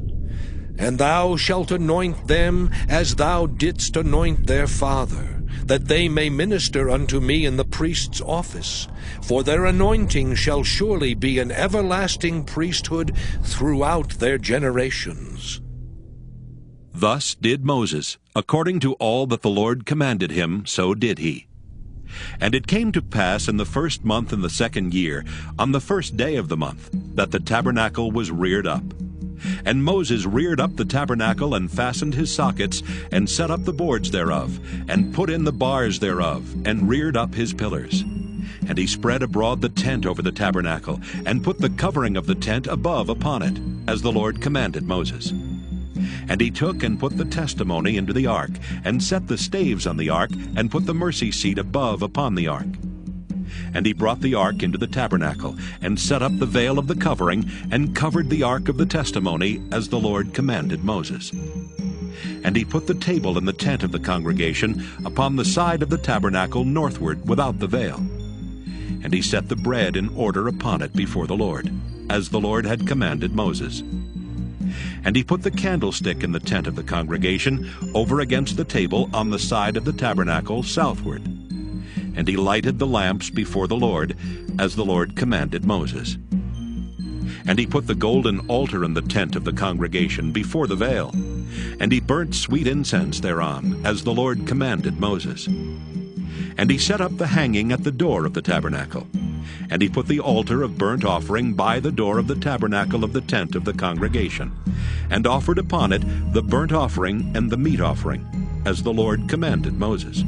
[SPEAKER 6] And thou shalt anoint them as thou didst anoint their father, that they may minister unto me in the priest's office. For their anointing shall surely be an everlasting priesthood throughout their generations.
[SPEAKER 1] Thus did Moses, according to all that the Lord commanded him, so did he. And it came to pass in the first month in the second year, on the first day of the month, that the tabernacle was reared up. And Moses reared up the tabernacle, and fastened his sockets, and set up the boards thereof, and put in the bars thereof, and reared up his pillars. And he spread abroad the tent over the tabernacle, and put the covering of the tent above upon it, as the Lord commanded Moses. And he took and put the testimony into the ark, and set the staves on the ark, and put the mercy seat above upon the ark. And he brought the ark into the tabernacle, and set up the veil of the covering, and covered the ark of the testimony, as the Lord commanded Moses. And he put the table in the tent of the congregation upon the side of the tabernacle northward without the veil. And he set the bread in order upon it before the Lord, as the Lord had commanded Moses. And he put the candlestick in the tent of the congregation over against the table on the side of the tabernacle southward. And he lighted the lamps before the Lord, as the Lord commanded Moses. And he put the golden altar in the tent of the congregation before the veil. And he burnt sweet incense thereon, as the Lord commanded Moses. And he set up the hanging at the door of the tabernacle. And he put the altar of burnt offering by the door of the tabernacle of the tent of the congregation, and offered upon it the burnt offering and the meat offering, as the Lord commanded Moses.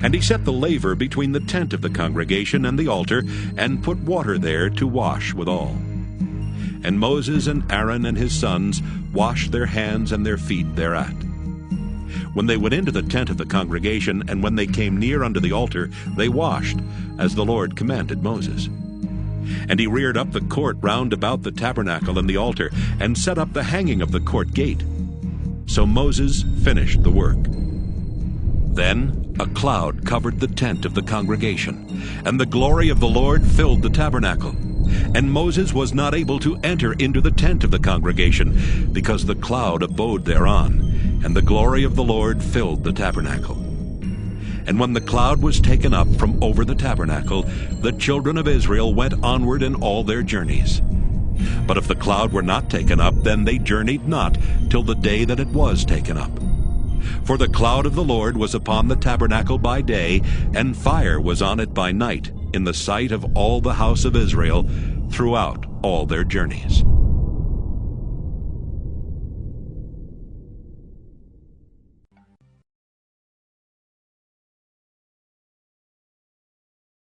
[SPEAKER 1] And he set the laver between the tent of the congregation and the altar, and put water there to wash withal. And Moses and Aaron and his sons washed their hands and their feet thereat. When they went into the tent of the congregation, and when they came near unto the altar, they washed, as the Lord commanded Moses. And he reared up the court round about the tabernacle and the altar, and set up the hanging of the court gate. So Moses finished the work. Then a cloud covered the tent of the congregation, and the glory of the Lord filled the tabernacle. And Moses was not able to enter into the tent of the congregation, because the cloud abode thereon, and the glory of the Lord filled the tabernacle. And when the cloud was taken up from over the tabernacle, the children of Israel went onward in all their journeys. But if the cloud were not taken up, then they journeyed not till the day that it was taken up. For the cloud of the Lord was upon the tabernacle by day, and fire was on it by night, in the sight of all the house of Israel, throughout all their journeys.